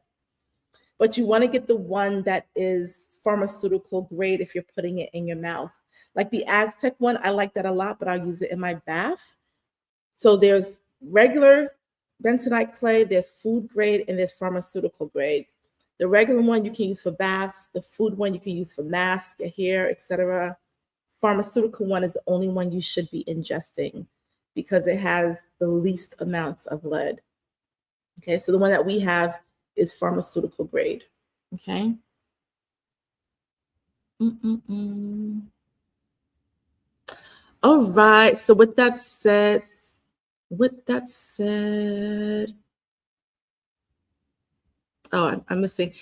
[SPEAKER 1] But you want to get the one that is pharmaceutical grade if you're putting it in your mouth. Like the Aztec one, I like that a lot, but I'll use it in my bath. So there's regular bentonite clay, there's food grade, and there's pharmaceutical grade. The regular one you can use for baths. The food one you can use for masks, your hair, etc. Pharmaceutical one is the only one you should be ingesting, because it has the least amounts of lead. Okay, so the one that we have is pharmaceutical grade. Okay. All right. So with that said, oh, I'm missing.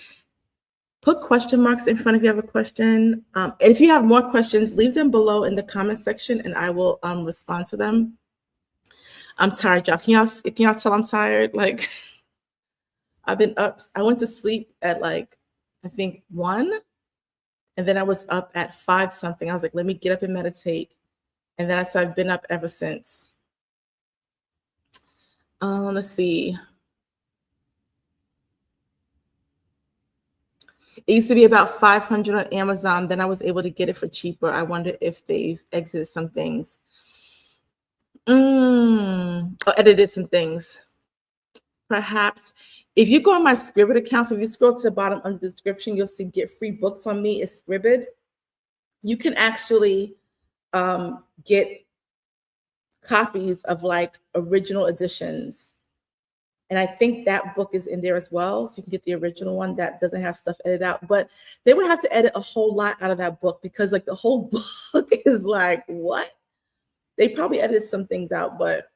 [SPEAKER 1] Put question marks in front if you have a question. And if you have more questions, leave them below in the comment section, and I will respond to them. I'm tired, y'all. Can y'all tell I'm tired? Like, I've been up. I went to sleep at like, I think 1, and then I was up at 5 something. I was like, let me get up and meditate. And then I've been up ever since. Let's see. It used to be about $500 on Amazon. Then I was able to get it for cheaper. I wonder if they've exited some things. Or edited some things. Perhaps. If you go on my Scribd account, so if you scroll to the bottom under the description, you'll see get free books on me. It's Scribd. You can actually get copies of like original editions. And I think that book is in there as well. So you can get the original one that doesn't have stuff edited out. But they would have to edit a whole lot out of that book, because like the whole book is like, what? They probably edited some things out, but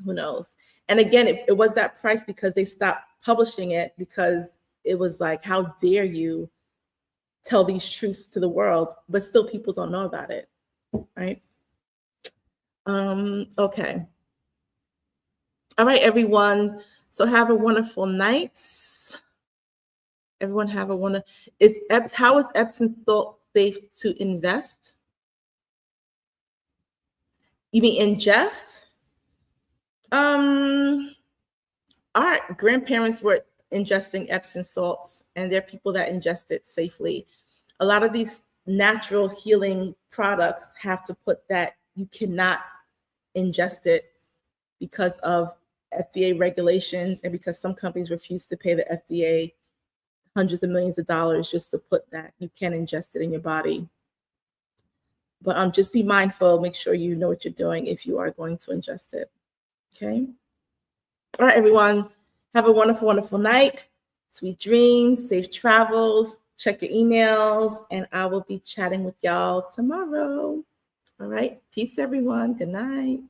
[SPEAKER 1] who knows? And again, it was that price because they stopped publishing it, because it was like, how dare you tell these truths to the world? But still people don't know about it, right? Okay. All right, everyone. So have a wonderful night. Everyone have a wonderful. How is Epsom salt safe to invest? You mean ingest? Our grandparents were ingesting Epsom salts, and there are people that ingest it safely. A lot of these natural healing products have to put that you cannot ingest it because of FDA regulations and because some companies refuse to pay the FDA hundreds of millions of dollars just to put that you can ingest it in your body. But just be mindful, make sure you know what you're doing if you are going to ingest it. Okay. All right, everyone. Have a wonderful, wonderful night. Sweet dreams, safe travels. Check your emails, and I will be chatting with y'all tomorrow. All right. Peace, everyone. Good night.